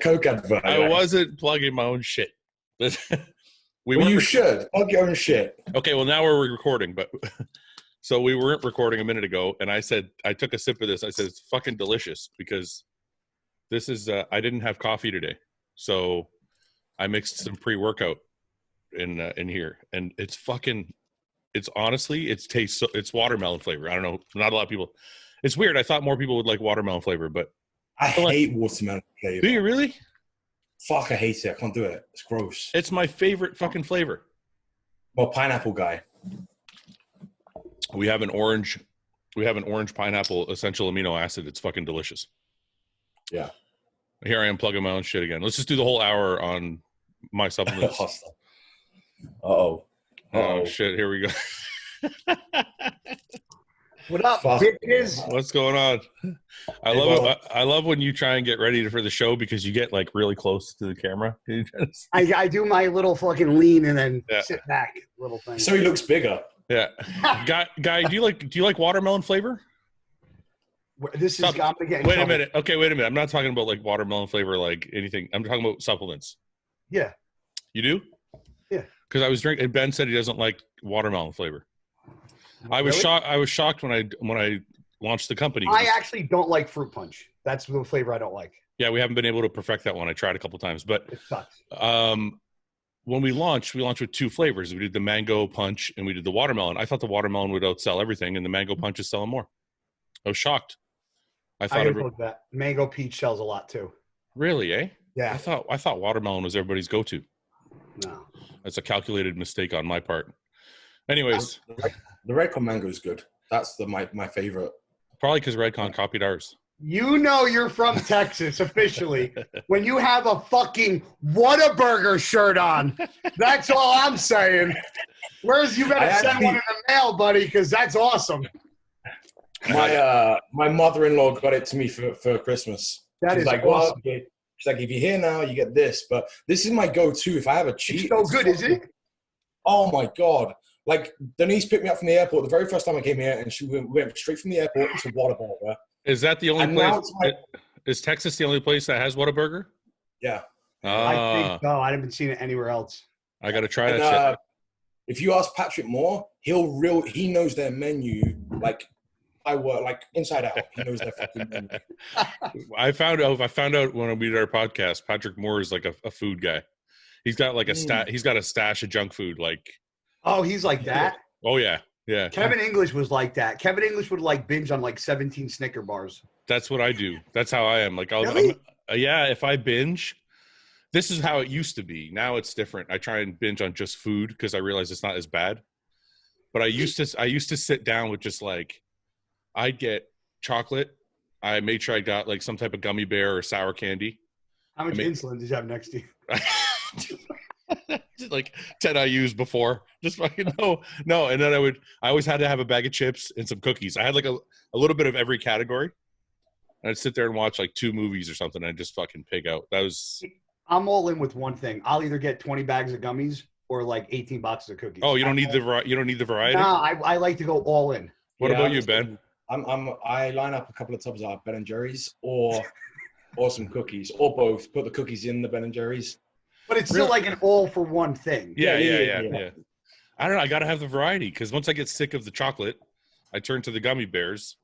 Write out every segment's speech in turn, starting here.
Coke advert. I wasn't plugging my own shit. You should plug your own shit. Okay, well now we're recording, but so we weren't recording a minute ago, and I said I took a sip of this. I said it's fucking delicious because this is I didn't have coffee today, so I mixed some pre-workout in here, and it's fucking. It's honestly, it's watermelon flavor. I don't know, not a lot of people. It's weird. I thought more people would like watermelon flavor, but I hate watermelon flavor. Do you really? Fuck, I hate it. I can't do it. It's gross. It's my favorite fucking flavor. Well, pineapple guy. We have an orange pineapple essential amino acid. It's fucking delicious. Yeah. Here I am plugging my own shit again. Let's just do the whole hour on my supplements. Uh-oh. Oh shit, here we go. What up, bitches? What's going on? I love when you try and get ready for the show because you get like really close to the camera. I do my little fucking lean and then sit back, little thing. So he looks bigger. Yeah. Guy, do you like watermelon flavor? This is getting Wait a minute. Okay, wait a minute. I'm not talking about like watermelon flavor like anything. I'm talking about supplements. Yeah. You do? Yeah. Because I was drinking and Ben said he doesn't like watermelon flavor. I was shocked when I launched the company. I actually don't like fruit punch. That's the flavor I don't like. Yeah, we haven't been able to perfect that one. I tried a couple times, but it sucks. When we launched with two flavors. We did the mango punch and we did the watermelon. I thought the watermelon would outsell everything, and the mango punch is selling more. I was shocked. I thought that mango peach sells a lot too. Really, eh? Yeah. I thought watermelon was everybody's go-to. No, that's a calculated mistake on my part. Anyways, the Redcon mango is good. That's my favorite. Probably because Redcon copied ours. You know you're from Texas officially when you have a fucking Whataburger shirt on. That's all I'm saying. Whereas you better send one in the mail, buddy, because that's awesome. My mother-in-law got it to me for Christmas. That is like, awesome. Well, she's like, if you're here now, you get this. But this is my go-to. If I have a cheat, it's so good, is it? Oh my god! Like Denise picked me up from the airport the very first time I came here, and we went straight from the airport to Whataburger. Is that the only place? Is Texas the only place that has Whataburger? Yeah. I think so. I haven't seen it anywhere else. I got to try that shit. If you ask Patrick Moore, he knows their menu like inside out. He knows their fucking menu. I found out when we did our podcast, Patrick Moore is like a food guy. He's got like he's got a stash of junk food. Like, oh, he's like that. Oh yeah. Yeah. Kevin English was like that. Kevin English would like binge on like 17 Snicker bars. That's what I do. That's how I am. Like, really? If I binge, this is how it used to be. Now it's different. I try and binge on just food because I realize it's not as bad. But I used to sit down with just like, I'd get chocolate. I made sure I got like some type of gummy bear or sour candy. How much insulin did you have next to you? Like 10 IUs before, just fucking no. And then I always had to have a bag of chips and some cookies. I had like a little bit of every category. And I'd sit there and watch like 2 movies or something. And I'd just fucking pig out. I'm all in with one thing. I'll either get 20 bags of gummies or like 18 boxes of cookies. Oh, you don't need the variety? No, I like to go all in. What about you, Ben? I line up a couple of tubs of Ben & Jerry's or some cookies or both. Put the cookies in the Ben & Jerry's. But it's still like an all-for-one thing. Yeah. I don't know. I got to have the variety because once I get sick of the chocolate, I turn to the gummy bears.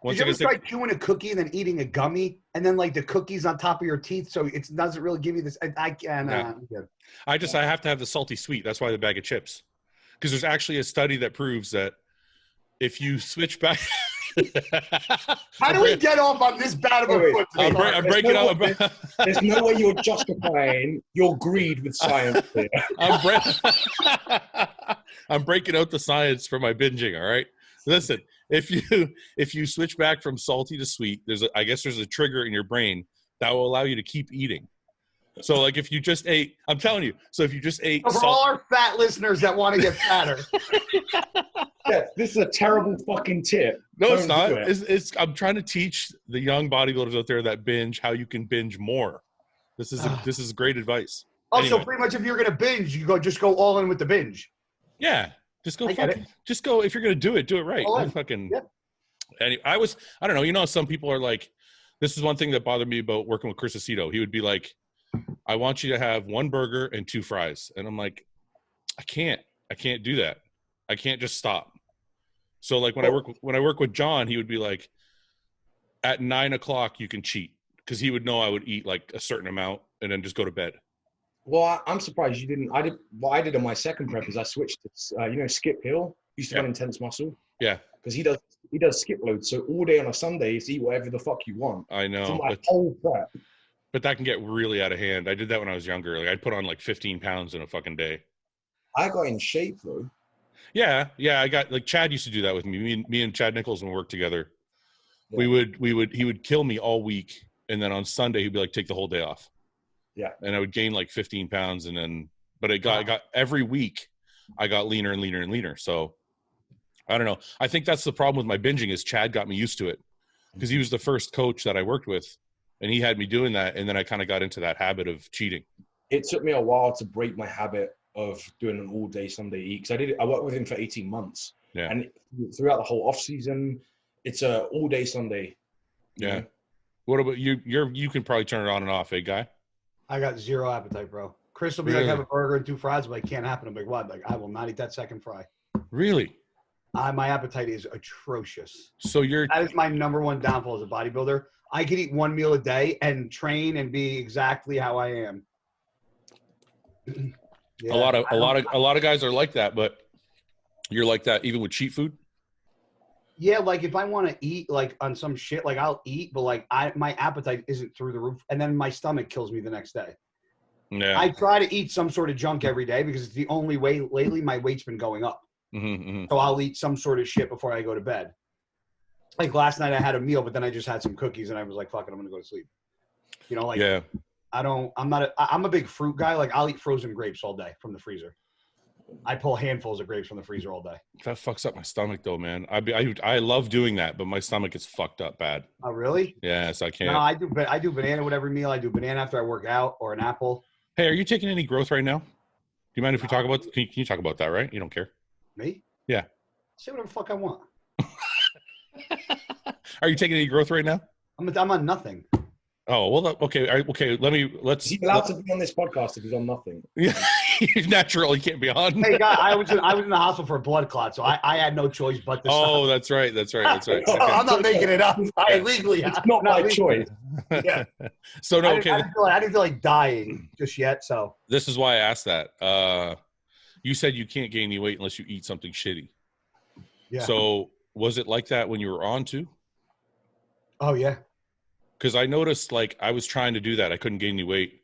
Did you ever try chewing a cookie and then eating a gummy and then like the cookies on top of your teeth so it doesn't really give you this? I have to have the salty sweet. That's why the bag of chips. Because there's actually a study that proves that if you switch back... How do we get off on this bad of a foot? I'm breaking out. There's no way you're justifying your greed with science here. I'm breaking out the science for my binging. All right, listen. If you switch back from salty to sweet, there's a trigger in your brain that will allow you to keep eating. So like if you just ate, I'm telling you. So if you just ate, for all our fat listeners that want to get fatter. Yeah, this is a terrible fucking tip. No, it's not. I'm trying to teach the young bodybuilders out there that binge how you can binge more. This is great advice. Oh, anyway. So pretty much if you're gonna binge, you just go all in with the binge. Yeah, just go. Just go. If you're gonna do it right. Fucking. Yep. And I don't know. You know, some people are like, this is one thing that bothered me about working with Chris Aceto. He would be like, I want you to have 1 burger and 2 fries. And I'm like, I can't do that. I can't just stop. So like when I work with John, he would be like, at 9 o'clock you can cheat, because he would know I would eat like a certain amount and then just go to bed. Well, I'm surprised you didn't. What I did on my second prep is I switched to Skip Hill used to run Intense Muscle. Yeah, because he does skip loads. So all day on a Sunday, is eat whatever the fuck you want. I know. For my whole prep. But that can get really out of hand. I did that when I was younger. Like I'd put on like 15 pounds in a fucking day. I got in shape though. Yeah. I got like Chad used to do that with me. Me and Chad Nichols, when we worked together, he would kill me all week, and then on Sunday he'd be like, take the whole day off. Yeah. And I would gain like 15 pounds, and then I got every week I got leaner and leaner and leaner. So I don't know. I think that's the problem with my binging is Chad got me used to it, because he was the first coach that I worked with, and he had me doing that, and then I kind of got into that habit of cheating. It took me a while to break my habit of doing an all-day Sunday eat, because I worked with him for 18 months. Yeah. And throughout the whole off-season, it's a all-day Sunday. Yeah. What about you? You can probably turn it on and off, guy? I got zero appetite, bro. Chris will be like, have a burger and 2 fries, but I can't happen. I'm like, what? Like, I will not eat that second fry. Really? My appetite is atrocious. So that is my number one downfall as a bodybuilder. I could eat 1 meal a day and train and be exactly how I am. Yeah, a lot of guys are like that, but you're like that even with cheat food? Yeah, like if I want to eat like on some shit, like I'll eat, but like my appetite isn't through the roof, and then my stomach kills me the next day. Yeah. I try to eat some sort of junk every day because it's the only way. Lately, my weight's been going up. So I'll eat some sort of shit before I go to bed. Like last night I had a meal, but then I just had some cookies and I was like, fuck it, I'm going to go to sleep. Yeah. I'm a big fruit guy. Like I'll eat frozen grapes all day from the freezer. I pull handfuls of grapes from the freezer all day. That fucks up my stomach though, man. I love doing that, but my stomach gets fucked up bad. Oh, really? Yes, I can't. No, I do banana with every meal. I do banana after I work out, or an apple. Hey, are you taking any growth right now? Do you mind if we talk about, can you talk about that, right? You don't care? Me? Yeah. Say whatever the fuck I want. Are you taking any growth right now? I'm on nothing. Oh, well, okay. Let's. He's allowed to be on this podcast if he's on nothing. Yeah, he's naturally can't be on. Hey, guy, I was in the hospital for a blood clot, so I had no choice but to stop. Oh, that's right. Okay. I'm not making it up. I legally it's not my choice. Yeah. So no, okay. I didn't feel like dying just yet. So this is why I asked that. You said you can't gain any weight unless you eat something shitty. Yeah. So was it like that when you were on too? Oh yeah. Because I noticed, like, I was trying to do that. I couldn't gain any weight,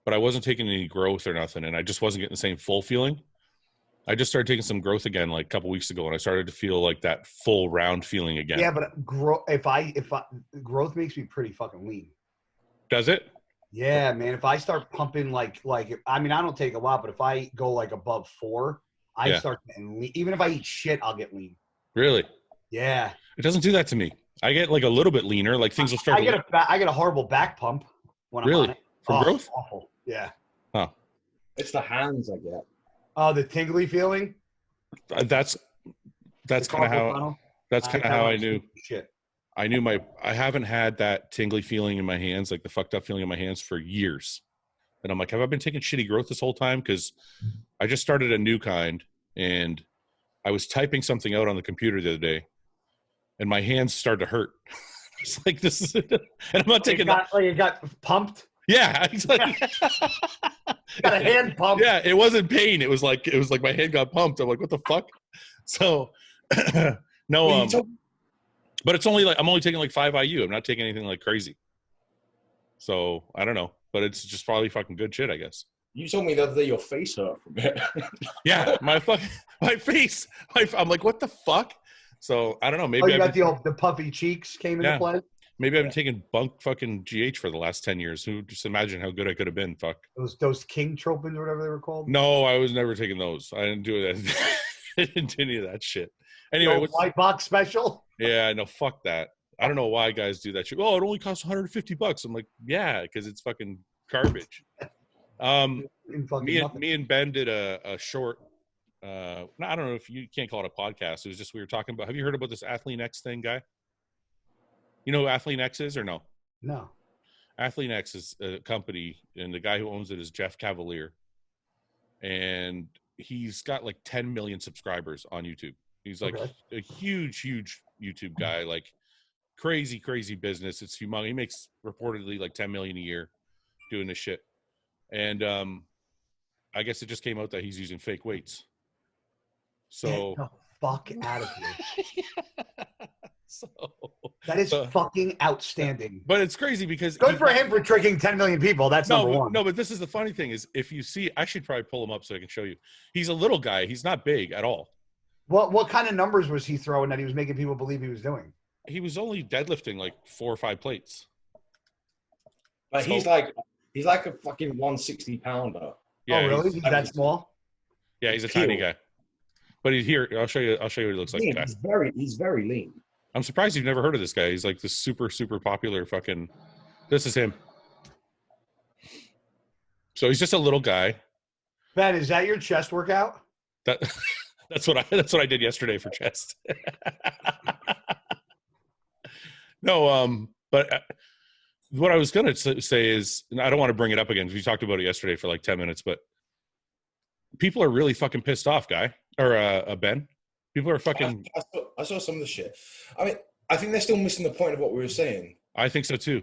but I wasn't taking any growth or nothing, and I just wasn't getting the same full feeling. I just started taking some growth again, like a couple weeks ago, and I started to feel like that full round feeling again. Yeah, but growth makes me pretty fucking lean. Does it? Yeah, man. If I start pumping I don't take a lot, but if I go like above 4, I start getting lean. Even if I eat shit, I'll get lean. Really? Yeah. It doesn't do that to me. I get like a little bit leaner, like things will start. I get a horrible back pump when I'm on it. From growth? Awful. Yeah. Huh. It's the hands I get. Oh, the tingly feeling. That's kind of how I knew. Shit. I haven't had that tingly feeling in my hands, like the fucked up feeling in my hands for years. And I'm like, have I been taking shitty growth this whole time? Because I just started a new kind, and I was typing something out on the computer the other day, and my hands started to hurt. It's like, this is, and I'm not taking that. Like it got pumped. Yeah. Like, got a hand pump. Yeah. It wasn't pain. It was like my hand got pumped. I'm like, what the fuck? So no, but it's only like, I'm only taking like 5 IU. I'm not taking anything like crazy. So I don't know, but it's just probably fucking good shit, I guess. You told me the other day your face hurt from it. Yeah. My face. I'm like, what the fuck? So I don't know. Maybe you got the puffy cheeks came into play. Maybe I've been taking bunk fucking GH for the last 10 years. Who just imagine how good I could have been. Fuck. Those king tropins or whatever they were called. No, I was never taking those. I didn't do that. I didn't do any of that shit. Anyway, what's white box special? Yeah, no, fuck that. I don't know why guys do that shit. Oh, it only costs $150. I'm like, yeah, because it's fucking garbage. Me and Ben did a short. I don't know if you can't call it a podcast. It was just we were talking about. Have you heard about this Athlean-X thing, guy? You know who Athlean-X is or no? No. Athlean-X is a company, and the guy who owns it is Jeff Cavalier. And he's got like 10 million subscribers on YouTube. He's like a huge YouTube guy, like crazy business. It's humongous. He makes reportedly like 10 million a year doing this shit. And I guess it just came out that he's using fake weights. So get the fuck out of here. So that is fucking outstanding. But it's crazy because good for him for tricking 10 million people. That's number one. No, but this is the funny thing is if you see, I should probably pull him up so I can show you. He's a little guy. He's not big at all. What kind of numbers was he throwing that he was making people believe he was doing? He was only deadlifting like 4 or 5 plates. But he's like a fucking 160 pounder. Yeah, oh, really? He's that small? Yeah, he's a tiny guy. But he's here. I'll show you what he looks like. He's very lean. I'm surprised you've never heard of this guy. He's like this super popular fucking. This is him. So he's just a little guy. Ben, is that your chest workout? That's what I did yesterday for chest. No, but what I was gonna say is, and I don't want to bring it up again because we talked about it yesterday for like 10 minutes, but people are really fucking pissed off, Ben. People are fucking. I saw some of the shit. I mean, I think they're still missing the point of what we were saying. I think so too.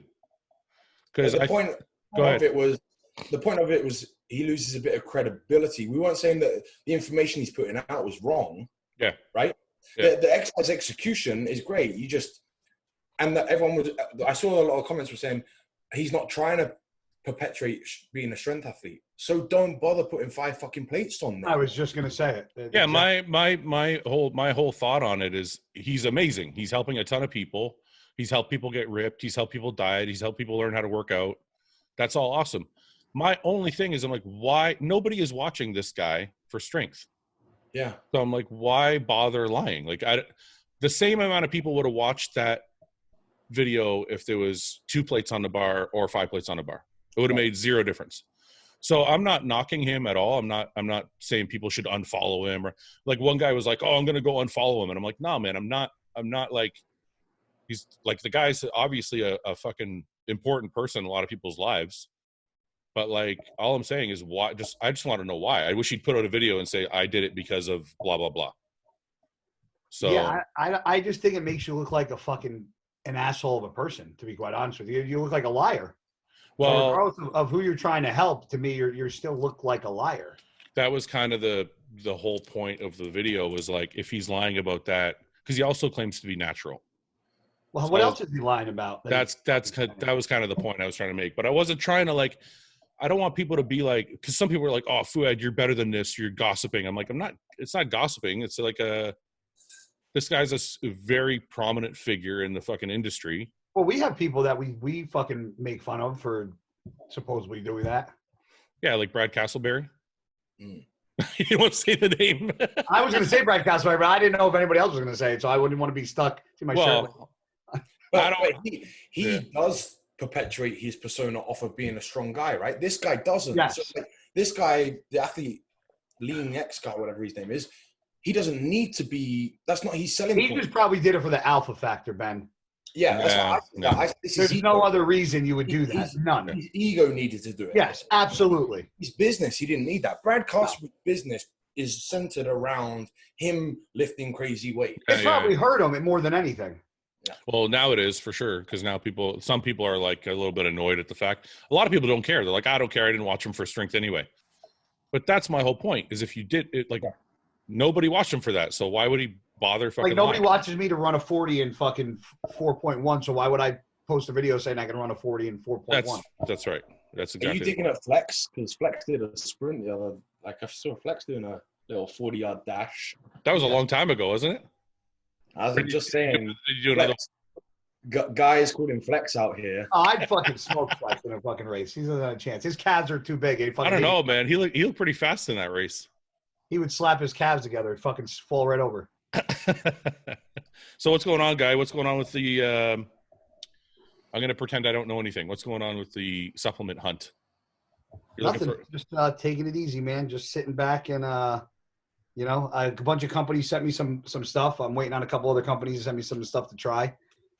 Because the point of it was he loses a bit of credibility. We weren't saying that the information he's putting out was wrong. Yeah. Right. Yeah. The exercise execution is great. And that everyone was. I saw a lot of comments were saying he's not trying to perpetuate being a strength athlete. So don't bother putting 5 fucking plates on there. I was just gonna say it. Yeah, my whole thought on it is he's amazing. He's helping a ton of people. He's helped people get ripped. He's helped people diet. He's helped people learn how to work out. That's all awesome. My only thing is I'm like, why nobody is watching this guy for strength? Yeah. So I'm like, why bother lying? Like the same amount of people would have watched that video if there was 2 plates on the bar or 5 plates on the bar. It would have made zero difference. So I'm not knocking him at all. I'm not saying people should unfollow him or like one guy was like, oh, I'm going to go unfollow him. And I'm like, no, man, I'm not like, he's like the guy's obviously a fucking important person in a lot of people's lives. But like, all I'm saying is why, I just want to know why. I wish he'd put out a video and say, I did it because of blah, blah, blah. So yeah, I just think it makes you look like an asshole of a person, to be quite honest with you. You look like a liar. Well, regardless of who you're trying to help, to me, you're still look like a liar. That was kind of the whole point of the video was like, if he's lying about that, because he also claims to be natural. Well, what else is he lying about? That was kind of the point I was trying to make. But I wasn't trying to like, I don't want people to be like, because some people are like, oh, Fouad, you're better than this. You're gossiping. I'm like, I'm not. It's not gossiping. It's like this guy's a very prominent figure in the fucking industry. Well, we have people that we fucking make fun of for supposedly doing that. Yeah, like Brad Castleberry. You don't want to say the name. I was going to say Brad Castleberry, but I didn't know if anybody else was going to say it, so I wouldn't want to be stuck to my shirt. But he does perpetuate his persona off of being a strong guy, right? This guy doesn't. Yes. So, like, this guy, the athlete, Athlean-X guy, whatever his name is, he doesn't need to be. That's not his selling point. He just probably did it for the alpha factor, Ben. Yeah, that's what I think. There's no other reason you would do that. None. His ego needed to do it. Yes, absolutely. His business, he didn't need that. Brad Castleberry's business is centered around him lifting crazy weight. It probably hurt him more than anything. Yeah. Well, now it is for sure, because now some people are like a little bit annoyed at the fact. A lot of people don't care. They're like, I don't care. I didn't watch him for strength anyway. But that's my whole point, is if you did it, like nobody watched him for that. So why would he bother fucking like nobody watches me to run a 40 in fucking 4.1, so why would I post a video saying I can run a 40 in 4.1? That's right. That's exactly. Are you digging at Flex? Because Flex did a sprint the other, like I saw Flex doing a little 40-yard dash. That was a long time ago, wasn't it? I was just saying. Did you do another? Guys called him Flex out here. Oh, I'd fucking smoke Flex in a fucking race. He doesn't have a chance. His calves are too big. I don't know, man. He looked pretty fast in that race. He would slap his calves together and fucking fall right over. So what's going on, guy? What's going on with the I'm going to pretend I don't know anything. What's going on with the supplement hunt? Nothing. Just taking it easy, man. Just sitting back and you know, a bunch of companies sent me some stuff. I'm waiting on a couple other companies to send me some stuff to try.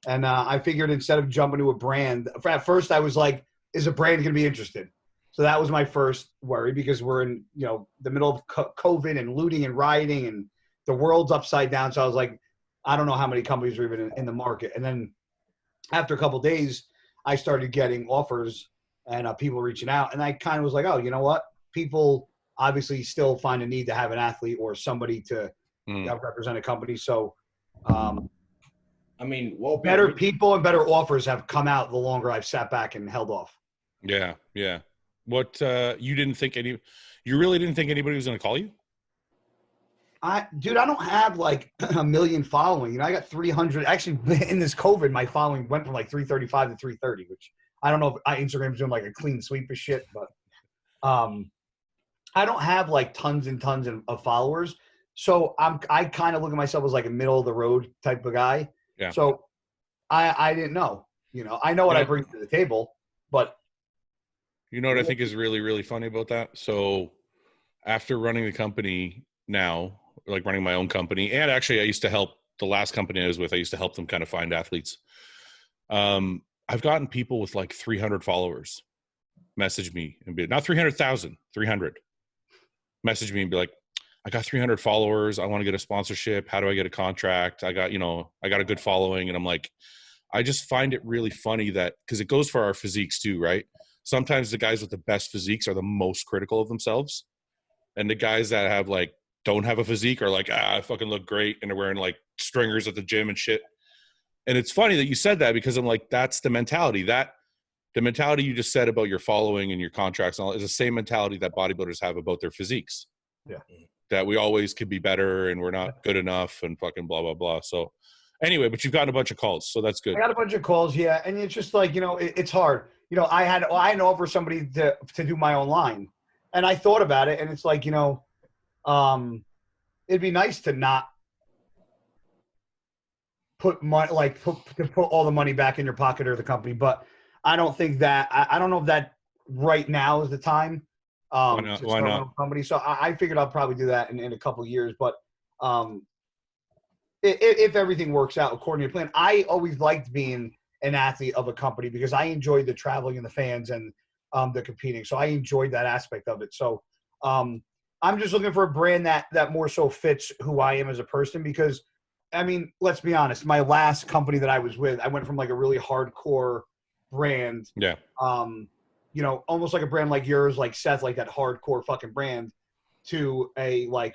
And I figured instead of jumping to a brand, at first I was like, is a brand going to be interested? So that was my first worry, because we're in, the middle of COVID and looting and rioting and the world's upside down. So I was like, I don't know how many companies are even in the market. And then after a couple of days, I started getting offers and people reaching out. And I kind of was like, oh, you know what? People obviously still find a need to have an athlete or somebody to represent a company. So, I mean, better people and better offers have come out the longer I've sat back and held off. Yeah, yeah. What you really didn't think anybody was going to call you? Dude, I don't have like a million following. I got 300. Actually, in this COVID, my following went from like 335 to 330, which I don't know if Instagram's doing like a clean sweep of shit, but I don't have like tons and tons of followers. So I kind of look at myself as like a middle of the road type of guy. Yeah. So I didn't know, I know what I bring to the table, but you know what I think is really, really funny about that? So after running the company now, like running my own company, and actually I used to help the last company I was with, I used to help them kind of find athletes. I've gotten people with like 300 followers message me and be not 300,000, 300 message me and be like, I got 300 followers. I want to get a sponsorship. How do I get a contract? I got a good following. And I'm like, I just find it really funny that, because it goes for our physiques too, right? Sometimes the guys with the best physiques are the most critical of themselves. And the guys that have like, don't have a physique are like, I fucking look great. And they're wearing like stringers at the gym and shit. And it's funny that you said that, because I'm like, that's the mentality. The mentality you just said about your following and your contracts and all is the same mentality that bodybuilders have about their physiques. Yeah. That we always could be better and we're not good enough and fucking blah, blah, blah. So anyway, but you've gotten a bunch of calls, so that's good. I got a bunch of calls, yeah. And it's just like, it's hard. I had an offer somebody to do my own line. And I thought about it, and it's like, it'd be nice to not put money, like put all the money back in your pocket or the company. But I don't think that, I don't know if that right now is the time. Why not? Company. So I figured I'll probably do that in a couple of years. But if everything works out according to plan, I always liked being an athlete of a company because I enjoyed the traveling and the fans and the competing. So I enjoyed that aspect of it. So I'm just looking for a brand that more so fits who I am as a person, because I mean, let's be honest, my last company that I was with, I went from like a really hardcore brand. Yeah. Almost like a brand like yours, like Seth, like that hardcore fucking brand, to a like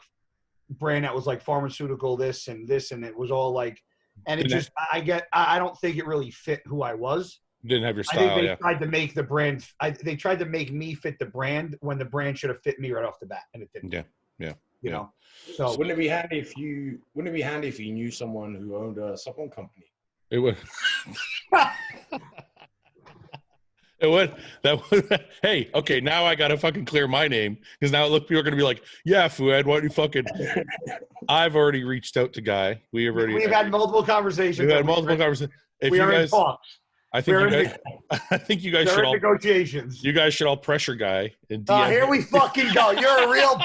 brand that was like pharmaceutical, this, and it was all like, and it just, I don't think it really fit who I was. Didn't have your style. I think they tried to make the brand, they tried to make me fit the brand when the brand should have fit me right off the bat, and it didn't. Yeah. So wouldn't it be handy if you knew someone who owned a supplement company? It would. It would. That would. Hey, okay. Now I gotta fucking clear my name, because now people are gonna be like, "Yeah, Fouad, why don't you fucking?" I've already reached out to Guy. We've had multiple conversations. We've had multiple conversations. If we you are guys, in talks. I think you guys should all negotiations. You guys should all pressure Guy. And here we fucking go. You're a real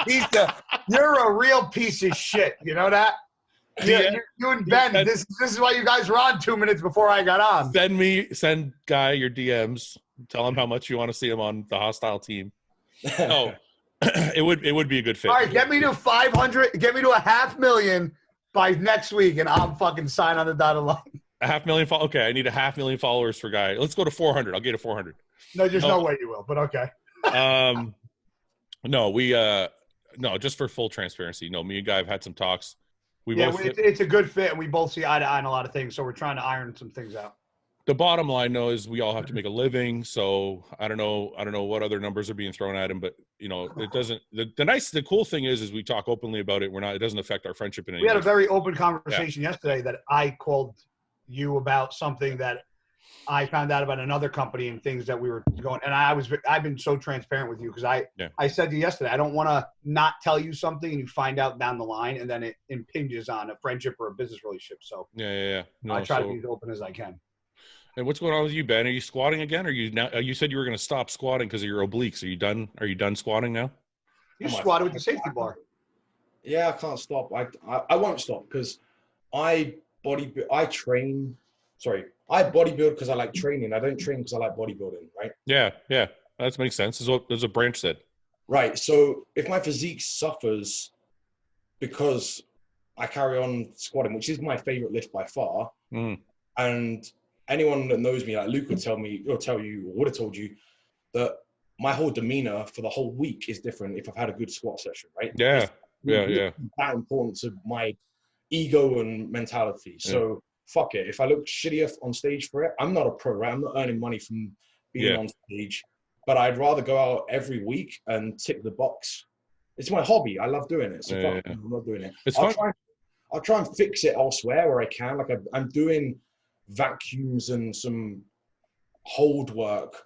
piece of shit. You know that? You and Ben. This is why you guys were on 2 minutes before I got on. Send Guy your DMs. Tell him how much you want to see him on the hostile team. No, it would be a good fit. All right, get me to 500. Get me to 500,000 by next week, and I'll fucking sign on the dotted line. 500,000. Okay, I need 500,000 followers for Guy. Let's go to 400. I'll get to 400. No, there's no way you will, but okay. No, just for full transparency. No, me and Guy have had some talks. It's a good fit, and we both see eye to eye on a lot of things, so we're trying to iron some things out. The bottom line, though, is we all have to make a living. So I don't know what other numbers are being thrown at him, but it doesn't. The cool thing is we talk openly about it. It doesn't affect our friendship in any way. We had a very open conversation yesterday that I called you about something that I found out about another company and things that we were going. And I've been so transparent with you, because I said to you yesterday, I don't want to not tell you something and you find out down the line and then it impinges on a friendship or a business relationship. So yeah. No, I try to be as open as I can. And what's going on with you, Ben? Are you squatting again? Or you said you were going to stop squatting because of your obliques. Are you done? Are you done squatting now? You squatted with the safety bar. Yeah, I can't stop. I won't stop, because I train sorry, I bodybuild because I like training. I don't train because I like bodybuilding, right? Yeah, that makes sense. Is what there's a branch said. Right. So if my physique suffers because I carry on squatting, which is my favorite lift by far, and anyone that knows me, like Luke would tell me, or tell you, or would have told you, that my whole demeanor for the whole week is different if I've had a good squat session, right? Yeah, it's that important to my ego and mentality. So fuck it. If I look shitty on stage for it, I'm not a pro, right? I'm not earning money from being on stage, but I'd rather go out every week and tick the box. It's my hobby. I love doing it. So fuck it, I'm not doing it. It's I'll try and fix it elsewhere where I can. Like I'm doing vacuums and some hold work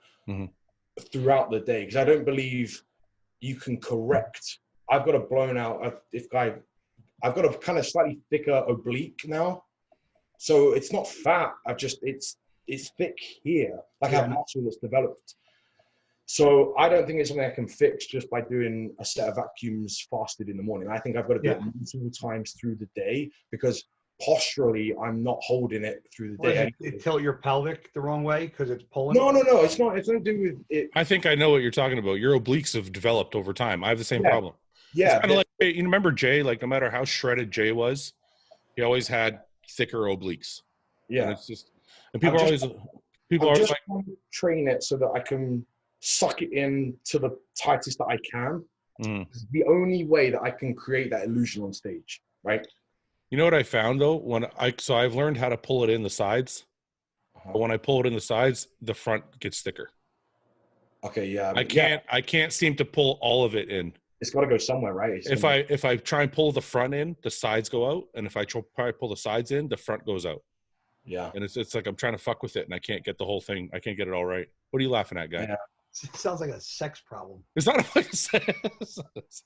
throughout the day because I don't believe you can correct. I've got a blown out. I've got a kind of slightly thicker oblique now, so it's not fat. It's thick here. Like I have muscle that's developed. So I don't think it's something I can fix just by doing a set of vacuums fasted in the morning. I think I've got to do it multiple times through the day because posturally I'm not holding it through the day. It tilt your pelvic the wrong way because it's pulling? No. It's not. It's nothing to do with it. I think I know what you're talking about. Your obliques have developed over time. I have the same problem. Yeah. It's kind of like, you remember Jay, like no matter how shredded Jay was, he always had thicker obliques. Yeah. And it's just, and people are always like, trying to train it so that I can suck it in to the tightest that I can. It's the only way that I can create that illusion on stage, right? You know what I found though? So I've learned how to pull it in the sides. But when I pull it in the sides, the front gets thicker. Okay, yeah. I can't seem to pull all of it in. It's got to go somewhere, right? If I try and pull the front in, the sides go out, and if I try to pull the sides in, the front goes out. Yeah. And it's like I'm trying to fuck with it, and I can't get the whole thing. I can't get it all right. What are you laughing at, guy? Yeah. It sounds like a sex problem. It's not a fucking sex.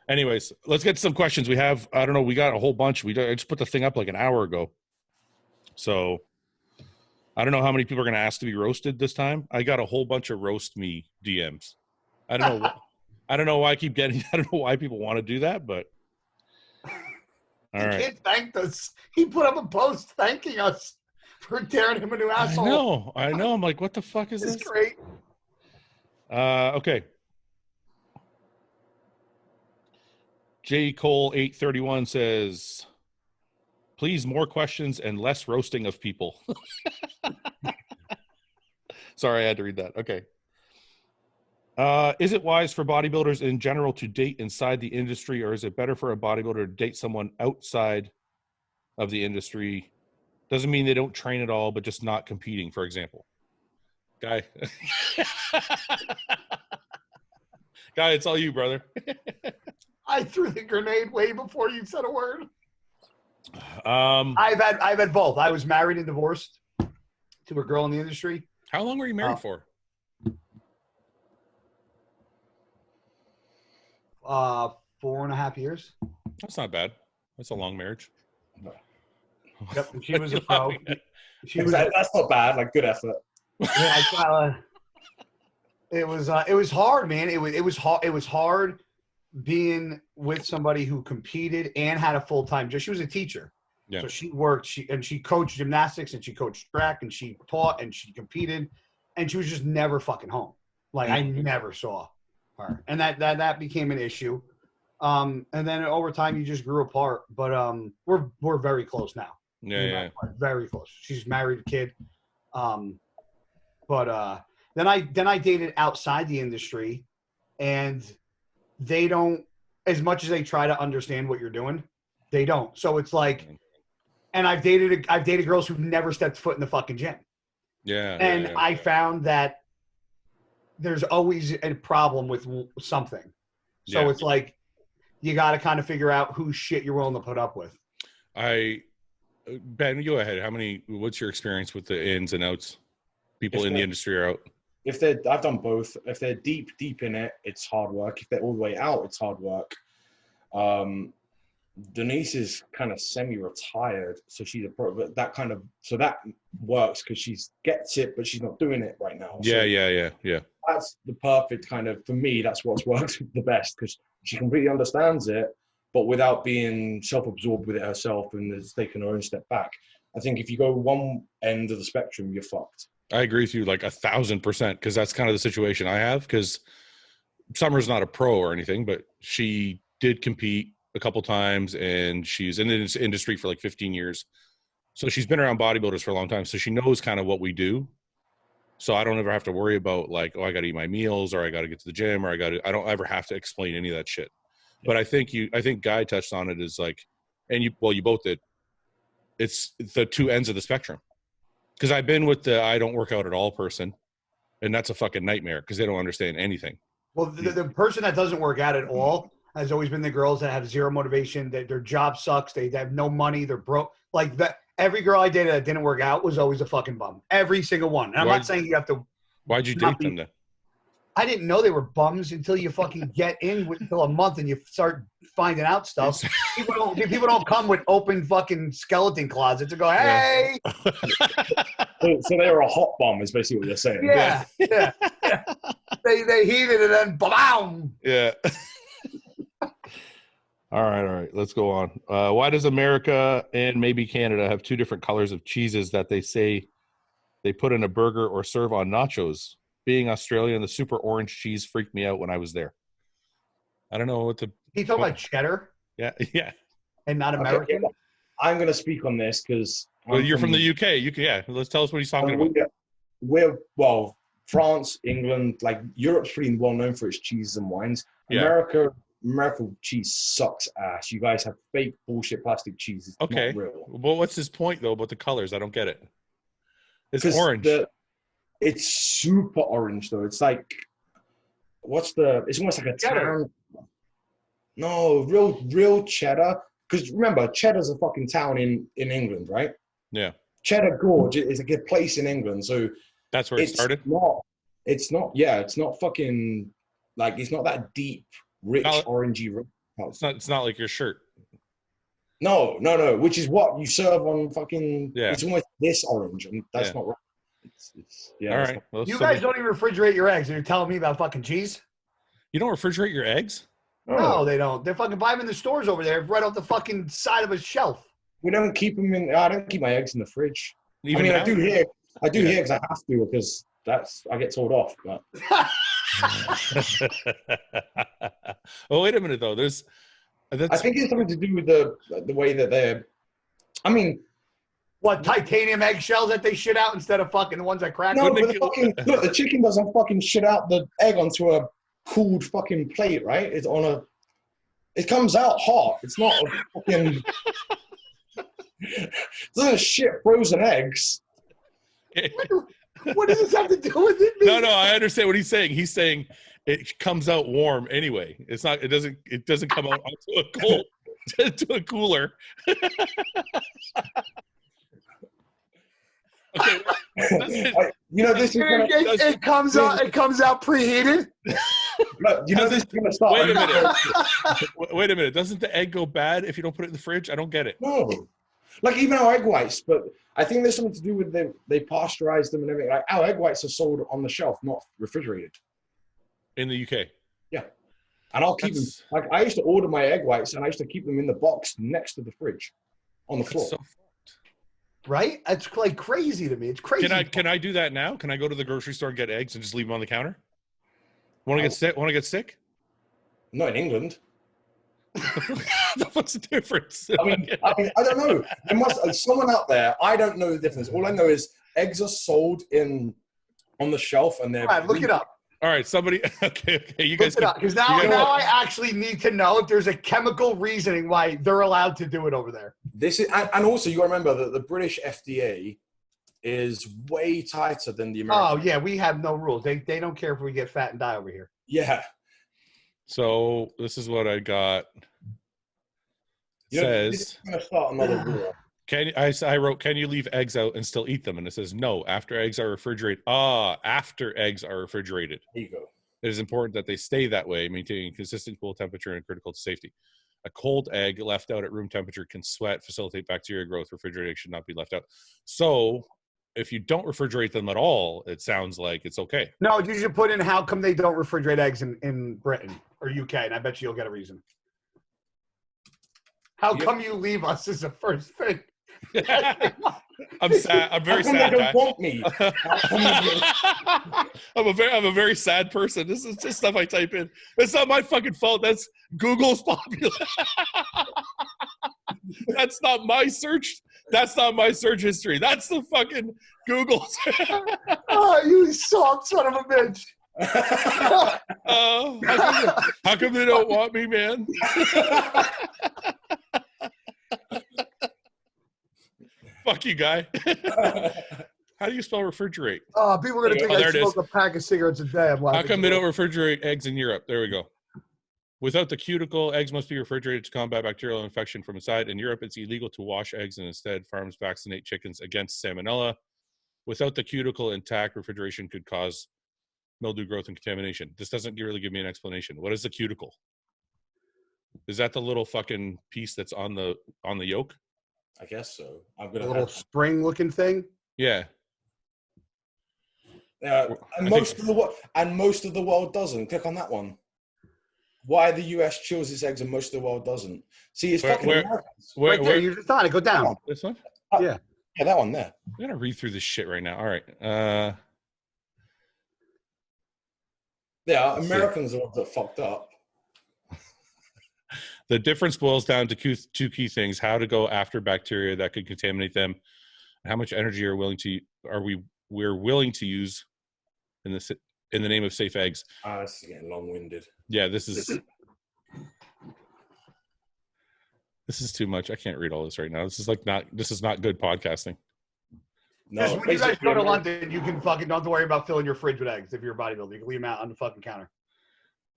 Anyways, let's get to some questions. We have, I don't know, we got a whole bunch. I just put the thing up like an hour ago. So I don't know how many people are going to ask to be roasted this time. I got a whole bunch of roast me DMs. I don't know. I don't know why I keep getting. I don't know why people want to do that, but all right. He thanked us. He put up a post thanking us for tearing him a new asshole. I know. I'm like, what the fuck is this? It's great. Okay. J. Cole 831 says, please more questions and less roasting of people. Sorry, I had to read that. Okay. Is it wise for bodybuilders in general to date inside the industry, or is it better for a bodybuilder to date someone outside of the industry? Doesn't mean they don't train at all, but just not competing, for example. Guy. Guy, it's all you, brother. I threw the grenade way before you said a word. I've had both. I was married and divorced to a girl in the industry. How long were you married for? 4.5 years. That's not bad. That's a long marriage. Yep, and she was a pro. That's not bad. Like, good effort. Yeah, it was hard, man. It was hard. It was hard being with somebody who competed and had a full-time job. She was a teacher. Yeah. So she worked. She coached gymnastics and she coached track and she taught and she competed, and she was just never fucking home. Like I never saw her, and that became an issue. And then over time, you just grew apart. But we're very close now. Yeah. Very close. She's married, a kid. But then I dated outside the industry, and they don't, as much as they try to understand what you're doing, they don't. So it's like, and I've dated girls who've never stepped foot in the fucking gym. Yeah. And I found that there's always a problem with something. So it's like, you got to kind of figure out whose shit you're willing to put up with. Ben, you go ahead. What's your experience with the ins and outs? People in the industry are out. I've done both. If they're deep in it, it's hard work. If they're all the way out, it's hard work. Denise is kind of semi-retired, so she's a pro, but that works because she gets it, but she's not doing it right now. Yeah. That's the perfect kind of, for me, that's what's worked the best because she completely understands it, but without being self-absorbed with it herself and is taking her own step back. I think if you go one end of the spectrum, you're fucked. I agree with you like 1,000%, because that's kind of the situation I have. Because Summer's not a pro or anything, but she did compete a couple times, and she's in this industry for like 15 years. So she's been around bodybuilders for a long time. So she knows kind of what we do. So I don't ever have to worry about like, oh, I got to eat my meals, or I got to get to the gym, or I don't ever have to explain any of that shit. But I think Guy touched on it, is like, and you both did. It's the two ends of the spectrum. Because I've been with the I don't work out at all person, and that's a fucking nightmare because they don't understand anything. Well, the person that doesn't work out at all has always been the girls that have zero motivation, that their job sucks, they have no money, they're broke. Like that, every girl I dated that didn't work out was always a fucking bum. Every single one. And I'm not saying you have to. Why'd you date them then? I didn't know they were bums until you fucking get in until a month and you start finding out stuff. People don't come with open fucking skeleton closets and go, hey. So they were a hot bomb is basically what you're saying. Yeah. They heated and then bam. Yeah. All right. Let's go on. Why does America and maybe Canada have two different colors of cheeses that they say they put in a burger or serve on nachos? Being Australian, the super orange cheese freaked me out when I was there. I don't know what to. You talking about cheddar? Yeah. And not American? Okay, I'm going to speak on this because. Well, you're from the UK. Let's tell us what he's talking about. Well, France, England, like Europe's pretty well known for its cheeses and wines. Yeah. American cheese sucks ass. You guys have fake bullshit plastic cheese. It's okay. not real. Well, what's his point though about the colors? I don't get it. It's orange. It's super orange though. It's like, it's almost like a town. No, real cheddar. Because remember, cheddar's a fucking town in England, right? Yeah. Cheddar Gorge is a good place in England. So that's where it started? It's not fucking, like, it's not that deep, rich, orangey. It's not like your shirt. No. Which is what you serve on fucking, it's almost this orange. And that's not right. All right. Well, you guys don't even refrigerate your eggs, and you're telling me about fucking cheese? You don't refrigerate your eggs? No, they don't. They're fucking buying them in the stores over there, right off the fucking side of a shelf. We don't keep them in. I don't keep my eggs in the fridge. Even I do here because I have to, because I get told off. But. Oh, wait a minute though. I think it's something to do with the way that they're. I mean. What, titanium eggshells that they shit out instead of fucking the ones that crack? No, but the chicken doesn't fucking shit out the egg onto a cooled fucking plate, right? It comes out hot. It's not a fucking. It doesn't shit frozen eggs. What does this have to do with it? No, I understand what he's saying. He's saying it comes out warm anyway. It's not. It doesn't come out onto a cooler. Okay. It comes out preheated. This is gonna start. Wait a minute. Doesn't the egg go bad if you don't put it in the fridge? I don't get it. No, like even our egg whites, but I think there's something to do with they pasteurize them and everything. Like our egg whites are sold on the shelf, not refrigerated. In the UK. Yeah, and I'll keep them. Like I used to order my egg whites, and I used to keep them in the box next to the fridge, on the floor. Right? It's like crazy to me. It's crazy. Can I do that now? Can I go to the grocery store and get eggs and just leave them on the counter? Want to get sick? Not in England. What's the difference? I mean, I don't know. There must someone out there. I don't know the difference. All I know is eggs are sold on the shelf, and they're. All right, look it up. All right, somebody. Okay, you guys. Because now I actually need to know if there's a chemical reasoning why they're allowed to do it over there. This is, and also you got to remember that the British FDA is way tighter than the American. Oh yeah, we have no rules. They don't care if we get fat and die over here. Yeah. So this is what I got. This is going to start another war. I wrote, can you leave eggs out and still eat them? And it says, no, after eggs are refrigerated. After eggs are refrigerated. There you go. It is important that they stay that way, maintaining consistent cool temperature and critical to safety. A cold egg left out at room temperature can sweat, facilitate bacteria growth. Refrigerated should not be left out. So if you don't refrigerate them at all, it sounds like it's okay. No, you should put in how come they don't refrigerate eggs in Britain or UK, and I bet you'll get a reason. How come you leave us is the first thing. I'm sad. I'm very sad. They don't want me. I'm a very sad person. This is just stuff I type in. It's not my fucking fault. That's Google's popular. That's not my search. That's not my search history. That's the fucking Google's. Oh, you soft son of a bitch. How come they don't want me, man? Fuck you, guy. How do you spell refrigerate? Oh, people are going to think I smoke a pack of cigarettes a day. I'm How come they don't refrigerate eggs in Europe? There we go. Without the cuticle, eggs must be refrigerated to combat bacterial infection from inside. In Europe, it's illegal to wash eggs, and instead, farms vaccinate chickens against salmonella. Without the cuticle intact, refrigeration could cause mildew growth and contamination. This doesn't really give me an explanation. What is the cuticle? Is that the little fucking piece that's on the yolk? I guess so. A little spring-looking thing. Yeah. And most of the world doesn't. Click on that one. Why the US chills its eggs and most of the world doesn't. See, it's fucking Americans. Right there, you're just on it. Go down. This one? Yeah, that one there. I'm gonna read through this shit right now. All right. Yeah, Americans are the ones that fucked up. The difference boils down to two key things: how to go after bacteria that could contaminate them, and how much energy we're willing to use in the name of safe eggs. This is getting long-winded. Yeah, this is too much. I can't read all this right now. This is not good podcasting. No, when you guys go to London, you can fucking don't have to worry about filling your fridge with eggs if you're a bodybuilder. You can leave them out on the fucking counter.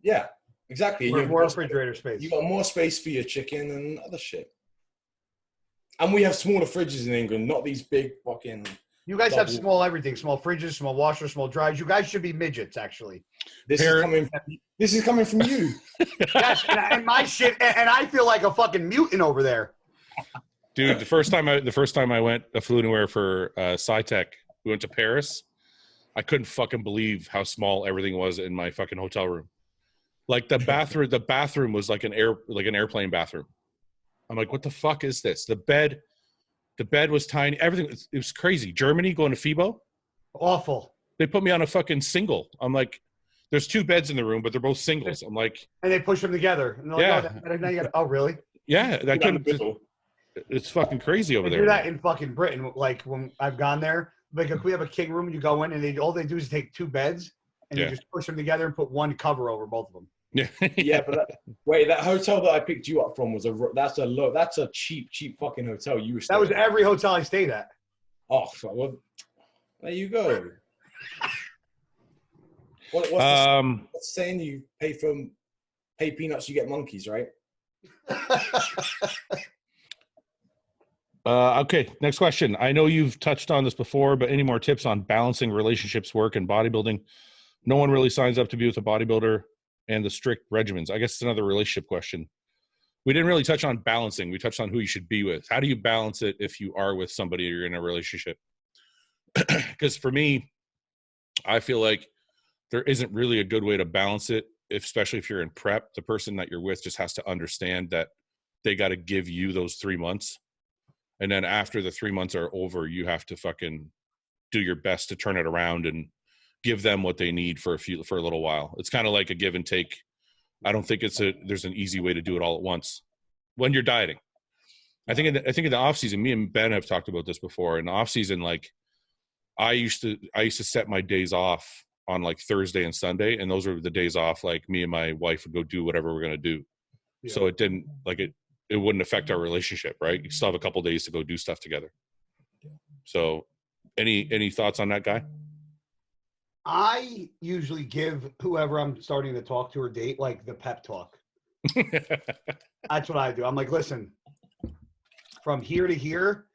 Yeah. Exactly. You have more refrigerator space. You got more space for your chicken and other shit. And we have smaller fridges in England, not these big fucking. You guys have small everything, small fridges, small washers, small dryers. You guys should be midgets, actually. This is coming from you. Yes, and my shit, and I feel like a fucking mutant over there. Dude, the first time I flew anywhere for SciTech, we went to Paris. I couldn't fucking believe how small everything was in my fucking hotel room. Like the bathroom was like an airplane bathroom. I'm like, what the fuck is this? The bed was tiny. Everything, it was crazy. Germany going to FIBO. Awful. They put me on a fucking single. I'm like, there's 2 beds in the room, but they're both singles. I'm like, and they push them together. And like, oh, really? Yeah, that couldn't. It's fucking crazy over there. They do that in fucking Britain. Like when I've gone there, like if we have a king room, you go in and all they do is take 2 beds and you just push them together and put one cover over both of them. Yeah, yeah, but that hotel that I picked you up from that's a cheap fucking hotel. That was every hotel I stayed at. Oh, well, there you go. What's saying? You pay peanuts, you get monkeys, right? Okay, next question. I know you've touched on this before, but any more tips on balancing relationships, work, and bodybuilding? No one really signs up to be with a bodybuilder and the strict regimens. I guess it's another relationship question. We didn't really touch on balancing. We touched on who you should be with. How do you balance it if you are with somebody or you're in a relationship? Because for me, I feel like there isn't really a good way to balance it, especially if you're in prep. The person that you're with just has to understand that they got to give you those 3 months. And then after the 3 months are over, you have to fucking do your best to turn it around and give them what they need for a little while. It's kind of like a give and take. I don't think there's an easy way to do it all at once when you're dieting. I think in the off season, me and Ben have talked about this before. In the off season, like I used to set my days off on like Thursday and Sunday, and those were the days off. Like me and my wife would go do whatever we're gonna do. Yeah. So it didn't like it wouldn't affect our relationship, right? You still have a couple days to go do stuff together. So, any thoughts on that, guy? I usually give whoever I'm starting to talk to or date like the pep talk. That's what I do. I'm like, listen, from here to here,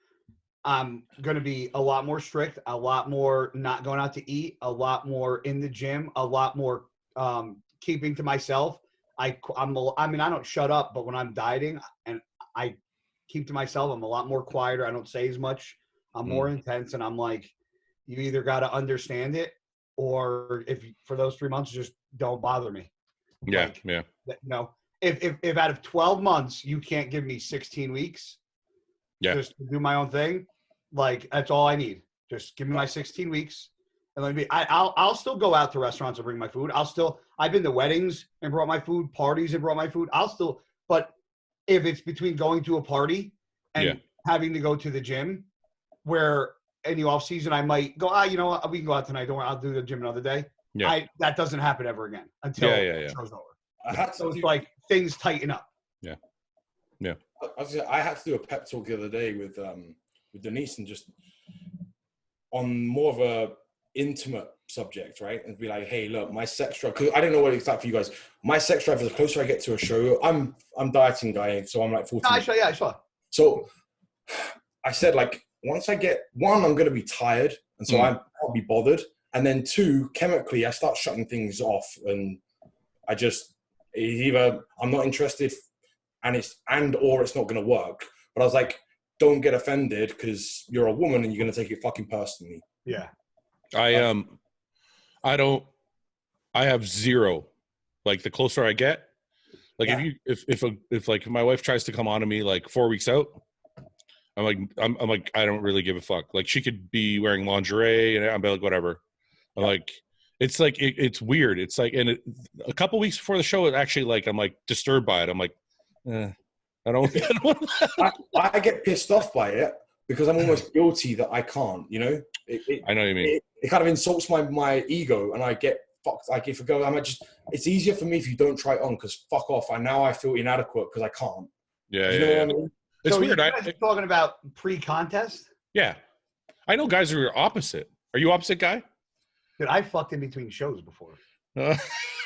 I'm going to be a lot more strict, a lot more not going out to eat, a lot more in the gym, a lot more keeping to myself. I mean, I don't shut up, but when I'm dieting and I keep to myself, I'm a lot more quieter. I don't say as much. I'm more intense, and I'm like, you either got to understand it, or if for those 3 months, just don't bother me. Yeah, like, yeah. You know, if out of 12 months you can't give me 16 weeks, just to do my own thing, like that's all I need. Just give me my 16 weeks, and let me. I'll still go out to restaurants and bring my food. I've been to weddings and brought my food, parties and brought my food. But if it's between going to a party and having to go to the gym, where in the off season I might go, you know what, we can go out tonight. Don't worry, I'll do the gym another day. Yeah. That doesn't happen ever again until the show's over. So it's like things tighten up. Yeah. Yeah. I had to do a pep talk the other day with Denise, and just on more of a intimate subject, right? And be like, hey, look, my sex drive, because I don't know what it's like for you guys. My sex drive is the closer I get to a show. I'm dieting guy, so I'm like 14. I saw. So I said, like, once I get one, I'm going to be tired, and so I can't be bothered. And then two, chemically, I start shutting things off, and I just either I'm not interested, and it's not going to work. But I was like, don't get offended because you're a woman and you're going to take it fucking personally. Yeah. I have zero. Like the closer I get, like if like my wife tries to come on to me like 4 weeks out, I'm like, I don't really give a fuck. Like she could be wearing lingerie and I'm like, whatever. I'm like, it's like, it's weird. It's like, and a couple weeks before the show, it actually like, I'm like disturbed by it. I'm like, I don't I get pissed off by it because I'm almost guilty that I can't, you know? I know what you mean. It kind of insults my ego, and I get fucked. Like if I go, it's easier for me if you don't try it on, because fuck off. I feel inadequate because I can't. Yeah, you know what I mean? It's so weird. You guys are talking about pre-contest? Yeah. I know guys who are opposite. Are you opposite guy? Dude, I fucked in between shows before.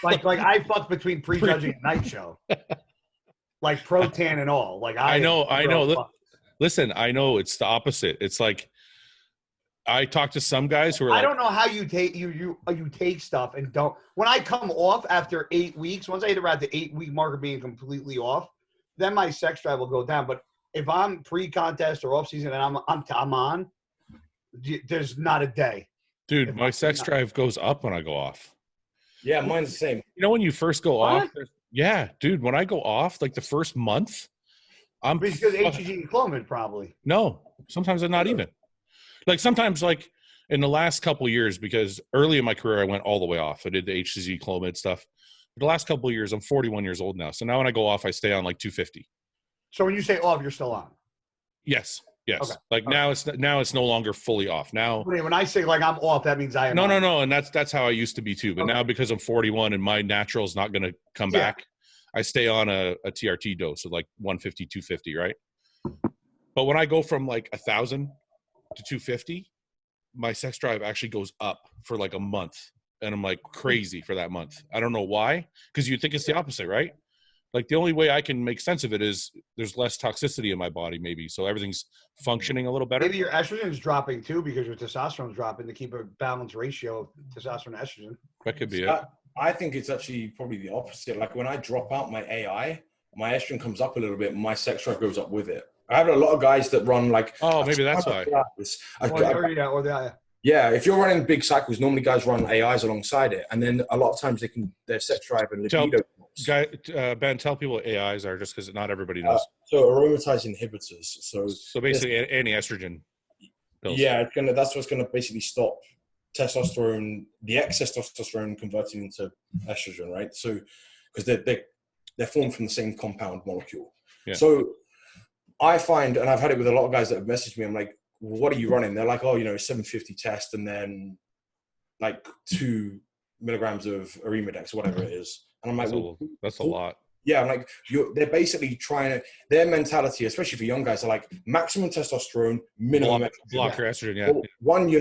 Like I fucked between pre-judging and night show. Like pro tan and all. Like I know. Listen, I know it's the opposite. It's like I talk to some guys who are I don't know how you take you take stuff and don't. When I come off after 8 weeks, once I hit around the 8-week mark of being completely off, then my sex drive will go down. But if I'm pre-contest or off season and I'm on, there's not a day. Dude, my sex drive goes up when I go off. Yeah, mine's the same. You know when you first go off? Yeah, dude, when I go off, like the first month, I'm because HCG and Clomid probably. No, sometimes I'm not even. Like sometimes, like in the last couple of years, because early in my career I went all the way off. I did the HCG Clomid stuff. But the last couple of years, I'm 41 years old now. So now when I go off, I stay on like 250. So when you say off, you're still on. Yes. Okay. Like now it's no longer fully off. Now when I say like I'm off, that means I am. No, and that's how I used to be too. But now because I'm 41 and my natural is not going to come back, I stay on a TRT dose of like 150, 250, right? But when I go from like 1,000 to 250, my sex drive actually goes up for like a month, and I'm like crazy for that month. I don't know why, because you think it's the opposite, right? Like the only way I can make sense of it is there's less toxicity in my body, maybe, so everything's functioning a little better. Maybe your estrogen's dropping too because your testosterone's dropping to keep a balanced ratio of testosterone to estrogen. That could be it. I think it's actually probably the opposite. Like when I drop out my AI, my estrogen comes up a little bit, and my sex drive goes up with it. I have a lot of guys that run like maybe that's why. Yeah, if you're running big cycles, normally guys run AIs alongside it, and then a lot of times their sex drive and libido. Ben, tell people what AIs are, just because not everybody knows. So aromatase inhibitors. So basically anti-estrogen pills. Yeah, that's what's gonna basically stop testosterone, the excess testosterone converting into estrogen, right? So because they're formed from the same compound molecule. Yeah. So I find, and I've had it with a lot of guys that have messaged me, I'm like, well, what are you running? They're like, 750 test and then like 2 milligrams of Arimidex or whatever it is. And I'm like, that's a lot. Yeah, I'm like, they're basically trying to, their mentality, especially for young guys, are like maximum testosterone, minimum estrogen. Block your estrogen, yeah. Well, one, you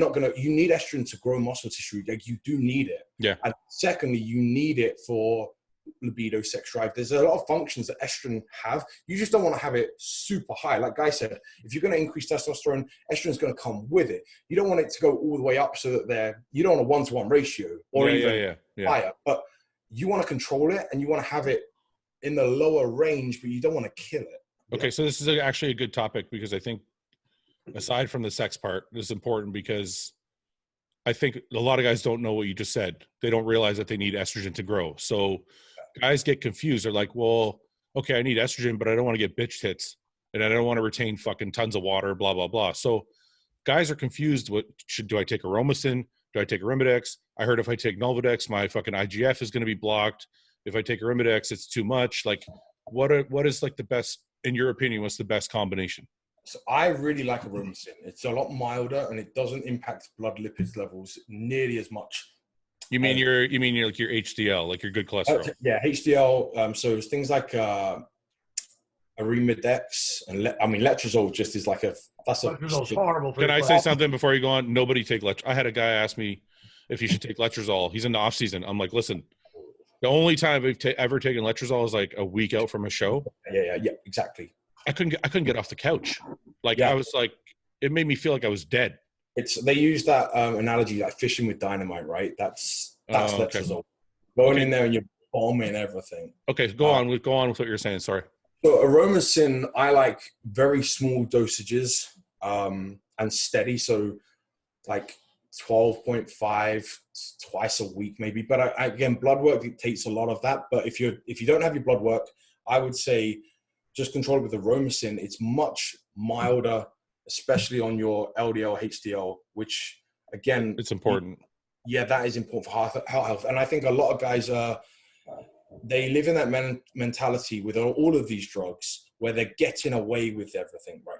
need estrogen to grow muscle tissue. Like you do need it. Yeah. And secondly, you need it for libido, sex drive. There's a lot of functions that estrogen have. You just don't want to have it super high. Like Guy said, if you're going to increase testosterone, estrogen's going to come with it. You don't want it to go all the way up so that you don't want a 1-to-1 ratio or even higher. But you want to control it and you want to have it in the lower range, but you don't want to kill it. Okay, so this is actually a good topic because I think aside from the sex part, this is important because I think a lot of guys don't know what you just said. They don't realize that they need estrogen to grow. So guys get confused. They're like, well, okay, I need estrogen, but I don't want to get bitch tits, and I don't want to retain fucking tons of water, blah, blah, blah. So guys are confused. Do I take Aromasin? Do I take Arimidex? I heard if I take Nolvadex, my fucking IGF is going to be blocked. If I take Arimidex, it's too much. Like, what is like the best, in your opinion, what's the best combination? So I really like Aromasin. It's a lot milder and it doesn't impact blood lipids levels nearly as much. You mean your HDL, like your good cholesterol? Yeah, HDL. So it's things like Arimidex and letrozole just is like letrozol's horrible for Can I say something before you go on? Nobody take letrozole. I had a guy ask me if he should take letrozole. He's in the off season. I'm like, listen, the only time I've ever taken letrozole is like a week out from a show. Yeah, exactly. I couldn't get off the couch. Like I was like, it made me feel like I was dead. They use that analogy like fishing with dynamite, right? That's letrozole. Okay. Going in there and you're bombing everything. Okay, go on with what you're saying. Sorry. So Aromasin, I like very small dosages and steady. So like 12.5 twice a week maybe. But again, blood work dictates a lot of that. But if you don't have your blood work, I would say just control it with Aromasin. It's much milder, especially on your LDL, HDL, which again, it's important. Yeah, that is important for heart health. And I think a lot of guys they live in that mentality with all of these drugs where they're getting away with everything right?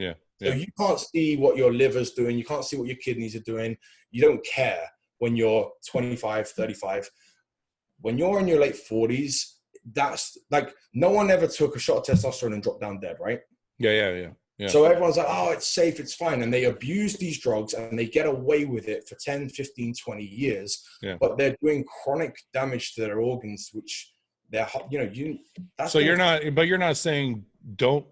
Yeah. So you can't see what your liver's doing. You can't see what your kidneys are doing. You don't care when you're 25, 35. When you're in your late 40s, that's like no one ever took a shot of testosterone and dropped down dead, right? Yeah. So everyone's like, oh, it's safe, it's fine. And they abuse these drugs and they get away with it for 10, 15, 20 years. Yeah. But they're doing chronic damage to their organs, which they're, you're not saying don't,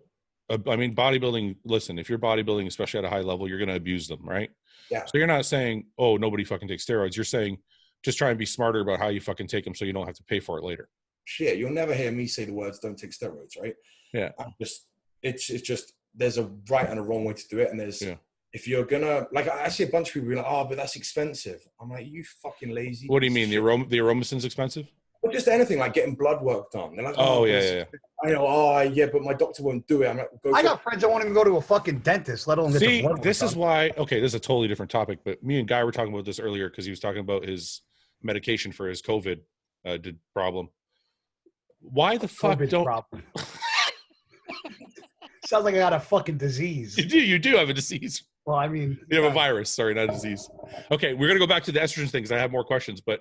I mean, bodybuilding, listen, if you're bodybuilding, especially at a high level, you're going to abuse them, right? Yeah. So you're not saying, oh, nobody fucking takes steroids. You're saying just try and be smarter about how you fucking take them so you don't have to pay for it later. Shit, you'll never hear me say the words don't take steroids, right? Yeah. It's just there's a right and a wrong way to do it. And if you're gonna, like, I see a bunch of people be like, oh, but that's expensive. I'm like, you fucking lazy. What do you mean? The Aromasin's expensive? Well, just anything, like getting blood work done. They're like, yeah. I know, but my doctor won't do it. I'm like, I got friends that won't even go to a fucking dentist, let alone get the blood work this done. is why, okay, this is a totally different topic, but me and Guy were talking about this earlier because he was talking about his medication for his COVID problem. Why the fuck don't... Sounds like I got a fucking disease. You do have a disease. Well, I mean... You have a virus. Sorry, not a disease. Okay, we're going to go back to the estrogen thing because I have more questions, but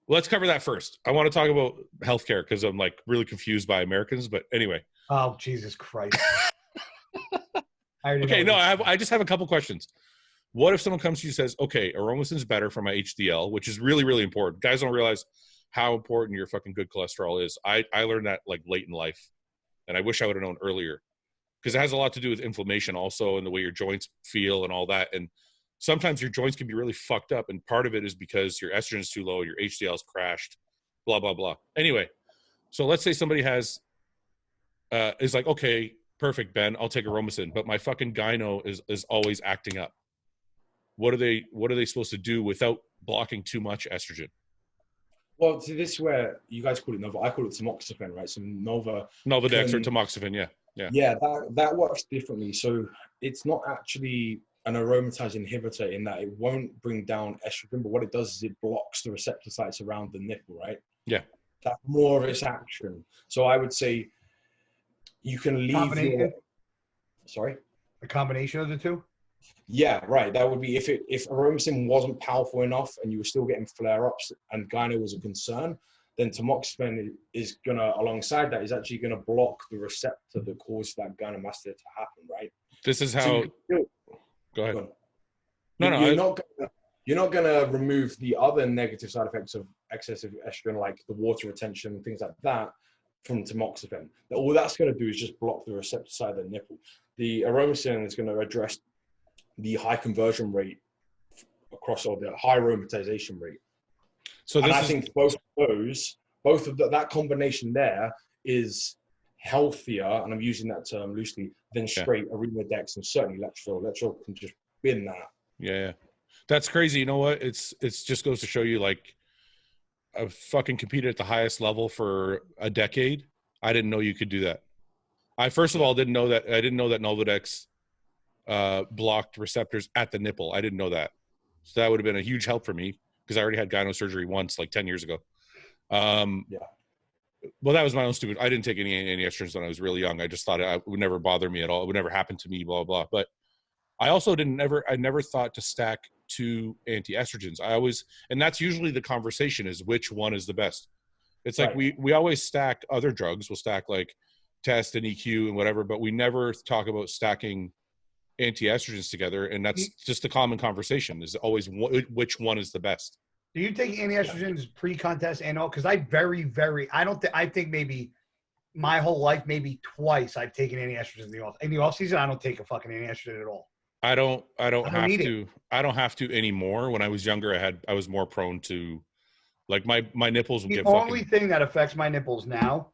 let's cover that first. I want to talk about healthcare because I'm like really confused by Americans, but anyway. Oh, Jesus Christ. Okay, no, I just have a couple questions. What if someone comes to you and says, okay, Aromasin is better for my HDL, which is really, really important. Guys don't realize how important your fucking good cholesterol is. I learned that like late in life, and I wish I would have known earlier because it has a lot to do with inflammation also and the way your joints feel and all that. And sometimes your joints can be really fucked up, and part of it is because your estrogen is too low, your HDL's crashed, blah, blah, blah. Anyway, so let's say somebody has, is like, okay, perfect, Ben, I'll take Aromasin, but my fucking gyno is always acting up. What are they supposed to do without blocking too much estrogen? Well, see, this is where you guys call it Nova. I call it tamoxifen, right? So Nolvadex or tamoxifen, yeah. Yeah, that works differently. So it's not actually an aromatase inhibitor in that it won't bring down estrogen, but what it does is it blocks the receptor sites around the nipple, right? Yeah. That's more of its action. So I would say you can leave Sorry? A combination of the two? Yeah, right. That would be if Aromasin wasn't powerful enough and you were still getting flare-ups and gyno was a concern, then tamoxifen is gonna, alongside that, is actually gonna block the receptor that causes that gynecomastia to happen, right? This is how. Go ahead. You're not gonna remove the other negative side effects of excessive estrogen, like the water retention and things like that, from tamoxifen. All that's gonna do is just block the receptor side of the nipple. The Aromasin is gonna address the high conversion rate across, or the high aromatization rate. So I think both of that combination there is healthier, and I'm using that term loosely, than straight Arimidex and certainly letrozole. Letrozole can just bin that. Yeah. That's crazy. You know what? It's just goes to show you, like, I've fucking competed at the highest level for a decade, I didn't know you could do that. I first of all didn't know that Nolvadex blocked receptors at the nipple. I didn't know that. So that would have been a huge help for me because I already had gyno surgery once, like 10 years ago. Well, that was my own stupid. I didn't take any estrogens when I was really young. I just thought it would never bother me at all. It would never happen to me, blah, blah. But I also I never thought to stack 2 anti-estrogens. And that's usually the conversation is which one is the best. It's like we always stack other drugs. We'll stack like test and EQ and whatever, but we never talk about stacking anti-estrogens together. And that's just a common conversation is always which one is the best. Do you take anti-estrogens pre-contest and all? Because I think maybe my whole life, maybe twice I've taken anti-estrogens in the off season. I don't take a fucking anti-estrogen at all. I don't have to anymore. When I was younger, I was more prone to like my nipples would get fucking. The only thing that affects my nipples now,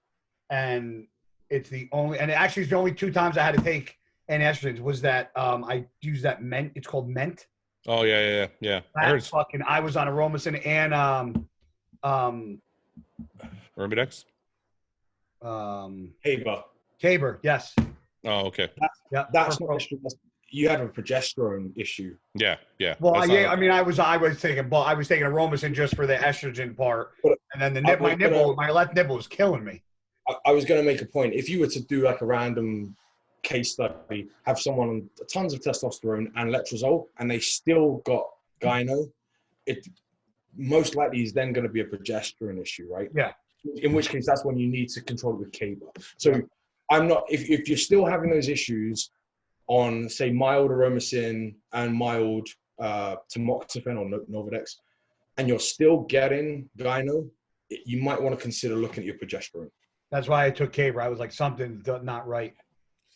and it's the only 2 times I had to take anti-estrogens was that I used that Ment. It's called Ment. Oh yeah. I was on Aromacin and Arimidex. Caber, yes. Oh, okay. That's not estrogen. You had a progesterone issue. Yeah. Well, I was taking Aromacin just for the estrogen part, and then my left nipple was killing me. I was going to make a point. If you were to do like a random case study, have someone on tons of testosterone and letrozole, and they still got gyno, it most likely is then going to be a progesterone issue, right? Yeah. In which case, that's when you need to control it with Caber. So I'm not, if you're still having those issues on, say, mild Aromacin and mild tamoxifen or Nolvadex, and you're still getting gyno, you might want to consider looking at your progesterone. That's why I took Caber. I was like, something's not right.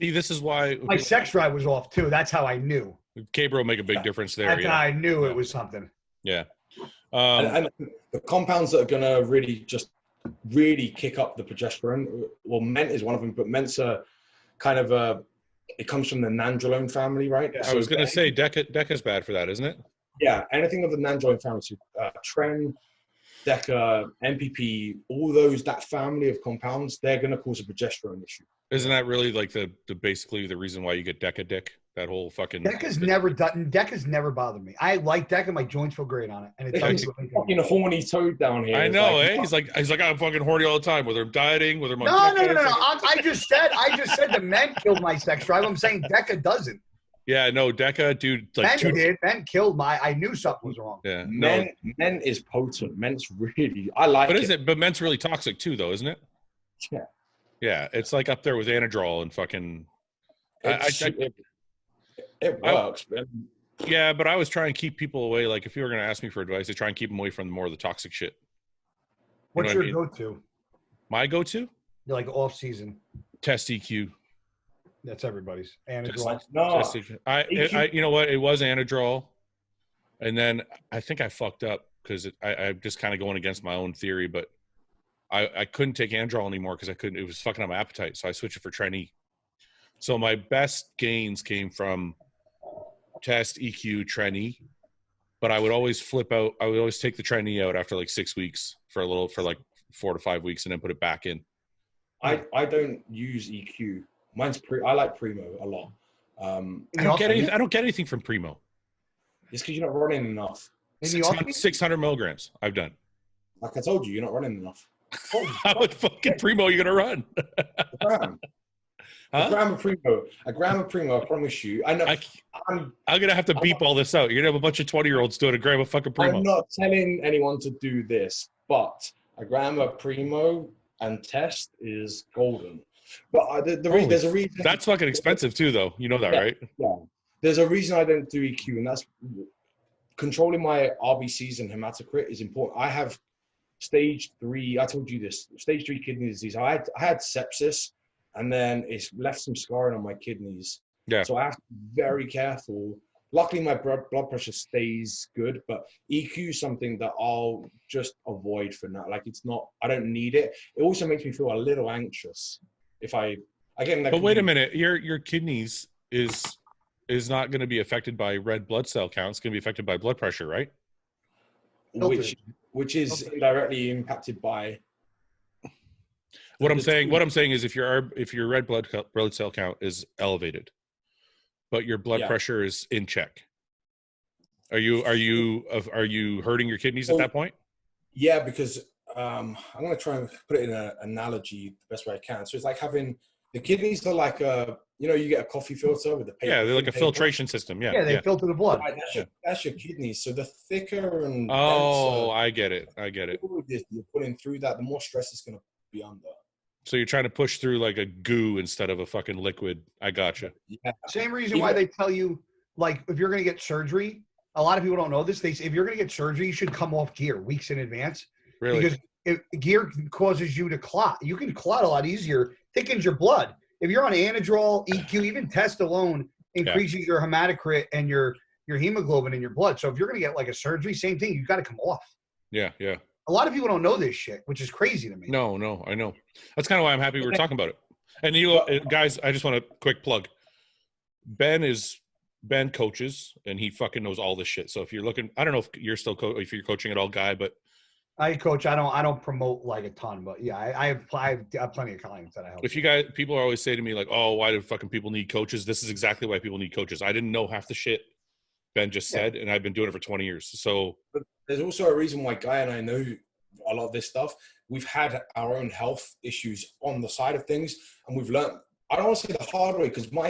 See, this is why my sex drive was off too. That's how I knew. Caber will make a big difference there. That's how I knew it was something. Yeah. And the compounds that are going to really kick up the progesterone, well, Ment is one of them, but Ment's a kind of it comes from the nandrolone family, right? Yeah, so I was going to say Deca's bad for that, isn't it? Yeah, anything of the nandrolone family, so Tren, Deca, MPP, all that family of compounds, they're going to cause a progesterone issue. Isn't that really like the basically the reason why you get Deca dick? That whole fucking Deca's never bothered me. I like Deca. My joints feel great on it, and it's like fucking horny toad down here. I know, He's like I'm fucking horny all the time, whether I'm dieting, whether I'm no. I just said the men killed my sex drive. I'm saying Deca doesn't. Yeah, no, Deca, dude. Like Men killed my. I knew something was wrong. Yeah, Men is potent. Men's really. I like. But is it? But Ment's really toxic too, though, isn't it? Yeah. Yeah, it's like up there with Anadrol and fucking. It works, man. Yeah, but I always try and keep people away. Like, if you were going to ask me for advice, I try and keep them away from more of the toxic shit. What's your go-to? My go-to? You're like off-season. Test EQ. That's everybody's. Anadrol. I you know what? It was Anadrol. And then I think I fucked up because I'm just kind of going against my own theory, but I couldn't take Anadrol anymore because it was fucking up my appetite. So I switched it for Tren E. So my best gains came from test EQ Tren E, but I would always flip out. I would always take the Tren E out after like 6 weeks for like 4 to 5 weeks and then put it back in. I don't use EQ. Mine's I like Primo a lot. I don't get anything from Primo. It's because you're not running enough. 600 milligrams I've done. Like I told you, you're not running enough. How much fucking Primo are you gonna run? A gram of Primo, I promise you. I know. I'm gonna have to beep all this out. You're gonna have a bunch of 20-year-olds doing a gram of fucking Primo. I'm not telling anyone to do this, but a gram of Primo and test is golden. But there's a reason. That's fucking expensive too, though. You know that, right? Yeah. There's a reason I don't do EQ, and that's controlling my RBCs and hematocrit is important. I have stage 3. I told you this. Stage 3 kidney disease. I had sepsis. And then it's left some scarring on my kidneys. Yeah. So I have to be very careful. Luckily, my blood pressure stays good, but EQ is something that I'll just avoid for now. Like I don't need it. It also makes me feel a little anxious But wait a minute, your kidneys is not going to be affected by red blood cell count. It's going to be affected by blood pressure, right? Which is indirectly impacted by. What I'm saying is if your red blood cell count is elevated, but your blood pressure is in check, are you hurting your kidneys at that point? Yeah, because I'm going to try and put it in an analogy the best way I can. So it's like having the kidneys are like you get a coffee filter with the paper. Yeah, they're like a filtration system. Yeah, they filter the blood. Right, that's your kidneys. So the thicker and denser, I get it. You're putting through that, the more stress is going to be under. So you're trying to push through like a goo instead of a fucking liquid. I gotcha. Yeah. Same reason why they tell you, like, if you're going to get surgery, a lot of people don't know this. They say if you're going to get surgery, you should come off gear weeks in advance. Really? Because gear causes you to clot. You can clot a lot easier, thickens your blood. If you're on Anadrol, EQ, even test alone increases your hematocrit and your hemoglobin in your blood. So if you're going to get like a surgery, same thing, you've got to come off. Yeah. A lot of people don't know this shit, which is crazy to me. No, I know. That's kind of why I'm happy we're talking about it. And guys, I just want a quick plug. Ben coaches, and he fucking knows all this shit. So if you're looking, I don't know if you're still if you're coaching at all, Guy, but I coach. I don't promote like a ton, but yeah, I have plenty of clients that I help. If you guys, people always say to me like, "Oh, why do fucking people need coaches?" This is exactly why people need coaches. I didn't know half the shit Ben just said, and I've been doing it for 20 years. So but there's also a reason why Guy and I know a lot of this stuff. We've had our own health issues on the side of things, and we've learned. I don't want to say the hard way because my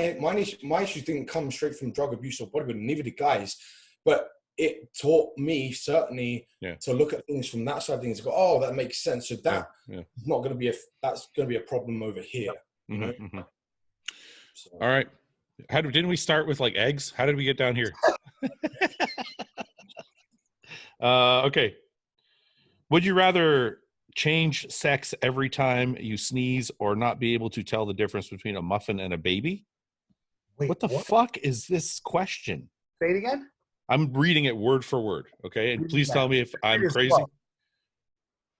issues didn't come straight from drug abuse or bodybuilding. Neither did Guy's, but it taught me certainly to look at things from that side of things and go, oh, that makes sense. So that is not going to be that's going to be a problem over here. You know? Mm-hmm. So. All right. Didn't we start with like eggs? How did we get down here? Okay. Would you rather change sex every time you sneeze or not be able to tell the difference between a muffin and a baby? Wait, what the fuck is this question? Say it again. I'm reading it word for word, okay? And please tell me if I'm crazy.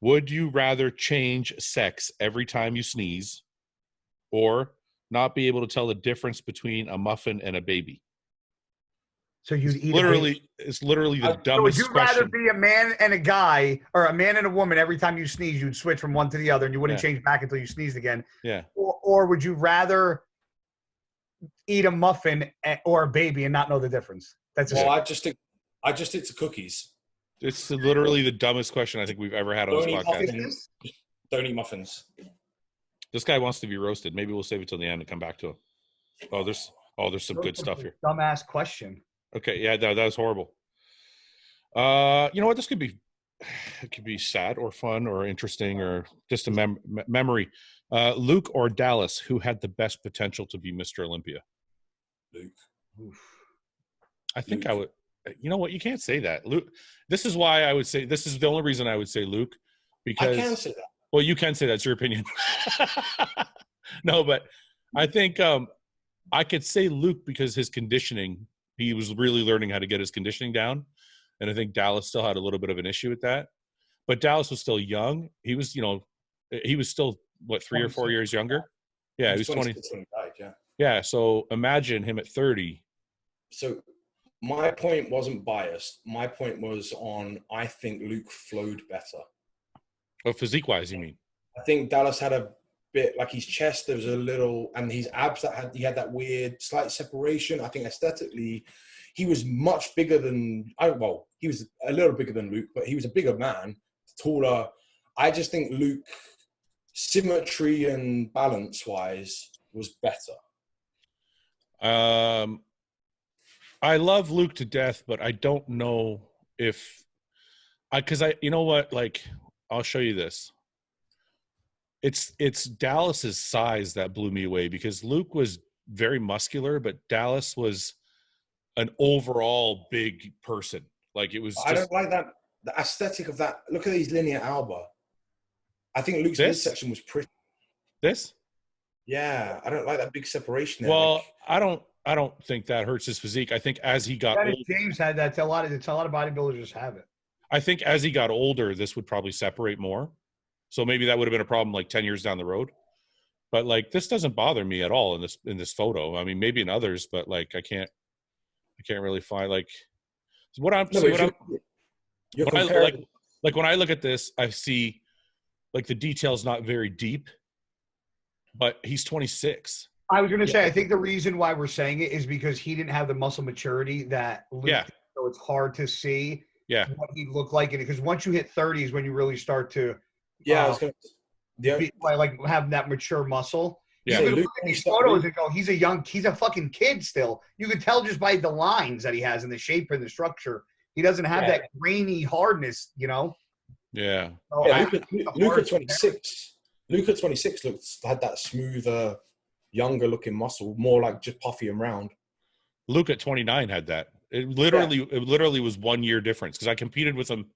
Would you rather change sex every time you sneeze or not be able to tell the difference between a muffin and a baby? So you'd eat it's literally the dumbest question. Would you rather be a man and a guy or a man and a woman every time you sneeze, you'd switch from one to the other and you wouldn't change back until you sneezed again? Yeah. Or would you rather eat a muffin or a baby and not know the difference? I just stick to cookies. It's literally the dumbest question I think we've ever had on this podcast. Don't eat muffins. This guy wants to be roasted. Maybe we'll save it till the end and come back to him. There's some good stuff here. Dumbass question. Okay, yeah, that was horrible. You know what? This could be sad or fun or interesting or just a memory. Luke or Dallas, who had the best potential to be Mr. Olympia? Luke. Oof. I think Luke. I would. You know what? You can't say that, Luke. This is why I would say. This is the only reason I would say Luke, because I can say that. Well, you can say that's your opinion. No, but I think I could say Luke because his conditioning. He was really learning how to get his conditioning down, and I think Dallas still had a little bit of an issue with that. But Dallas was still young. He was, he was still what 3 or 4 years younger. Yeah, he was 20. Yeah, so imagine him at 30. So my point wasn't biased. My point was on, I think Luke flowed better. Oh, physique-wise, you mean? I think Dallas had a bit, like his chest, there was a little, and his abs, he had that weird slight separation. I think aesthetically, he was much bigger than, he was a little bigger than Luke, but he was a bigger man, taller. I just think Luke, symmetry and balance-wise, was better. I love Luke to death, but I don't know if you know what, like, I'll show you this. It's Dallas's size that blew me away, because Luke was very muscular, but Dallas was an overall big person. Like, it was just, I don't like that, the aesthetic of that. Look at these linea alba. I think Luke's midsection was pretty. This? Yeah, I don't like that big separation there. Well, I don't think that hurts his physique. I think as he got older, James had that. A lot of bodybuilders just have it. I think as he got older, this would probably separate more. So maybe that would have been a problem like 10 years down the road. But like, this doesn't bother me at all in this photo. I mean, maybe in others, but like, I can't really find like when I look at this, I see like the detail's not very deep. but he's 26. I was going to say, I think the reason why we're saying it is because he didn't have the muscle maturity that Luke did, so it's hard to see what he looked like. And because once you hit 30 is when you really start to I was gonna, like have that mature muscle. Yeah, you look at these photos and go, he's a fucking kid still. You can tell just by the lines that he has and the shape and the structure. He doesn't have that grainy hardness, you know? Yeah. So Luke at 26. Luke at 26 had that smoother, younger looking muscle, more like just puffy and round. Luke at 29 had that. It literally was 1 year difference because I competed with him.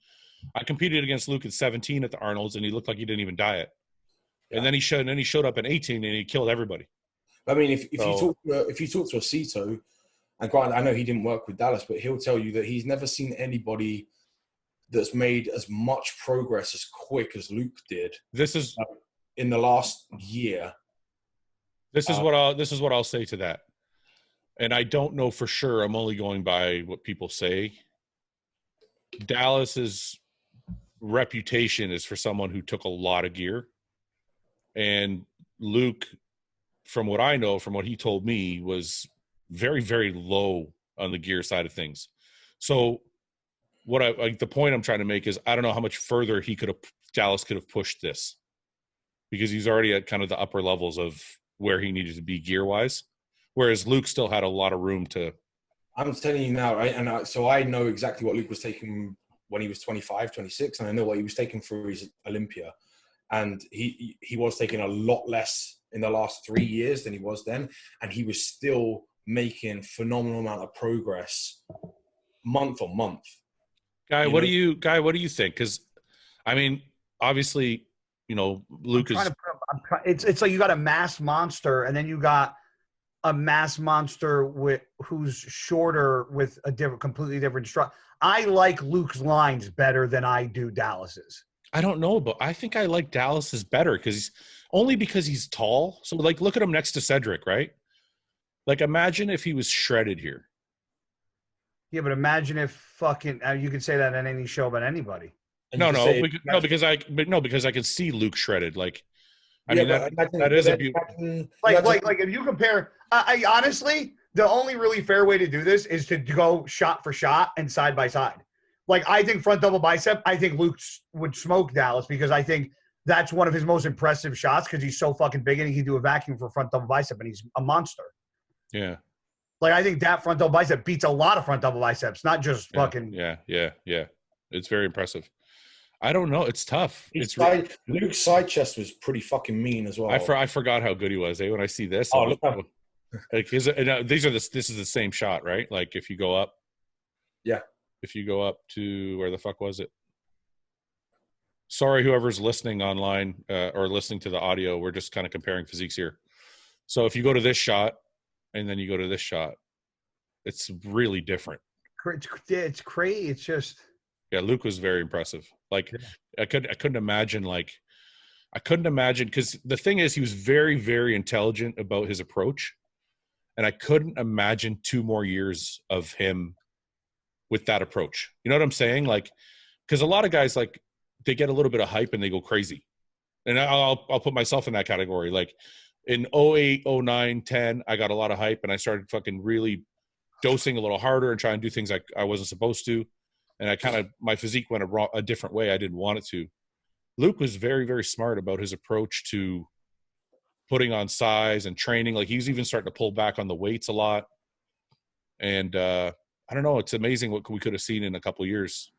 I competed against Luke at 17 at the Arnold's, and he looked like he didn't even diet. Yeah. And then he showed up at 18 and he killed everybody. I mean, if you talk to a Cito, and granted, I know he didn't work with Dallas, but he'll tell you that he's never seen anybody that's made as much progress as quick as Luke did. This is in the last year. This is what I'll say to that. And I don't know for sure. I'm only going by what people say. Dallas's reputation is for someone who took a lot of gear. And Luke, from what I know, from what he told me, was very, very low on the gear side of things. So the point I'm trying to make is I don't know how much further Dallas could have pushed this, because he's already at kind of the upper levels of where he needed to be gear wise. Whereas Luke still had a lot of room to. I'm telling you now, right? And so I know exactly what Luke was taking when he was 25, 26, and I know what he was taking for his Olympia. And he was taking a lot less in the last 3 years than he was then. And he was still making phenomenal amount of progress month on month. Guy, what do you think? Because, I mean, obviously, you know, Luke is. It's like you got a mass monster, and then you got a mass monster who's shorter with a completely different structure. I like Luke's lines better than I do Dallas's. I don't know, but I think I like Dallas's better because he's tall. So, like, look at him next to Cedric, right? Like, imagine if he was shredded here. Yeah, but imagine if fucking you could say that on any show about anybody. Because I can see Luke shredded. Like, I mean, that is a beautiful. Like if you compare, I honestly, the only really fair way to do this is to go shot for shot and side by side. Like, I think front double bicep, I think Luke would smoke Dallas because I think that's one of his most impressive shots because he's so fucking big and he can do a vacuum for front double bicep and he's a monster. Yeah. Like, I think that front double bicep beats a lot of front double biceps, not just fucking. Yeah. It's very impressive. I don't know. It's tough. Luke's side chest was pretty fucking mean as well. I forgot how good he was. When I see this, look up. Like this is the same shot, right? Like if you go up. Yeah. If you go up to where the fuck was it? Sorry, whoever's listening online or listening to the audio, we're just kind of comparing physiques here. So if you go to this shot and then you go to this shot, it's really different. It's crazy. It's just. Yeah, Luke was very impressive. Like, I couldn't imagine because the thing is, he was very, very intelligent about his approach, and I couldn't imagine 2 more years of him with that approach. You know what I'm saying? Like, because a lot of guys, like, they get a little bit of hype and they go crazy, and I'll put myself in that category. Like in 08, 09, 10, I got a lot of hype, and I started fucking really dosing a little harder and trying to do things I wasn't supposed to. And my physique went a different way. I didn't want it to. Luke was very, very smart about his approach to putting on size and training. Like, he was even starting to pull back on the weights a lot. And I don't know. It's amazing what we could have seen in a couple of years.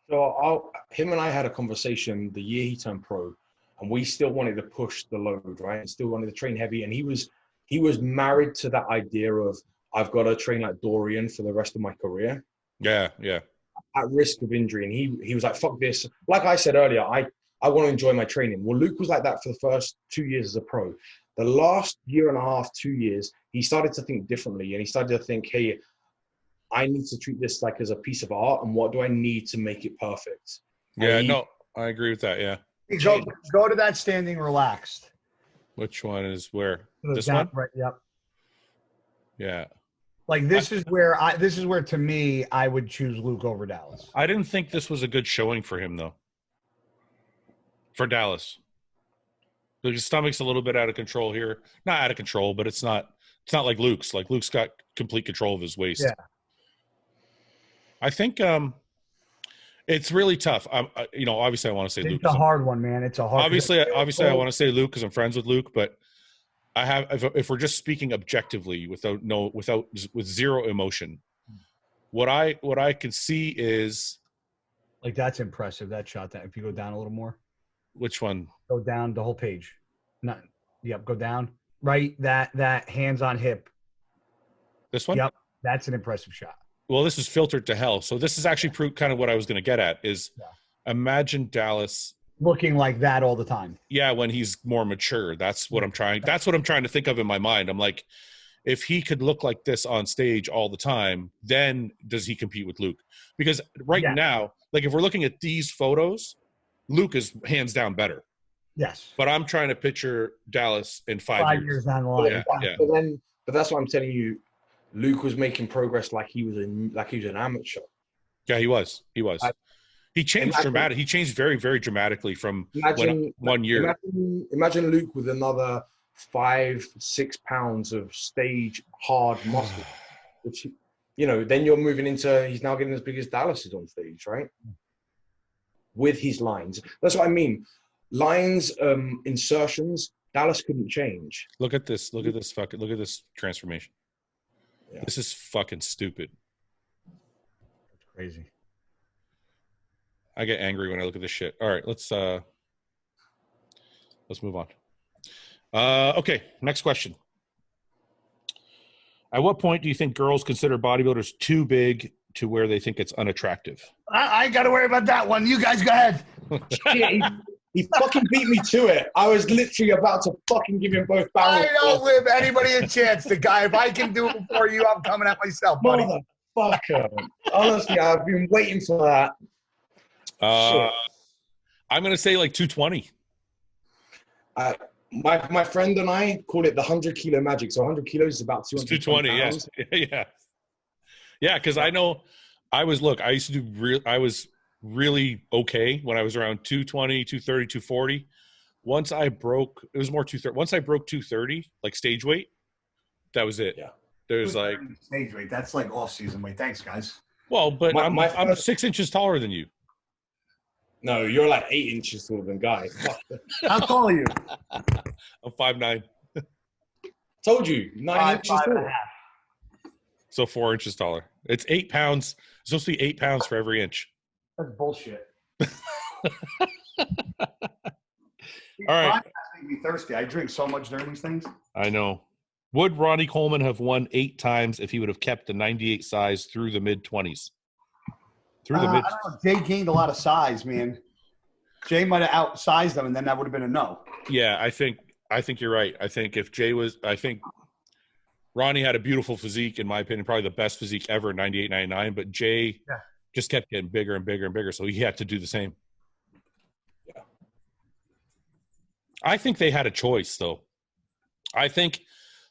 So him and I had a conversation the year he turned pro, and we still wanted to push the load, right? And still wanted to train heavy. And he was married to that idea of, I've got to train like Dorian for the rest of my career. Yeah. At risk of injury. And he was like, fuck this. Like I said earlier, I want to enjoy my training. Well, Luke was like that for the first 2 years as a pro. The last year and a half, 2 years, he started to think differently. And he started to think, hey, I need to treat this like as a piece of art. And what do I need to make it perfect? Yeah, I agree with that. Yeah. Go to that standing relaxed. Which one is where? This one? Right. Yep. Yeah. Like, this is where to me, I would choose Luke over Dallas. I didn't think this was a good showing for him, though. For Dallas. His stomach's a little bit out of control here. Not out of control, but it's not like Luke's. Like Luke's got complete control of his waist. Yeah. I think it's really tough. Obviously I want to say Luke. It's a hard one, man. It's a hard. Obviously I want to say Luke because I'm friends with Luke, but I have if we're just speaking objectively with zero emotion, what I can see is like that's impressive. That shot. That if you go down a little more. Which one? Go down the whole page. Go down. Right. That hands on hip. This one? Yep. That's an impressive shot. Well, this is filtered to hell. So this is actually kind of what I was going to get at is imagine Dallas looking like that all the time. Yeah, when he's more mature. That's what I'm trying to think of in my mind. I'm like, if he could look like this on stage all the time, then does he compete with Luke? Because now, like if we're looking at these photos, Luke is hands down better. Yes. But I'm trying to picture Dallas in 5 years down the line. Yeah. But that's what I'm telling you. Luke was making progress like he was an amateur. Yeah, he was. He changed dramatically. He changed very, very dramatically from 1 year. Imagine Luke with another 5-6 pounds of stage hard muscle, which then you're moving into. He's now getting as big as Dallas is on stage, right? With his lines, that's what I mean. Lines, insertions. Dallas couldn't change. Look at this transformation. Yeah. This is fucking stupid. That's crazy. I get angry when I look at this shit. All right, let's move on. Okay, next question. At what point do you think girls consider bodybuilders too big to where they think it's unattractive? I ain't got to worry about that one. You guys go ahead. He fucking beat me to it. I was literally about to fucking give him both barrels. I don't give anybody a chance. The guy, if I can do it before you, I'm coming at myself, buddy. Motherfucker. Honestly, I've been waiting for that. I'm going to say like 220. My friend and I call it the 100 kilo magic. So 100 kilos is about 220 pounds. Yeah. Yeah, because I know I was really okay when I was around 220, 230, 240. Once I broke 230, like stage weight, that was it. Yeah. There's like stage weight. That's like off season weight. Thanks, guys. Well, but I'm 6 inches taller than you. No, you're like 8 inches taller than Guy. How tall are you? I'm 5'9". Told you, 9 inches taller. So 4 inches taller. It's 8 pounds. It's supposed to be 8 pounds for every inch. That's bullshit. All right. Make me thirsty. I drink so much during these things. I know. Would Ronnie Coleman have won 8 times if he would have kept the 98 size through the mid-20s? I don't know. Jay gained a lot of size, man. Jay might have outsized them, and then that would have been a no. Yeah, I think you're right. I think Ronnie had a beautiful physique, in my opinion, probably the best physique ever in 98, 99, but Jay just kept getting bigger and bigger and bigger, so he had to do the same. Yeah. I think they had a choice, though. I think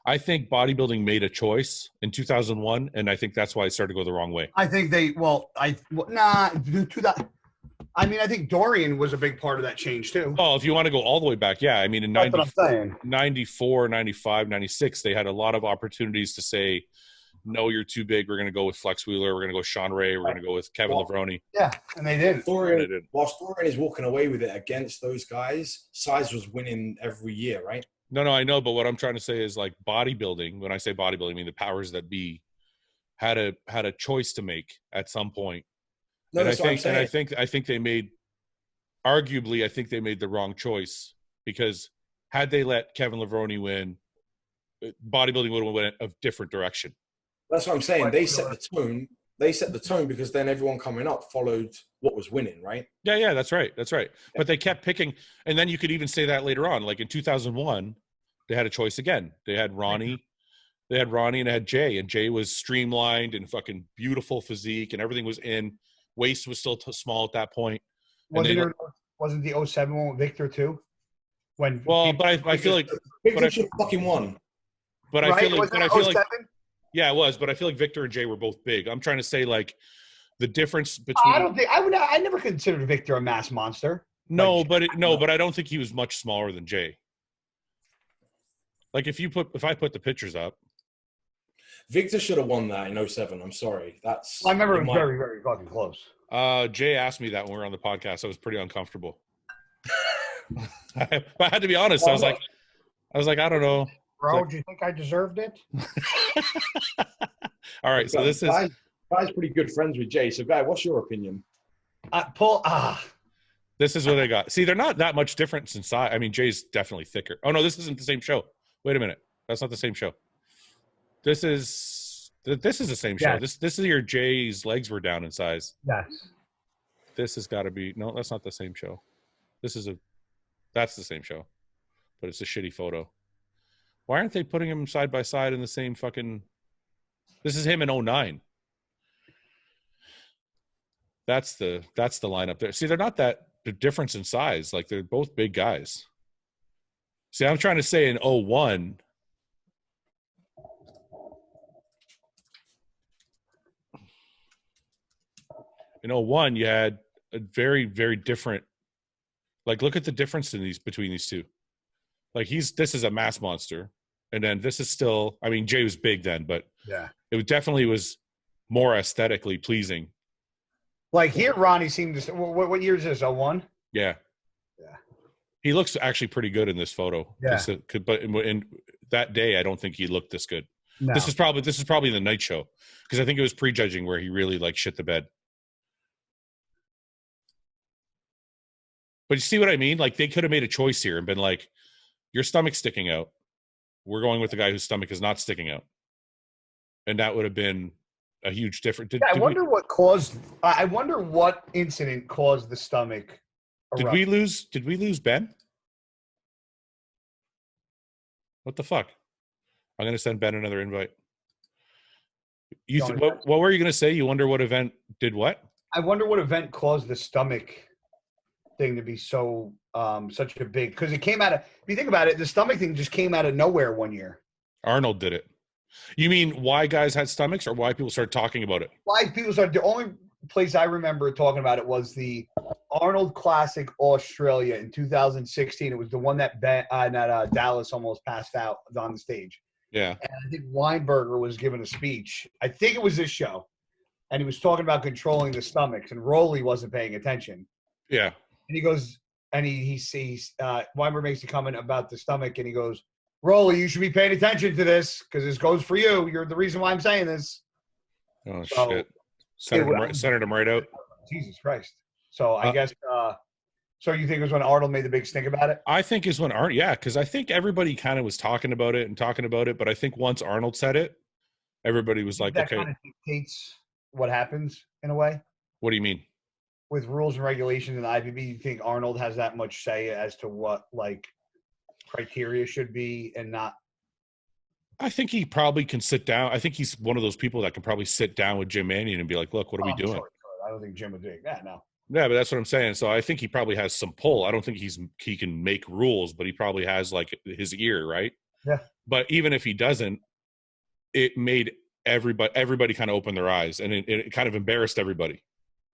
bodybuilding made a choice in 2001, and I think that's why it started to go the wrong way. I think I think Dorian was a big part of that change, too. Oh, if you want to go all the way back, yeah. I mean, in 94, 95, 96, they had a lot of opportunities to say, no, you're too big. We're going to go with Flex Wheeler. We're going to go with Sean Ray. We're going to go with Kevin Levrone. Yeah, and they did. Whilst Dorian is walking away with it against those guys, size was winning every year, right? No, I know. But what I'm trying to say is like bodybuilding. When I say bodybuilding, I mean the powers that be had a choice to make at some point. No, and I think they made the wrong choice, because had they let Kevin Levrone win, bodybuilding would have went a different direction. That's what I'm saying. They set the tone. They set the tone because then everyone coming up followed what was winning, right? Yeah, that's right. But they kept picking, and then you could even say that later on. Like in 2001, they had a choice again. They had Ronnie and they had Jay, and Jay was streamlined and fucking beautiful physique, and everything was in. Waist was still small at that point. Wasn't the 07 one with Victor too? I feel like Victor should fucking won. But I feel like yeah, it was. But I feel like Victor and Jay were both big. I'm trying to say like the difference between. I never considered Victor a mass monster. But I don't think he was much smaller than Jay. Like if I put the pictures up. Victor should have won that in 07. I'm sorry. I remember it was very, very fucking close. Jay asked me that when we were on the podcast. I was pretty uncomfortable. I had to be honest. I was like, I don't know. Bro, like, do you think I deserved it? All right, so this is Guy's pretty good friends with Jay. So, Guy, what's your opinion? This is what I got. See, they're not that much difference in size. I mean, Jay's definitely thicker. Oh no, this isn't the same show. Wait a minute, that's not the same show. This is the same show. Yes. This is your Jay's legs were down in size. Yes. This has got to be no. That's not the same show. That's the same show, but it's a shitty photo. Why aren't they putting him side by side in the same fucking? This is him in 09. That's the lineup there. See, they're not that the difference in size. Like they're both big guys. See, I'm trying to say in 01. In 01, you had a very, very different. Like, look at the difference between these two. Like this is a mass monster, and then this is still. I mean, Jay was big then, but yeah, it definitely was more aesthetically pleasing. Like here, Ronnie seemed to. What year is this? 01? Yeah. Yeah. He looks actually pretty good in this photo. Yeah. But in that day, I don't think he looked this good. No. This is probably the night show because I think it was prejudging where he really like shit the bed. But you see what I mean? Like they could have made a choice here and been like, your stomach's sticking out. We're going with the guy whose stomach is not sticking out. And that would have been a huge difference. I wonder what incident caused the stomach. Did we lose Ben? What the fuck? I'm going to send Ben another invite. What were you going to say? You wonder what event did what? I wonder what event caused the stomach thing to be so such a big, because it came out of, if you think about it, the stomach thing just came out of nowhere one year. Arnold did it. You mean why guys had stomachs or why people started talking about it? Why people started, the only place I remember talking about it was the Arnold Classic Australia in 2016. It was the one that Dallas almost passed out on the stage. Yeah. And I think Weinberger was giving a speech. I think it was this show. And he was talking about controlling the stomachs, and Rowley wasn't paying attention. Yeah. And he goes, and he sees Weinberg makes a comment about the stomach, and he goes, Rowley, you should be paying attention to this because this goes for you. You're the reason why I'm saying this. Oh, shit. Centered him right out. Jesus Christ. So I guess so you think it was when Arnold made the big stink about it? I think is when Arnold, yeah, because I think everybody kind of was talking about it, but I think once Arnold said it, everybody was like, that okay. Kind of dictates what happens in a way? What do you mean? With rules and regulations in the IFBB, you think Arnold has that much say as to what like criteria should be and not? I think he probably can sit down. I think he's one of those people that can probably sit down with Jim Mannion and be like, look, what are we doing? Sure. I don't think Jim would do that, no. Yeah, but that's what I'm saying. So I think he probably has some pull. I don't think he can make rules, but he probably has like his ear, right? Yeah. But even if he doesn't, it made everybody kind of open their eyes, and it kind of embarrassed everybody.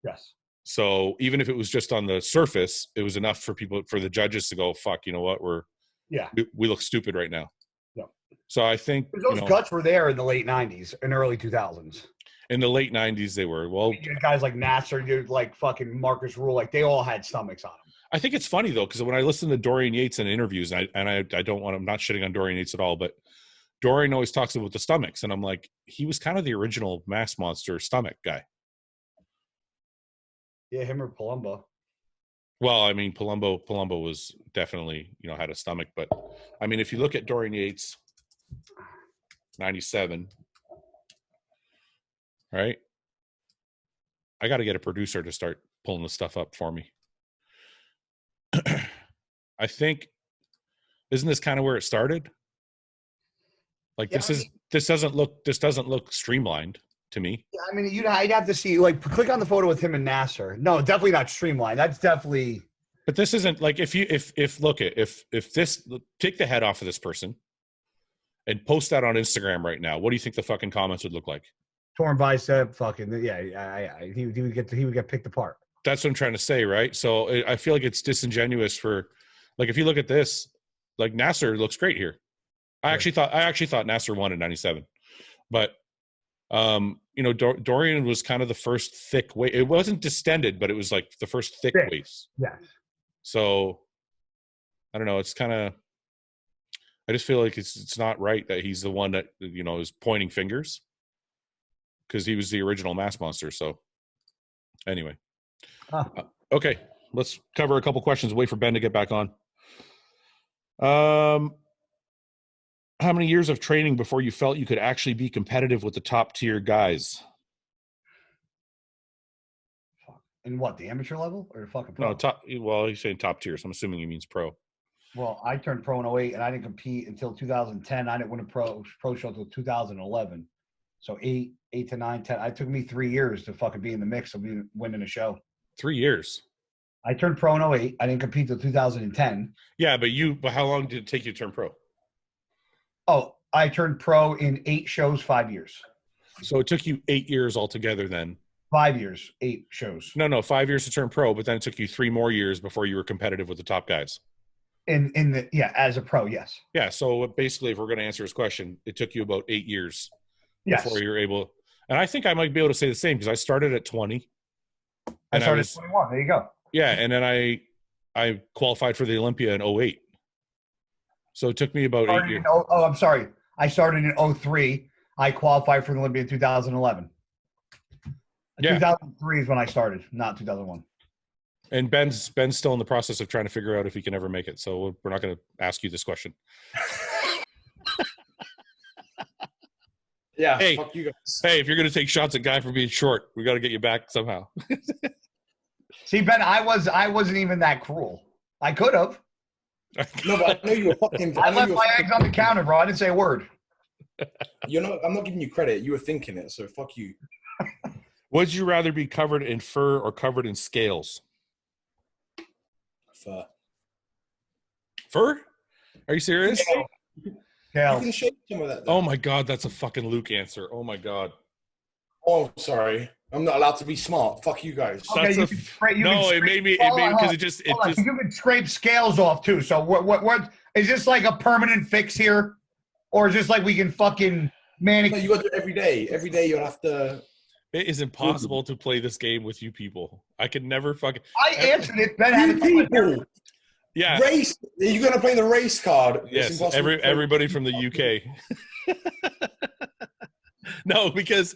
Yes. So even if it was just on the surface, it was enough for the judges to go, fuck, you know what? We look stupid right now. Yeah. So I think those guts were there in the late 90s and early 2000s. In the late 90s, they were. Well, guys like Nasser, like fucking Marcus Rule, like they all had stomachs on them. I think it's funny though, because when I listen to Dorian Yates in interviews, I'm not shitting on Dorian Yates at all, but Dorian always talks about the stomachs, and I'm like, he was kind of the original mass monster stomach guy. Yeah, him or Palumbo. Well, I mean, Palumbo was definitely, had a stomach, but I mean, if you look at Dorian Yates, 97, right? I got to get a producer to start pulling the stuff up for me. I think, isn't this kind of where it started? Like this doesn't look streamlined to me. Yeah, I mean, I'd have to see, like, click on the photo with him and Nasser. No, definitely not streamlined. That's definitely. But this isn't like if this, take the head off of this person and post that on Instagram right now, what do you think the fucking comments would look like? Torn bicep, fucking yeah. He would get picked apart. That's what I'm trying to say, right? So I feel like it's disingenuous for, like, if you look at this, like Nasser looks great here. I actually thought Nasser won in 97, but you know, Dorian was kind of the first thick weight. It wasn't distended, but it was like the first thick waist. Yes. So I don't know. It's kind of, I just feel like it's not right that he's the one that, you know, is pointing fingers, because he was the original mass monster. So anyway, okay, let's cover a couple questions. Wait for Ben to get back on. How many years of training before you felt you could actually be competitive with the top tier guys? In what, the amateur level or fucking pro? No, top. Well, he's saying top tier, so I'm assuming he means pro. Well, I turned pro in 08, and I didn't compete until 2010. I didn't win a pro show until 2011. So 8 to 9, 10. It took me 3 years to fucking be in the mix of winning a show. 3 years. I turned pro in 08. I didn't compete until 2010. Yeah, but how long did it take you to turn pro? Oh, I turned pro in 8 shows, 5 years. So it took you 8 years altogether then? 5 years, 8 shows. No, 5 years to turn pro, but then it took you 3 more years before you were competitive with the top guys. As a pro, yes. Yeah, so basically, if we're going to answer his question, it took you about 8 years before you were able. And I think I might be able to say the same, because I started at 20. I started at 21. There you go. Yeah, and then I qualified for the Olympia in 08. So it took me about 8 years. I'm sorry. I started in 03. I qualified for the Olympia in 2011. Yeah. 2003 is when I started, not 2001. And Ben's still in the process of trying to figure out if he can ever make it. So we're not going to ask you this question. Yeah. Hey, fuck you guys. Hey, if you're going to take shots at Guy for being short, we got to get you back somehow. See, Ben, I wasn't even that cruel. I could have. No, but I know you were fucking. I left my eggs on the counter, bro. I didn't say a word. I'm not giving you credit. You were thinking it, so fuck you. Would you rather be covered in fur or covered in scales? Fur. Fur? Are you serious? Yeah. You can shave some of that. Though. Oh my God, that's a fucking Luke answer. Oh my God. Oh, sorry. I'm not allowed to be smart. Fuck you guys. Okay, it made me because you can scrape scales off too. So what is this like a permanent fix here, or is this like we can fucking manicure? No, you got to do it every day. Every day you'll have to. It is impossible to play this game with you people. I could never fucking. I answered it. Ben had people. Yeah. Race. You're gonna play the race card. Yes. Everybody from the UK. No, because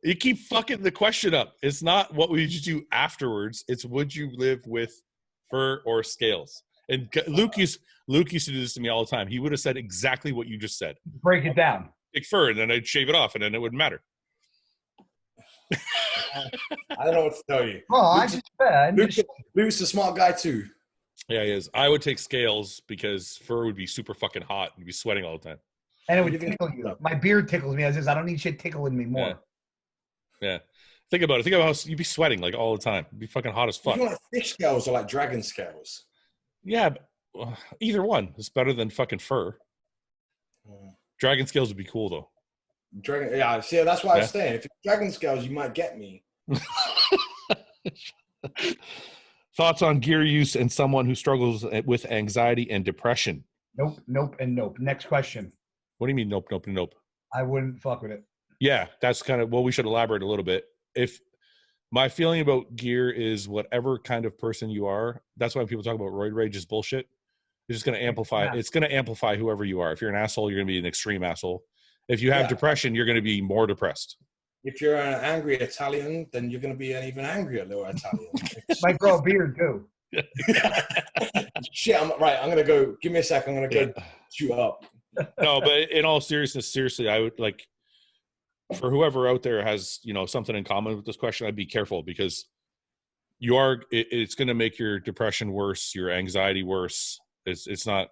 you keep fucking the question up. It's not what would you do afterwards. It's would you live with fur or scales? And Luke used to do this to me all the time. He would have said exactly what you just said. Break it down. Take fur, and then I'd shave it off, and then it wouldn't matter. I don't know what to tell you. Well, Luke's a smart guy too. Yeah, he is. I would take scales because fur would be super fucking hot and be sweating all the time. And it would tickle you. My beard tickles me as is. I don't need shit tickling me more. Yeah. Think about it. Think about how you'd be sweating like all the time. It'd be fucking hot as fuck. You want fish scales or like dragon scales? Yeah, but, either one is better than fucking fur. Dragon scales would be cool though. Yeah, see, that's what I was saying. If it's dragon scales, you might get me. Thoughts on gear use and someone who struggles with anxiety and depression? Nope, and nope. Next question. What do you mean, nope, nope, and nope? I wouldn't fuck with it. Yeah, that's kind of, well, we should elaborate a little bit. If my feeling about gear is whatever kind of person you are, that's why when people talk about roid rage is bullshit. It's just going to amplify. Yeah. It's going to amplify whoever you are. If you're an asshole, you're going to be an extreme asshole. If you have depression, you're going to be more depressed. If you're an angry Italian, then you're going to be an even angrier little Italian. Might grow a beard too. Shit, I'm going to go. Give me a sec. I'm going to go shoot up. No, but in all seriousness, seriously, I would like, for whoever out there has, something in common with this question, I'd be careful because it's going to make your depression worse, your anxiety worse. It's not.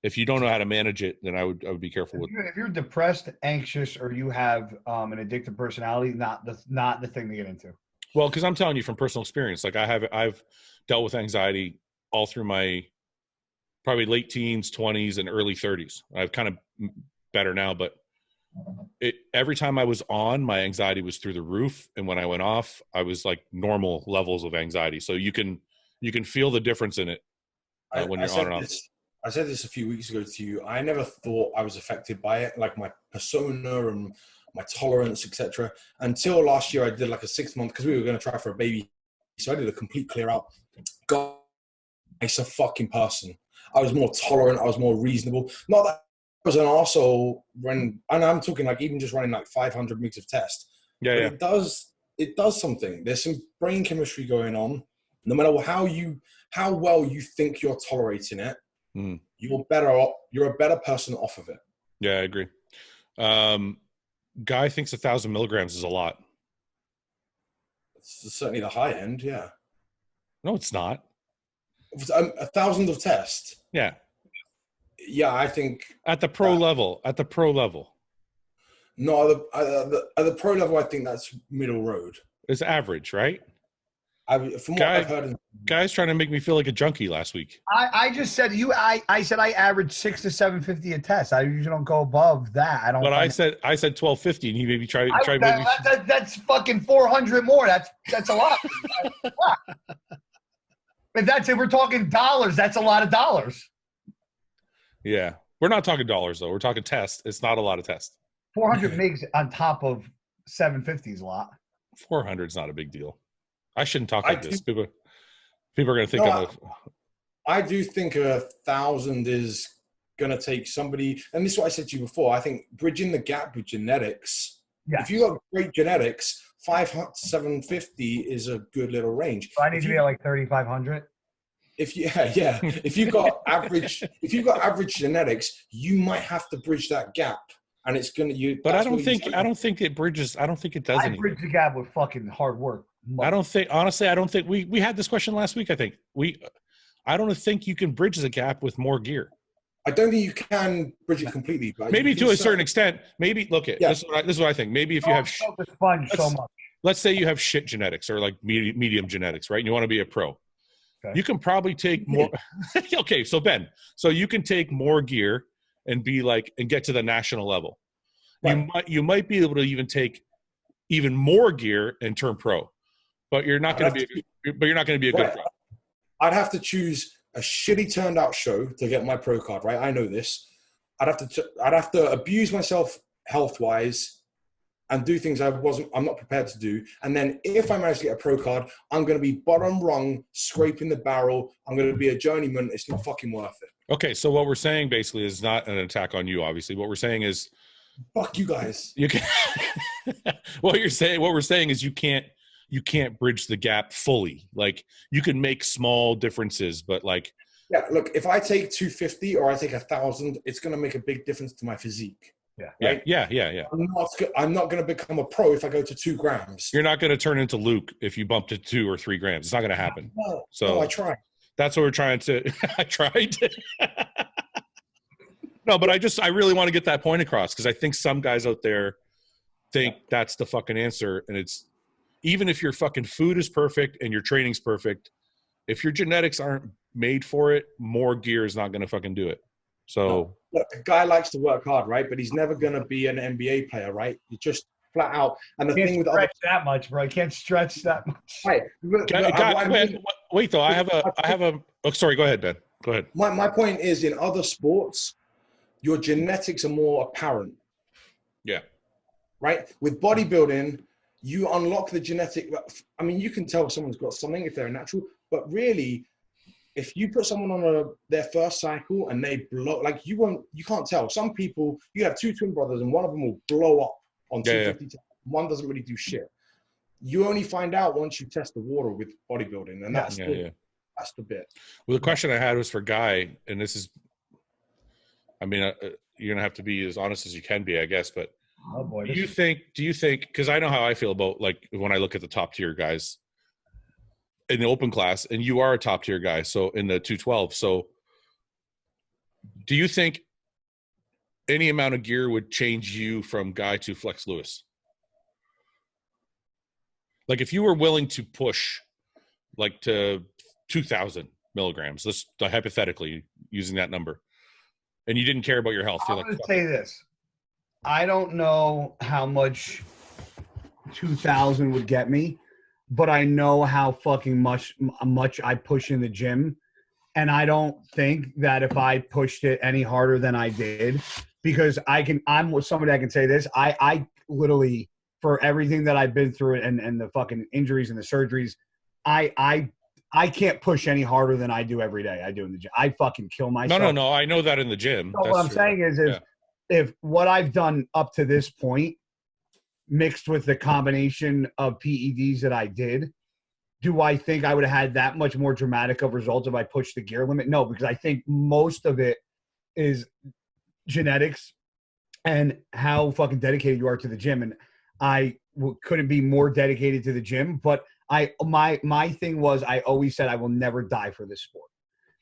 If you don't know how to manage it, then I would be careful with. If you're depressed, anxious, or you have an addictive personality, not the thing to get into. Well, because I'm telling you from personal experience, like I've dealt with anxiety all through my probably late teens, 20s, and early 30s. I've kind of better now, but every time I was on, my anxiety was through the roof, and when I went off, I was like normal levels of anxiety. So you can feel the difference in it when you're on and off. I said this a few weeks ago to you. I never thought I was affected by it, like my persona and my tolerance, etc. Until last year, I did like a 6 month, because we were going to try for a baby. So I did a complete clear out. God, I'm a fucking person. I was more tolerant. I was more reasonable. Not that I was an arsehole when, and I'm talking like even just running like 500 meters of test. Yeah, but it does something. There's some brain chemistry going on. No matter how well you think you're tolerating it, you're a better person off of it. Yeah, I agree. Guy thinks 1,000 milligrams is a lot. It's certainly the high end, yeah. No, it's not. 1,000 of test. Yeah. Yeah, I think at the pro level. No, at the pro level, I think that's middle road. It's average, right? From what I've heard, guys trying to make me feel like a junkie last week. I just said I said I average 6 to 750 a test. I usually don't go above that. I don't. But I said 1250, and he maybe try. That's fucking 400 more. That's a lot. If we're talking dollars, that's a lot of dollars. Yeah, we're not talking dollars though. We're talking tests. It's not a lot of tests. 400 MIGs on top of 750 is a lot. 400 is not a big deal. I shouldn't talk like this. People are going to think I do think 1,000 is going to take somebody, and this is what I said to you before. I think bridging the gap with genetics. Yes. If you got great genetics, 500 to 750 is a good little range. So I need to be at like 3,500. If you got average genetics, you might have to bridge that gap, and it's going to But I don't think it bridges. I don't think it does. I bridge the gap with fucking hard work. I don't think we had this question last week. I don't think you can bridge the gap with more gear. I don't think you can bridge it completely, but maybe to a certain extent. Maybe this is what I think. Maybe if you have the sponge so much. Let's say you have shit genetics or like medium genetics, right? And you want to be a pro. Okay. You can probably take more. Okay, so Ben, you can take more gear and be like and get to the national level. Right. You might be able to even take even more gear and turn pro, but you're not going to be a good pro. I'd have to choose a shitty turned out show to get my pro card, right? I know this. I'd have to abuse myself health wise and do things I'm not prepared to do. And then if I manage to get a pro card, I'm going to be bottom rung, scraping the barrel. I'm going to be a journeyman. It's not fucking worth it. Okay. So what we're saying basically is not an attack on you, obviously. What we're saying is fuck you guys. You can what we're saying is you can't bridge the gap fully. Like you can make small differences, but like, yeah, look, if I take 250 or I take 1,000, it's going to make a big difference to my physique. Yeah. Right? Yeah. I'm not going to become a pro if I go to 2 grams. You're not going to turn into Luke if you bump to 2 or 3 grams. It's not going to happen. No, I tried. That's what we're trying to. I tried. No, but I really want to get that point across because I think some guys out there think that's the fucking answer, and it's even if your fucking food is perfect and your training's perfect, if your genetics aren't made for it, more gear is not going to fucking do it. So look, a guy likes to work hard, right? But he's never going to be an NBA player, right? You just flat out. And the thing with that much, bro. I can't stretch that much. Right. Wait, though. I have a. Oh, sorry. Go ahead, Ben. Go ahead. My point is, in other sports, your genetics are more apparent. Yeah. Right. With bodybuilding, you unlock the genetic. I mean, you can tell someone's got something if they're a natural, but really, if you put someone on their first cycle and they blow, like you can't tell. Some people, you have 2 twin brothers and one of them will blow up on 250. One doesn't really do shit. You only find out once you test the water with bodybuilding, and that's the bit. Well, the question I had was for Guy, and this is, I mean, you're gonna have to be as honest as you can be, I guess. But do you think? Because I know how I feel about like when I look at the top tier guys in the open class, and you are a top tier guy, so in the 212. So, do you think any amount of gear would change you from Guy to Flex Lewis? Like if you were willing to push like to 2,000 milligrams, let's hypothetically using that number, and you didn't care about your health. I'm going to say this. I don't know how much 2,000 would get me, but I know how fucking much I push in the gym. And I don't think that if I pushed it any harder than I did, because I'm with somebody that can say this. I literally, for everything that I've been through and the fucking injuries and the surgeries, I can't push any harder than I do every day. I do in the gym. I fucking kill myself. No. I know that in the gym. So what I'm saying is if what I've done up to this point mixed with the combination of PEDs that I did, do I think I would have had that much more dramatic of results if I pushed the gear limit? No, because I think most of it is genetics and how fucking dedicated you are to the gym. And I couldn't be more dedicated to the gym, but my thing was I always said I will never die for this sport.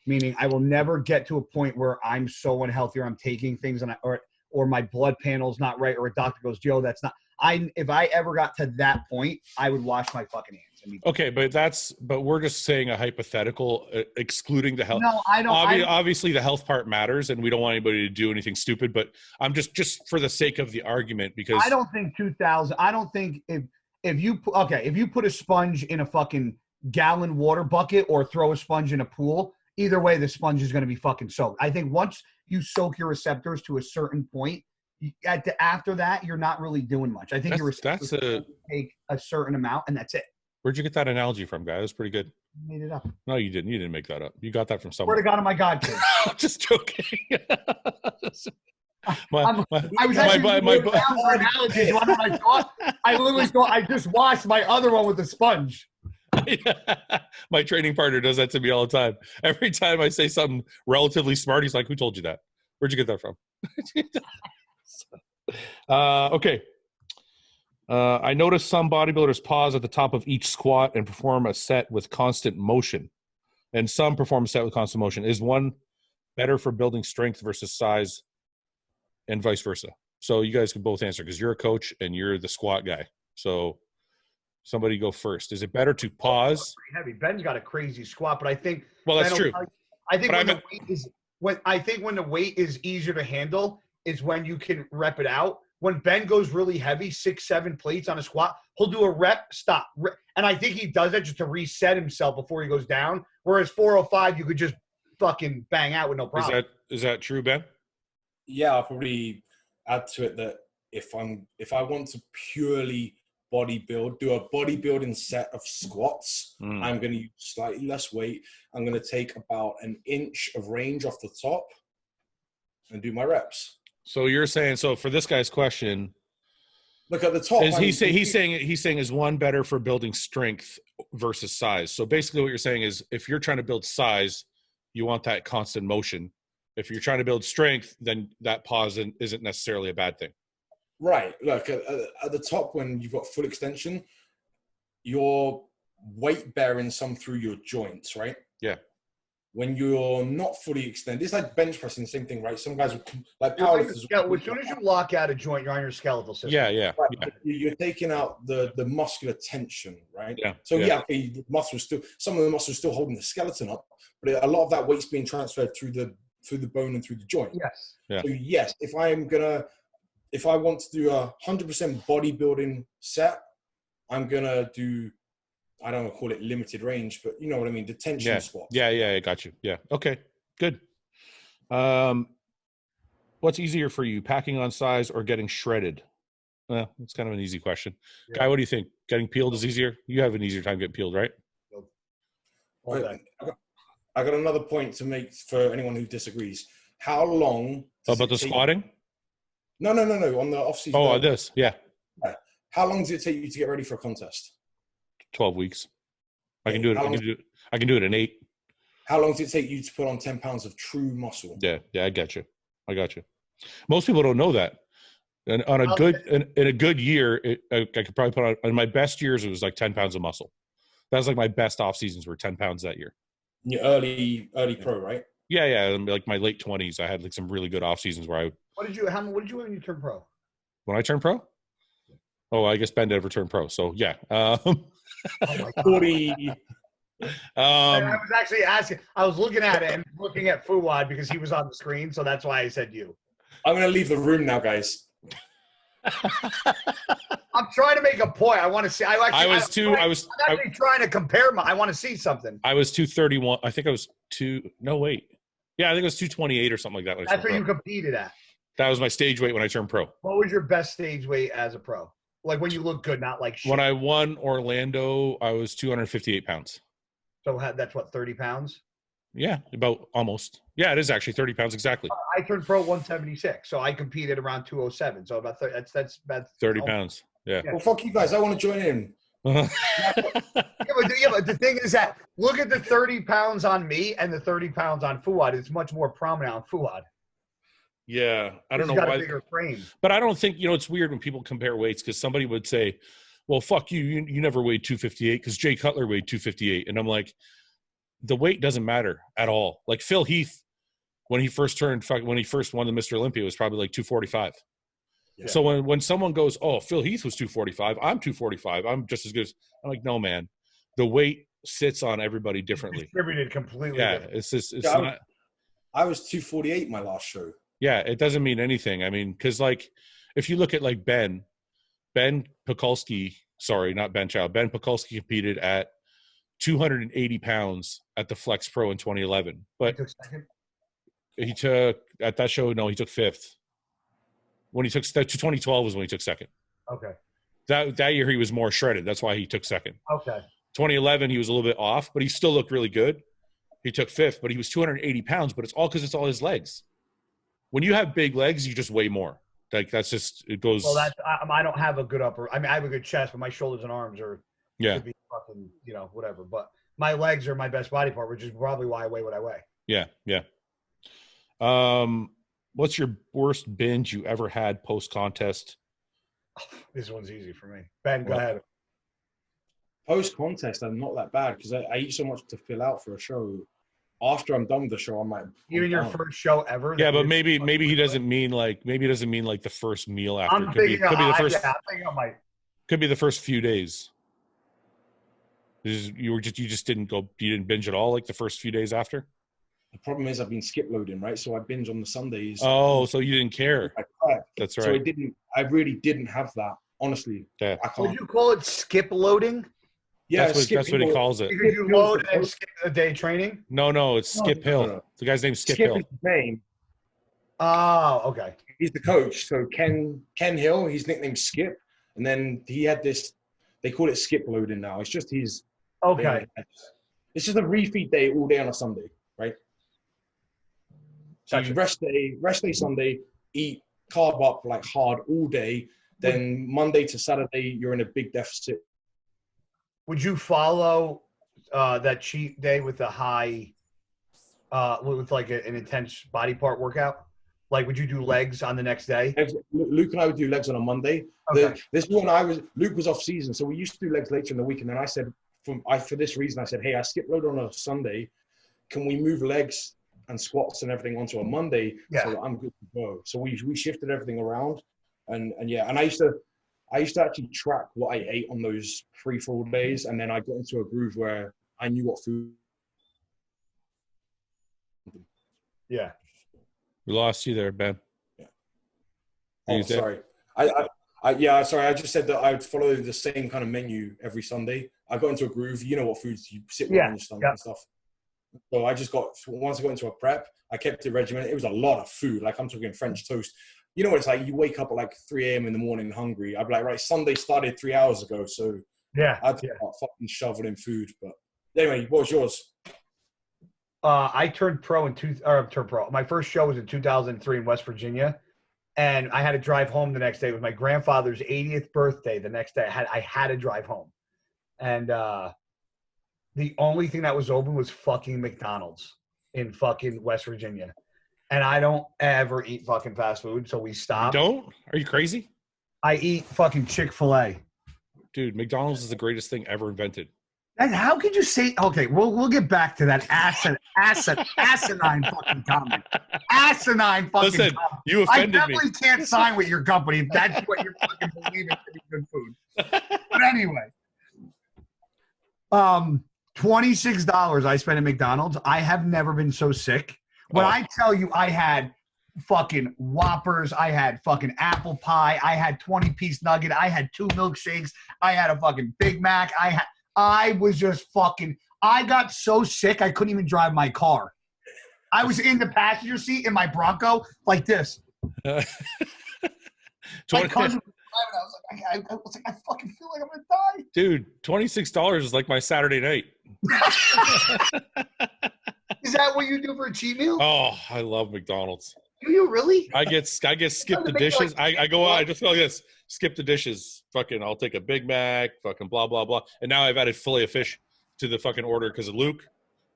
Meaning I will never get to a point where I'm so unhealthy or I'm taking things and or my blood panel's not right or a doctor goes, Joe, that's not. If I ever got to that point, I would wash my fucking hands. Okay, but we're just saying a hypothetical, excluding the health. No, I don't. Obviously, the health part matters, and we don't want anybody to do anything stupid. But I'm just for the sake of the argument, because I don't think 2000. I don't think if you put a sponge in a fucking gallon water bucket or throw a sponge in a pool, either way, the sponge is going to be fucking soaked. I think once you soak your receptors to a certain point, after that, you're not really doing much. I think your receptors take a certain amount, and that's it. Where'd you get that analogy from, guy? That was pretty good. I made it up. No, you didn't. You didn't make that up. You got that from somewhere. Swear to God, on my God, kid. I'm just joking. I was actually for analogies. You want to know what I thought? I literally thought I just washed my other one with a sponge. My training partner does that to me all the time. Every time I say something relatively smart, he's like, "Who told you that? Where'd you get that from?" Okay. I noticed some bodybuilders pause at the top of each squat and perform a set with constant motion, and some perform a set with constant motion. Is one better for building strength versus size, and vice versa? So you guys can both answer because you're a coach and you're the squat guy. So somebody go first. Is it better to pause? Pretty heavy. Ben's got a crazy squat, but I think that's true. I think when the weight is easier to handle is when you can rep it out. When Ben goes really heavy, 6-7 plates on a squat, he'll do a rep, stop. And I think he does that just to reset himself before he goes down. Whereas 405, you could just fucking bang out with no problem. Is that true, Ben? Yeah, I'll probably add to it that if I want to purely do a bodybuilding set of squats, I'm going to use slightly less weight. I'm going to take about an inch of range off the top and do my reps. So you're saying, so for this guy's question, look at the top. He's saying is one better for building strength versus size? So basically what you're saying is if you're trying to build size, you want that constant motion. If you're trying to build strength, then that pause isn't necessarily a bad thing. Right. Look, at the top, when you've got full extension, you're weight bearing some through your joints, right? Yeah. When you're not fully extended, it's like bench pressing, same thing, right? Some guys like powerlifters. As soon as you lock out a joint, you're on your skeletal system. Yeah. Right. You're taking out the muscular tension, right? Yeah. So the muscles some of the muscles still holding the skeleton up, but a lot of that weight's being transferred through the bone and through the joint. Yes. Yeah. So yes, if I want to do 100% bodybuilding set, I'm gonna do, I don't want to call it limited range, but you know what I mean, the tension squats. Yeah, I got you. Yeah. Okay, good. What's easier for you, packing on size or getting shredded? Well, it's kind of an easy question. Yeah. Guy, what do you think? Getting peeled is easier? You have an easier time getting peeled, right? I got another point to make for anyone who disagrees. How long? About the squatting? No. On the off-season. Oh, this, yeah. Right. How long does it take you to get ready for a contest? 12 weeks. I can do it. I can do it in 8. How long does it take you to put on 10 pounds of true muscle? Yeah, I got you. Most people don't know that. And on a good year, I could probably put on. In my best years, it was like 10 pounds of muscle. That was like my best off seasons were 10 pounds that year. In your early pro, right? Yeah. Like my late 20s, I had like some really good off seasons where I. What did you win when you turned pro? When I turned pro? Oh, I guess Ben never turned pro. So yeah. 40. I was actually asking. I was looking at it and looking at Fouad because he was on the screen, so that's why I said you. I'm gonna leave the room now, guys. I'm trying to make a point. I want to see. I'm actually trying to compare I want to see something. I was 231. I think I was no, wait. Yeah, I think it was 228 or something like that. That's what you competed at. That was my stage weight when I turned pro. What was your best stage weight as a pro? Like when you look good, not like shit. When I won Orlando, I was 258 pounds. So that's what, 30 pounds? Yeah, about almost. Yeah, it is actually 30 pounds exactly. I turned pro 176, so I competed around 207. So about 30, that's about 30 pounds. Yeah. Well, fuck you guys. I want to join in. But the thing is that look at the 30 pounds on me and the 30 pounds on Fouad. It's much more prominent on Fouad. Yeah, I don't know got why. A bigger frame. But I don't think, it's weird when people compare weights because somebody would say, well, fuck you. You never weighed 258 because Jay Cutler weighed 258. And I'm like, the weight doesn't matter at all. Like Phil Heath, when he first won the Mr. Olympia, was probably like 245. Yeah. So when someone goes, oh, Phil Heath was 245, I'm 245, I'm just as good as, I'm like, no, man. The weight sits on everybody differently. Distributed completely. Yeah, different. it's not. I was 248 my last show. Yeah, it doesn't mean anything. I mean, because like if you look at like Ben Pekulski, sorry, not Ben Chow. Ben Pekulski competed at 280 pounds at the Flex Pro in 2011. But he took at that show, no, he took fifth. When he took 2012 was when he took second. Okay. That year he was more shredded. That's why he took second. Okay. 2011 he was a little bit off, but he still looked really good. He took fifth, but he was 280 pounds. But it's all because it's all his legs. When you have big legs, you just weigh more. Like that's just it goes. Well, I don't have a good upper. I mean, I have a good chest, but my shoulders and arms are could be fucking whatever. But my legs are my best body part, which is probably why I weigh what I weigh. Yeah. What's your worst binge you ever had post contest? This one's easy for me. Ben, go ahead. Post contest, I'm not that bad because I eat so much to fill out for a show. After I'm done with the show, I'm like, even your first show ever. Yeah, but maybe he doesn't mean like the first meal after. Could be the first. I think I might. Could be the first few days. You didn't binge at all like the first few days after. The problem is I've been skip loading, right? So I binge on the Sundays. Oh, so you didn't care. That's right. So I really didn't have that, honestly. Yeah. Would you call it skip loading? Yeah, that's what he calls it. Because you load and skip a day training? No, it's Skip Hill. No. The guy's name's Skip Hill. Is his name. Oh, okay. He's the coach. So Ken Hill, his nickname's Skip. And then he had this, they call it skip loading now. It's just his. Okay. It's just a refeed day all day on a Sunday, right? So you rest day Sunday, eat carb up like hard all day. Then Monday to Saturday, you're in a big deficit. Would you follow that cheat day with a high, with like an intense body part workout? Like, would you do legs on the next day? Luke and I would do legs on a Monday. Okay. This one Luke was off season, so we used to do legs later in the week. And then I said, for this reason, I said, hey, I skip load on a Sunday. Can we move legs and squats and everything onto a Monday? Yeah. So I'm good to go. So we shifted everything around, and I used to actually track what I ate on those 3-4 days, and then I got into a groove where I knew what food. Yeah. We lost you there, Ben. Yeah. Oh, sorry. Sorry. I just said that I would follow the same kind of menu every Sunday. I got into a groove. You know what foods you sit with on your stomach and stuff. So once I got into a prep, I kept it regimented. It was a lot of food. Like I'm talking French toast. You know what it's like? You wake up at like 3 a.m. in the morning hungry. I'd be like, right, Sunday started 3 hours ago. So I had to start fucking shoveling food. But anyway, what was yours? I turned pro My first show was in 2003 in West Virginia. And I had to drive home the next day. It was my grandfather's 80th birthday. The next day I had to drive home. And the only thing that was open was fucking McDonald's in fucking West Virginia. And I don't ever eat fucking fast food, so we stopped. You don't? Are you crazy? I eat fucking Chick-fil-A. Dude, McDonald's is the greatest thing ever invented. And how could you say? Okay, we'll get back to that asinine fucking comment. Asinine fucking. Listen, comment. you offended me. I definitely can't sign with your company if that's what you're fucking believing to be good food. But anyway, $26 I spent at McDonald's. I have never been so sick. When I tell you I had fucking Whoppers. I had fucking apple pie. I had 20-piece nugget. I had 2 milkshakes. I had a fucking Big Mac. I was just fucking, I got so sick I couldn't even drive my car. I was in the passenger seat in my Bronco like this. My cousin was driving. I was like, I fucking feel like I'm gonna die. Dude, $26 is like my Saturday night. Is that what you do for a cheat meal? Oh, I love McDonald's. Do you really? I get skip the dishes. I go out. I just go like this. Skip the dishes. Fucking, I'll take a Big Mac. Fucking blah blah blah. And now I've added fillet of fish to the fucking order because of Luke.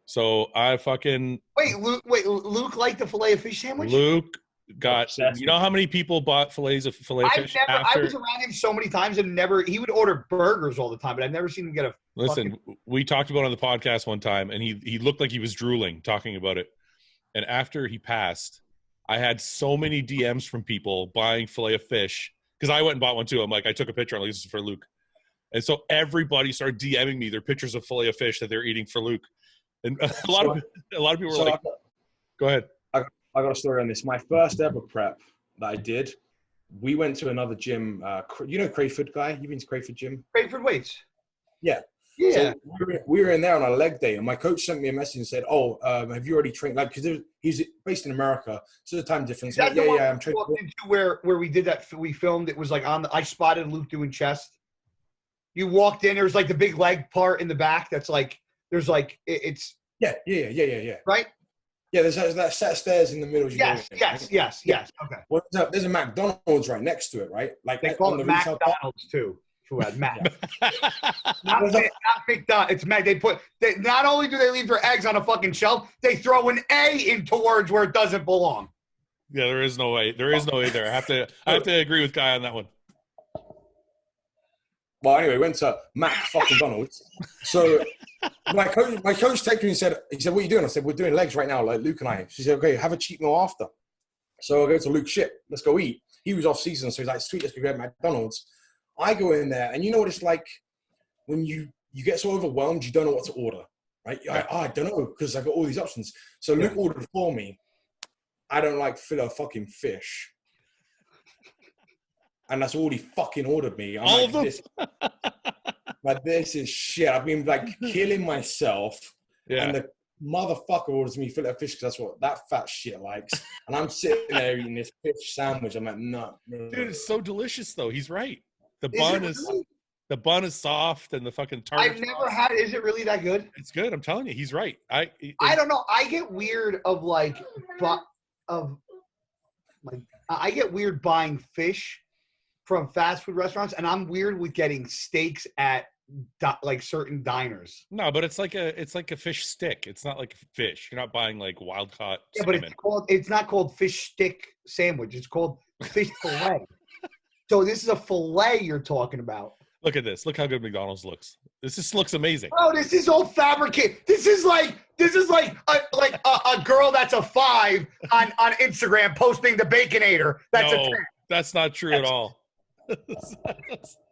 So I fucking Luke liked the fillet of fish sandwich. Luke got. You know how many people bought fillet of fish? I was around him so many times and he would order burgers all the time, but I've never seen him get a. Listen, we talked about it on the podcast one time, and he looked like he was drooling talking about it. And after he passed, I had so many DMs from people buying fillet of fish because I went and bought one too. I'm like, I took a picture. I'm like, this is for Luke. And so everybody started DMing me their pictures of fillet of fish that they're eating for Luke. And a lot of people were like, go ahead. I got a story on this. My first ever prep that I did, we went to another gym. You know Crayford guy? You've been to Crayford gym? Crayford Weights. Yeah. Yeah. So we were in there on a leg day, and my coach sent me a message and said, "Oh, have you already trained?" Like, because he's based in America, so the time difference. Like, yeah, I'm training. Where we did that, we filmed. It was like I spotted Luke doing chest. You walked in. There was like the big leg part in the back. That's like there's like it's. Yeah. Right. Yeah, there's that set of stairs in the middle. Yes. Okay. Well, there's a McDonald's right next to it, right? Like they call it McDonald's too. Fouad, not McDonald's. It's Mac. They not only do they leave their eggs on a fucking shelf, they throw an A in towards where it doesn't belong. Yeah, there is no way. There is no way there. I have to agree with Guy on that one. Well, anyway, went to Mac fucking Donald's. So my coach texted me and said, "What are you doing?" I said, "We're doing legs right now, like Luke and I." She said, "Okay, have a cheat meal after." So I go to Luke. Shit, let's go eat. He was off season, so he's like, "Sweet, let's go get McDonald's." I go in there, and you know what it's like when you get so overwhelmed, you don't know what to order, right? I don't know because I got all these options. So Luke ordered for me. I don't like fillet of fucking fish, and that's all he fucking ordered me. I'm all like, this is shit. I've been like killing myself, and the motherfucker orders me fillet of fish because that's what that fat shit likes, and I'm sitting there eating this fish sandwich. I'm like, no. Dude, it's so delicious though. He's right. The bun is soft and the fucking tart. I've never had. Is it really that good? It's good. I'm telling you, he's right. I don't know. I get weird I get weird buying fish from fast food restaurants, and I'm weird with getting steaks at like certain diners. No, but it's like a fish stick. It's not like fish. You're not buying like wild caught. Yeah, salmon. But it's not called fish stick sandwich. It's called fish fillet. So this is a fillet you're talking about. Look at this. Look how good McDonald's looks. This just looks amazing. Oh, this is all fabricated. This is like a girl that's a 5 on Instagram posting the Baconator. That's a 10. That's not true at all.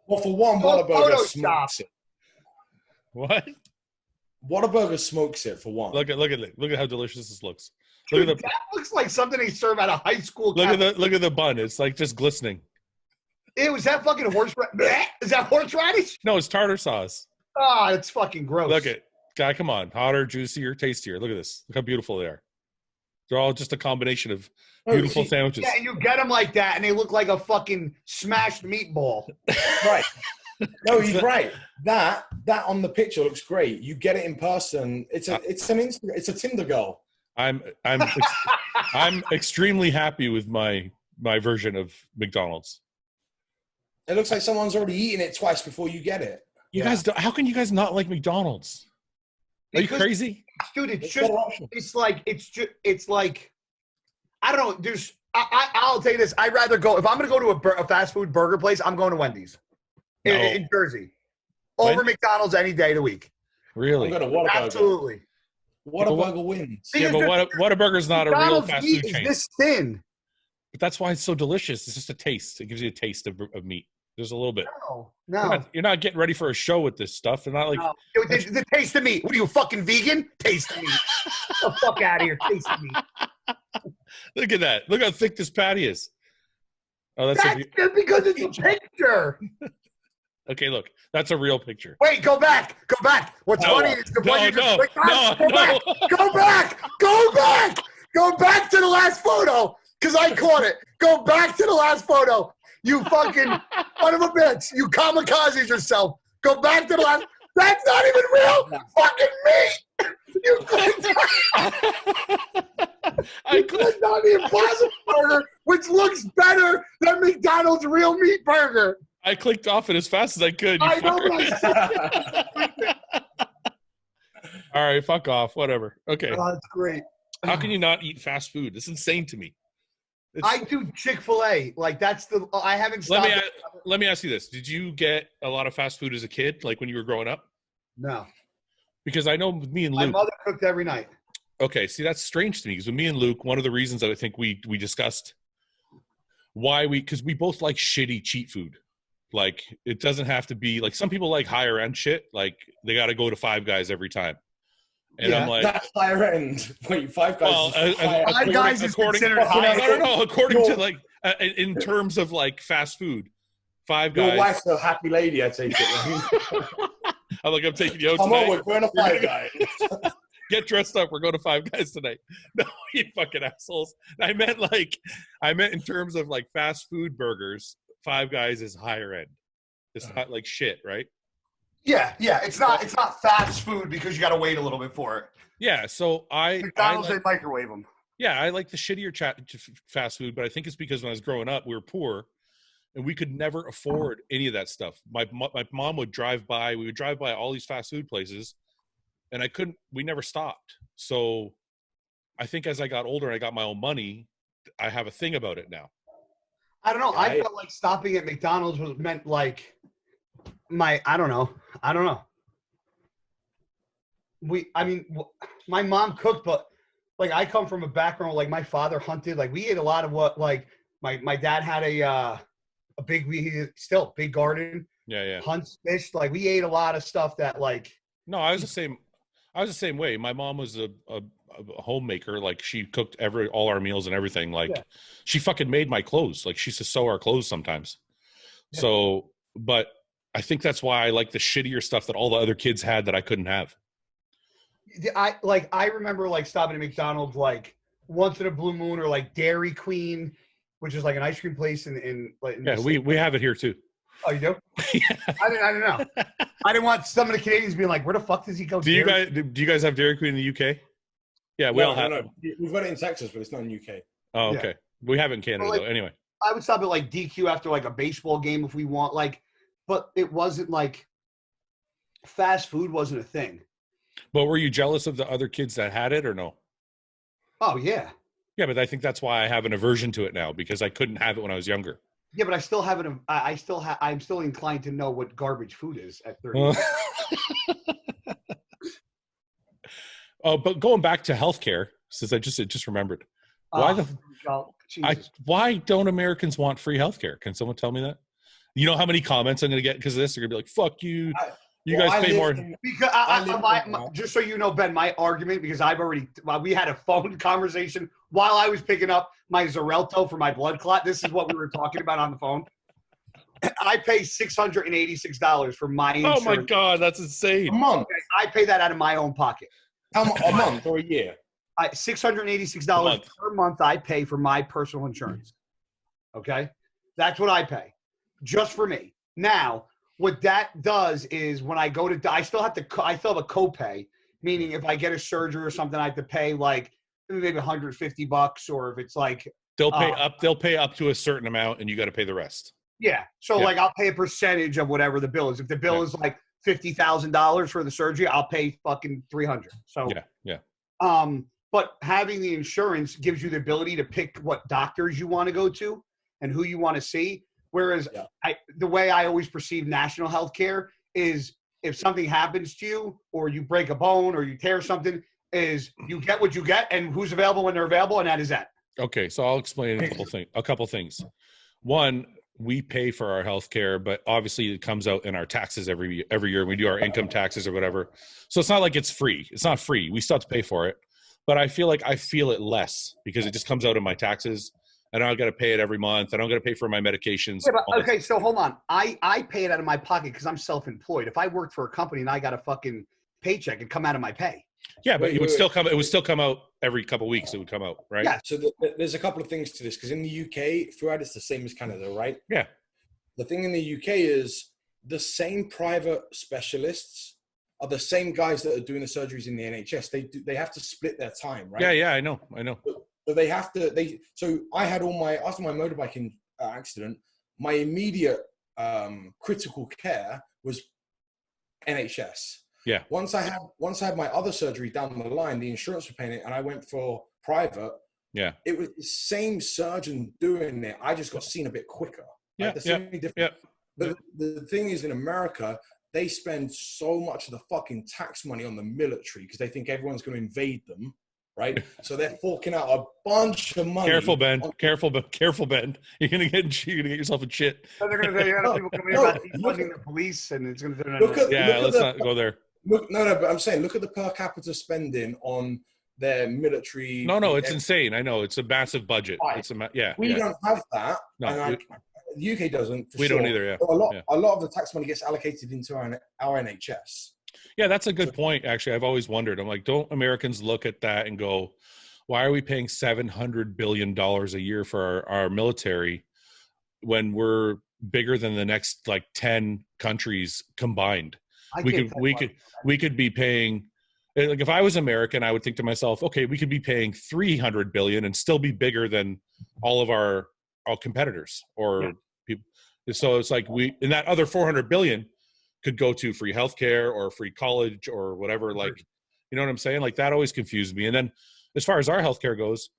Well, for one, Whataburger smokes it. What? Whataburger smokes it for one. Look at how delicious this looks. Dude, that looks like something they serve at a high school. Look at the bun. It's like just glistening. Ew, is that fucking horseradish? Is that horseradish? No, it's tartar sauce. Oh, it's fucking gross. Look at Guy, come on. Hotter, juicier, tastier. Look at this. Look how beautiful they are. They're all just a combination of beautiful sandwiches. Yeah, and you get them like that, and they look like a fucking smashed meatball. Right. No, he's right. That on the picture looks great. You get it in person. It's a Tinder girl. I'm extremely happy with my version of McDonald's. It looks like someone's already eaten it twice before you get it. You guys, how can you guys not like McDonald's? Are you crazy? Dude, it's like, I don't know. I'll tell you this. I'd rather go, if I'm going to go to a fast food burger place, I'm going to Wendy's in Jersey over McDonald's any day of the week. Really? I'm going to Whataburger. Absolutely. Whataburger wins. Yeah, but Whataburger's not a real fast food chain. It's this thin. But that's why it's so delicious. It's just a taste. It gives you a taste of meat. Just a little bit. No. You're not getting ready for a show with this stuff. They're not like the taste of meat. What are you, fucking vegan? Taste of meat. Get the fuck out of here. Taste of meat. Look at that. Look how thick this patty is. Oh, that's just because it's a picture. Okay, look. That's a real picture. Wait, go back. Go back. What's funny is the one you just clicked on. Go back. Go back. Go back. Go back to the last photo because I caught it. Go back to the last photo. You fucking son of a bitch. You kamikazes yourself. Go back to the last. That's not even real fucking meat. You clicked on the Impossible Burger, which looks better than McDonald's real meat burger. I clicked off it as fast as I could. I know. All right, fuck off. Whatever. Okay. Oh, that's great. How can you not eat fast food? It's insane to me. I do Chick-fil-A. Like that's the. I haven't stopped. Let me ask you this: did you get a lot of fast food as a kid, like when you were growing up? No. Because I know with me and Luke, my mother cooked every night. Okay, see, that's strange to me because with me and Luke, one of the reasons that I think we discussed why because we both like shitty cheat food. Like it doesn't have to be like some people like higher end shit. Like they got to go to Five Guys every time. And yeah, I'm like, that's higher end. Wait, Five Guys. Well, Five Guys is considered high. No. According to like, in terms of like fast food, Five Guys. Your wife's a happy lady, I take it. I'm taking you out Come tonight. on, we're going to Five Guys. Get dressed up. We're going to Five Guys tonight. No, you fucking assholes. I meant in terms of like fast food burgers. Five Guys is higher end. It's not like shit, right? Yeah. It's not fast food because you got to wait a little bit for it. Yeah. So McDonald's they microwave them. Yeah, I like the shittier fast food, but I think it's because when I was growing up, we were poor, and we could never afford any of that stuff. My mom would drive by. We would drive by all these fast food places, and we never stopped. So I think as I got older and I got my own money, I have a thing about it now. I don't know. I felt like stopping at McDonald's was meant like I don't know. My mom cooked, but like I come from a background like my father hunted. Like we ate a lot of what like my dad had a big garden. Yeah. Hunts, fish. Like we ate a lot of stuff that like. No, I was the same way. My mom was a homemaker. Like she cooked all our meals and everything. Like she fucking made my clothes. Like she used to sew our clothes sometimes. Yeah. So, but I think that's why I like the shittier stuff that all the other kids had that I couldn't have. I remember like stopping at McDonald's like once in a blue moon or like Dairy Queen, which is like an ice cream place in we have it here too. Oh, you do? Yeah. I didn't know. I didn't want some of the Canadians being like, "Where the fuck does he go?" Do you guys have Dairy Queen in the UK? Yeah, we all have. No. We've got it in Texas, but it's not in the UK. Oh, okay. Yeah. We have it in Canada though. Anyway, I would stop at like DQ after like a baseball game if we want but it wasn't like fast food wasn't a thing. But were you jealous of the other kids that had it or no? Oh yeah. Yeah, but I think that's why I have an aversion to it now because I couldn't have it when I was younger. Yeah, but I still have it. I'm still inclined to know what garbage food is at 30. Oh, but going back to healthcare, since I just remembered, why don't Americans want free healthcare? Can someone tell me that? You know how many comments I'm going to get because of this? They're going to be like, "Fuck you! You guys pay more." Because just so you know, Ben, my argument because we had a phone conversation while I was picking up my Xarelto for my blood clot. This is what we were talking about on the phone. I pay $686 for my insurance. Oh my God, that's insane! A month. I pay that out of my own pocket. A month or a year? $686 per month I pay for my personal insurance. Okay, that's what I pay, just for me. Now, what that does is when I go to, I still have a copay, meaning if I get a surgery or something, I have to pay like maybe $150, or if it's like they'll pay up to a certain amount, and you got to pay the rest. Yeah, so like I'll pay a percentage of whatever the bill is. If the bill is like $50,000 for the surgery, I'll pay fucking $300. So yeah. But having the insurance gives you the ability to pick what doctors you want to go to and who you want to see. Whereas the way I always perceive national health care is if something happens to you or you break a bone or you tear something, is you get what you get and who's available when they're available, and that is that. Okay, so I'll explain a couple things. One, we pay for our health care, but obviously it comes out in our taxes every year. We do our income taxes or whatever. So it's not like it's free. It's not free. We still have to pay for it. but I feel like I feel it less because it just comes out of my taxes. I don't got to pay it every month. I don't got to pay for my medications. Yeah, but, okay, so hold on. I pay it out of my pocket because I'm self-employed. If I worked for a company and I got a fucking paycheck, it'd come out of my pay. Yeah, but it would still come. It would still come out every couple of weeks. It would come out, right? Yeah. So there's a couple of things to this because in the UK, throughout it's the same as Canada, right? Yeah. The thing in the UK is the same private specialists are the same guys that are doing the surgeries in the NHS. They have to split their time, right? Yeah, I know. So they have to. So I had after my motorbiking accident, my immediate critical care was NHS. Yeah. Once I had my other surgery down the line, the insurance were paying it, and I went for private. Yeah. It was the same surgeon doing it. I just got seen a bit quicker. Yeah. But the thing is, in America, they spend so much of the fucking tax money on the military because they think everyone's going to invade them, right? So they're forking out a bunch of money. Careful, Ben. Careful, Ben. You're gonna get yourself in shit. So they're gonna say you got people coming in about defunding the police, and it's gonna turn into. Let's not go there. But I'm saying, look at the per capita spending on their military. No, it's insane. I know it's a massive budget. Right. We don't have that. No, the UK doesn't. We don't either. Yeah. A lot of the tax money gets allocated into our NHS. Yeah, that's a good point. Actually, I've always wondered. I'm like, don't Americans look at that and go, why are we paying $700 billion a year for our military when we're bigger than the next like 10 countries combined? We could be paying, like, if I was American, I would think to myself, okay, we could be paying $300 billion and still be bigger than all of our competitors or people. So it's like and that other $400 billion could go to free healthcare or free college or whatever. Like, you know what I'm saying? Like, that always confused me. And then as far as our healthcare goes,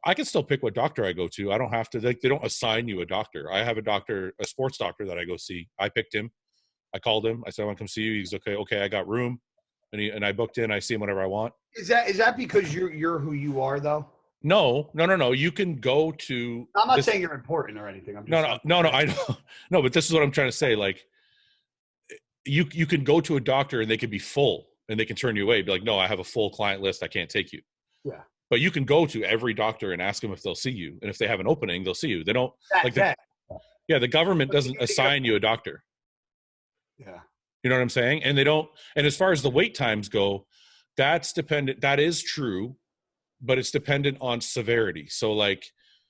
I can still pick what doctor I go to. I don't have to, they don't assign you a doctor. I have a sports doctor that I go see. I picked him. I called him. I said, I want to come see you. He's okay. I got room. And I booked in. I see him whenever I want. Is that because you're who you are though? No. You can go to. I'm not saying you're important or anything. I'm just no. I don't. No, but this is what I'm trying to say. Like, you can go to a doctor and they can be full and they can turn you away. Be like, no, I have a full client list. I can't take you. Yeah. But you can go to every doctor and ask them if they'll see you. And if they have an opening, they'll see you. They don't the government doesn't assign you a doctor. Yeah. You know what I'm saying? And they don't. And as far as the wait times go, that's dependent. That is true, but it's dependent on severity. So like,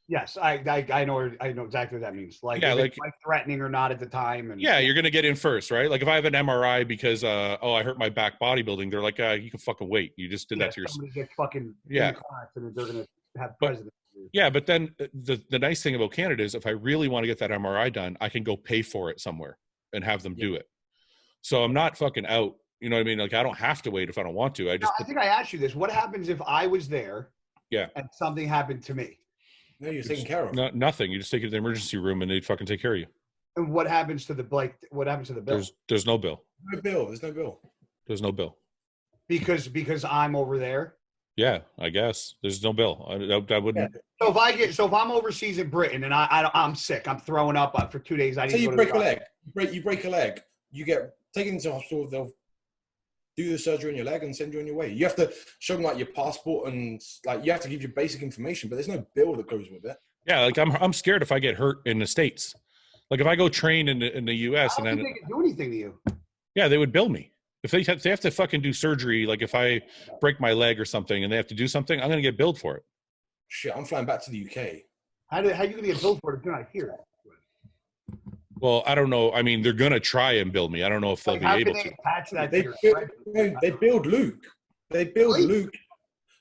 yes, I know exactly what that means. Like, like threatening or not at the time. And you're going to get in first, right? Like if I have an MRI because, I hurt my back bodybuilding, they're like, you can fucking wait. You just did that to yourself. Somebody gets fucking in the car accident, they're going to have president. Yeah, but then the nice thing about Canada is if I really want to get that MRI done, I can go pay for it somewhere and have them do it. So I'm not fucking out. You know what I mean? Like, I don't have to wait if I don't want to. I think I asked you this. What happens if I was there and something happened to me? No, you're taken care of. Nothing. You just take it to the emergency room and they'd fucking take care of you. And what happens to the bill? There's no bill. There's no bill. There's no bill. Because I'm over there? Yeah, I guess. There's no bill. I wouldn't. So if I'm overseas in Britain and I'm sick, I'm throwing up for 2 days. You break a leg. You break a leg. You get taken into hospital. They'll do the surgery on your leg and send you on your way. You have to show them like your passport and like you have to give you basic information, but there's no bill that goes with it. Yeah, like I'm scared if I get hurt in the States. Like if I go train in the US and then they can do anything to you. Yeah, they would bill me. If they have to fucking do surgery, like if I break my leg or something and they have to do something, I'm gonna get billed for it. Shit, I'm flying back to the UK. How are you gonna get billed for it if you're not here? Well, I don't know. I mean, they're gonna try and bill me. I don't know if they'll be able to. They billed Luke. Luke.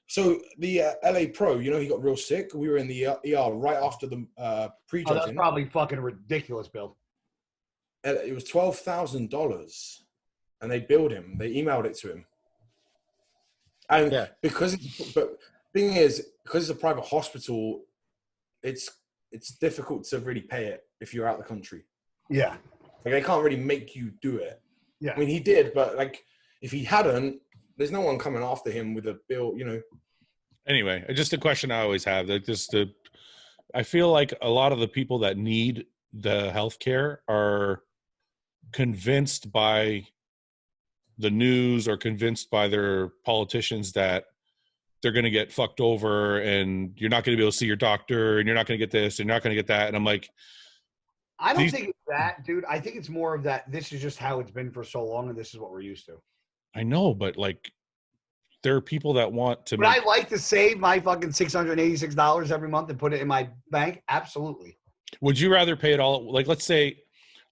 So the LA Pro, he got real sick. We were in the ER right after the pre-judging. Oh, that's probably fucking ridiculous, Bill. It was $12,000, and they billed him. They emailed it to him. And because it's a private hospital, it's difficult to really pay it if you're out of the country. Yeah. Like, they can't really make you do it. Yeah. I mean, he did, but, like, if he hadn't, there's no one coming after him with a bill, Anyway, just a question I always have. I feel like a lot of the people that need the healthcare are convinced by the news or convinced by their politicians that they're going to get fucked over and you're not going to be able to see your doctor and you're not going to get this and you're not going to get that. And I'm like, I don't think it's that, dude. I think it's more of that. This is just how it's been for so long, and this is what we're used to. I know, but like, there are people that want to. Would I like to save my fucking $686 every month and put it in my bank? Absolutely. Would you rather pay it all? Like, let's say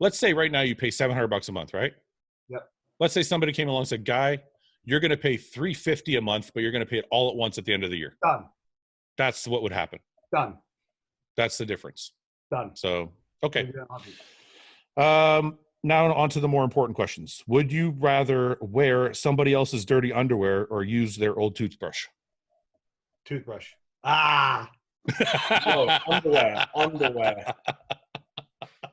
right now you pay $700 a month, right? Yep. Let's say somebody came along and said, "Guy, you're going to pay $350 a month, but you're going to pay it all at once at the end of the year." Done. That's what would happen. Done. That's the difference. Done. So, okay. Now on to the more important questions. Would you rather wear somebody else's dirty underwear or use their old toothbrush? Toothbrush. Ah. No, underwear.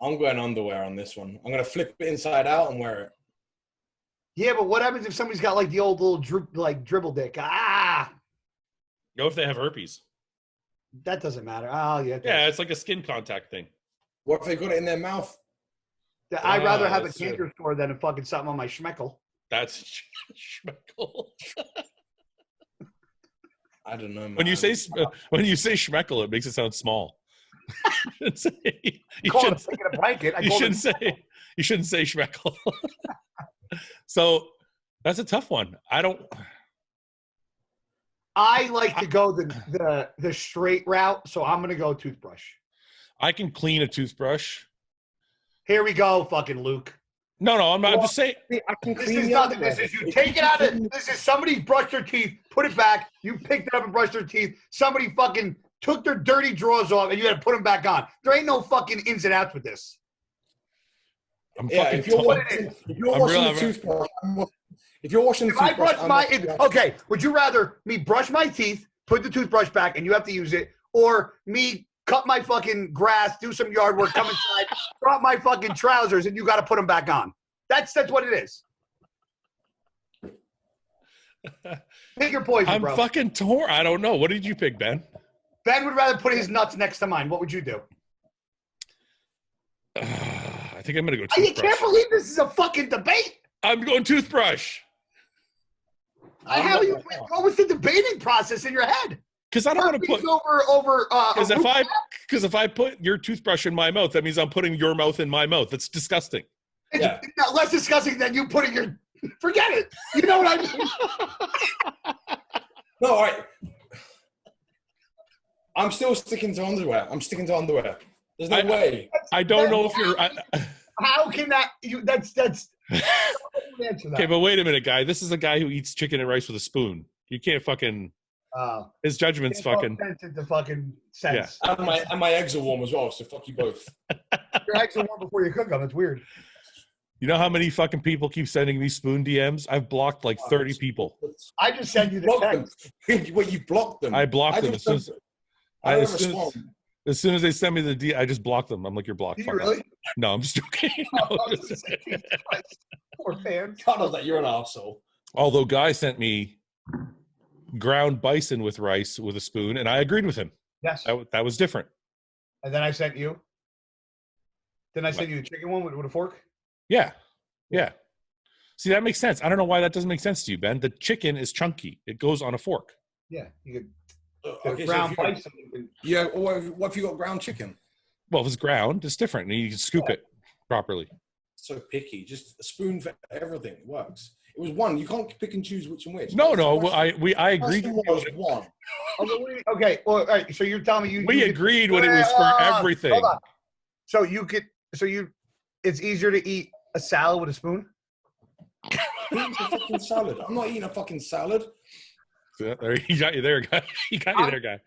I'm going underwear on this one. I'm going to flip it inside out and wear it. Yeah, but what happens if somebody's got like the old little dribble dick? Ah. Go if they have herpes. That doesn't matter. Oh, yeah. Yeah, it's like a skin contact thing. What if they got it in their mouth? I'd rather have a cancer store than a fucking something on my schmeckle. That's schmeckle. I don't know, man. When you say schmeckle, it makes it sound small. You shouldn't say schmeckle. So that's a tough one. I like to go the straight route, so I'm gonna go toothbrush. I can clean a toothbrush. Here we go, fucking Luke. No, I'm not. I'm just saying. I can This clean is the nothing. underwear. This is you take it out of. This is somebody brushed their teeth, put it back. You picked it up and brushed their teeth. Somebody fucking took their dirty drawers off, and you had to put them back on. There ain't no fucking ins and outs with this. If you're washing the toothbrush, if you're washing the toothbrush, I brush okay. Would you rather me brush my teeth, put the toothbrush back, and you have to use it, or me cut my fucking grass, do some yard work, come inside, drop my fucking trousers, and you got to put them back on? That's what it is. Pick your poison, bro. I'm fucking torn. I don't know. What did you pick, Ben? Ben would rather put his nuts next to mine. What would you do? I think I'm going to go toothbrush. You can't believe this is a fucking debate. I'm going toothbrush. What was the debating process in your head? Because I don't want to put over. Because if I put your toothbrush in my mouth, that means I'm putting your mouth in my mouth. That's disgusting. It's not less disgusting than you putting your. Forget it. You know what I mean? No, all right. I'm still sticking to underwear. There's no way. I don't know if you're. How can that? That's. Okay, but wait a minute, guy. This is a guy who eats chicken and rice with a spoon. You can't fucking. His judgment's fucking. Into fucking sense. Yeah. And my eggs are warm as well, so fuck you both. Your eggs are warm before you cook them. It's weird. You know how many fucking people keep sending me spoon DMs? I've blocked like 30 people. I just sent you the text. Well, you blocked them. I blocked them as soon as they send me the D. I just blocked them. I'm like, you're blocked. Did you really? No, I'm just joking. Poor fan. God knows that you're an arsehole. Although Guy sent me ground bison with rice with a spoon, and I agreed with him. Yes. That was different. And then I sent you. Then I sent you the chicken one with a fork. Yeah. See, that makes sense. I don't know why that doesn't make sense to you, Ben. The chicken is chunky. It goes on a fork. Yeah, you could. Okay, ground bison. Yeah. What if you got ground chicken? Well, if it's ground, it's different, and you can scoop it properly. So picky. Just a spoon for everything. It works. It was one. You can't pick and choose which and which. No. I agreed. Was one. Okay. Well, all right. So you're telling me we agreed when it was for everything. Hold on. So it's easier to eat a salad with a spoon? Eating a fucking salad. I'm not eating a fucking salad. He got you there, guy. He got you there, guy.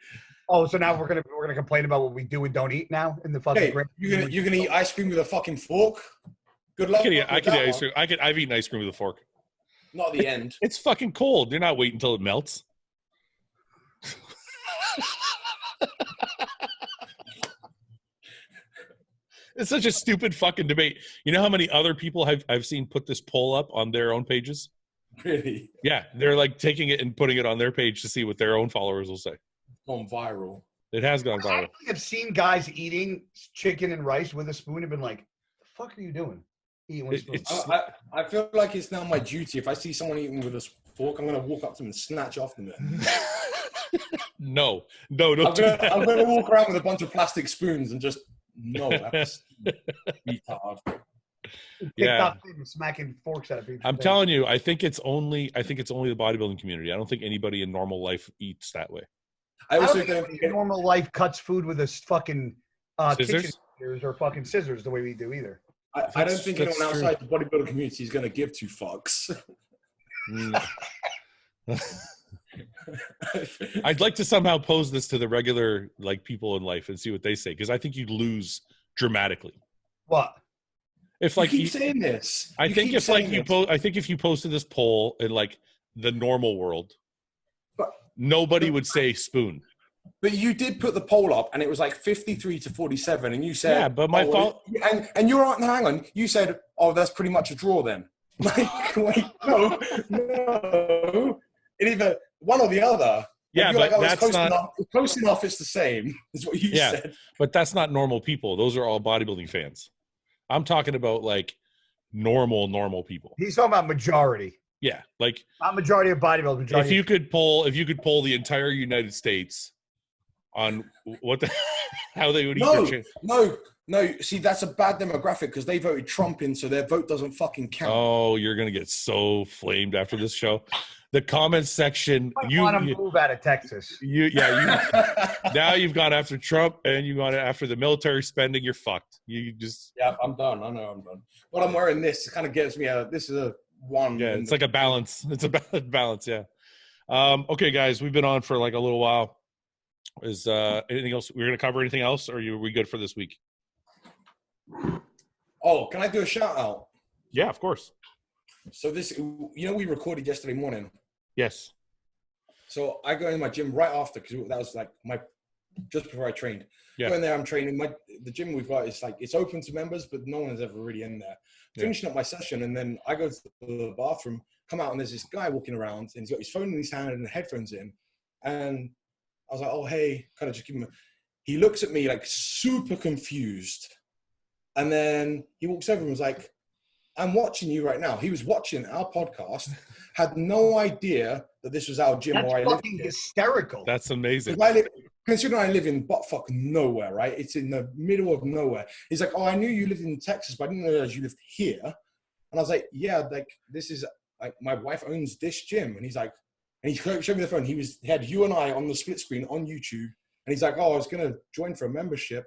Oh, so now we're gonna complain about what we do and don't eat now in the fucking. Hey, you're gonna eat ice cream with a fucking fork? Good luck. I could eat ice cream. I've eaten ice cream with a fork. Not at the end. It's fucking cold. You're not waiting until it melts. It's such a stupid fucking debate. You know how many other people I've seen put this poll up on their own pages? Really? Yeah, they're like taking it and putting it on their page to see what their own followers will say. Gone viral. It has gone viral. I've seen guys eating chicken and rice with a spoon and been like, "The fuck are you doing? Eating with a spoon?" I feel like it's now my duty. If I see someone eating with a fork, I'm gonna walk up to them and snatch off them. No, don't I'm do that. gonna walk around with a bunch of plastic spoons and just that's retard. TikTok smacking forks out of people. I'm telling you, I think it's only the bodybuilding community. I don't think anybody in normal life eats that way. I also don't don't think think normal life cuts food with a fucking kitchen Scissors? scissors or fucking scissors the way we do either. I don't think anyone that's outside the bodybuilding community is going to give two fucks. I'd like to somehow pose this to the regular like people in life and see what they say, because I think you'd lose dramatically. What? If like you keep saying this, I think if like you I think if you posted this poll in like the normal world, nobody would say spoon. But you did put the poll up, and it was like 53 to 47, and you said, "Yeah, but my fault." And you're right. Hang on. You said, "Oh, that's pretty much a draw then." Like, wait, no. It either one or the other. Yeah, but that's close enough. It's the same. Is what you said. But that's not normal people. Those are all bodybuilding fans. I'm talking about like normal people. He's talking about majority. Yeah, like not majority of bodybuilders. If you could poll the entire United States on how they would eat their chicken. No. See, that's a bad demographic because they voted Trump in, so their vote doesn't fucking count. Oh, you're gonna get so flamed after this show. The comments section. You want to move out of Texas? Now you've gone after Trump and you gone after the military spending. You're fucked. You just. Yeah, I'm done. I know I'm done. But I'm wearing this. It kind of gets me out. This is a one. Yeah, it's like a balance. It's a balance. Yeah. Okay, guys, we've been on for like a little while. Is anything else? We're gonna cover anything else, or are we good for this week? Oh, can I do a shout out? Yeah, of course. So we recorded yesterday morning. Yes. So I go in my gym right after, because that was like just before I trained. Yeah. Go in there, I'm training. The gym we've got is like, it's open to members, but no one is ever really in there. Finishing up my session, and then I go to the bathroom, come out, and there's this guy walking around, and he's got his phone in his hand and headphones in. And I was like, oh, hey, kind of just give him he looks at me like super confused. And then he walks over and was like, I'm watching you right now. He was watching our podcast, had no idea that this was our gym. That's fucking hysterical. That's amazing. Considering I live in buttfuck nowhere, right? It's in the middle of nowhere. He's like, oh, I knew you lived in Texas, but I didn't realize you lived here. And I was like, yeah, like this is like my wife owns this gym. And he's like, and he showed me the phone. He had you and I on the split screen on YouTube. And he's like, oh, I was going to join for a membership.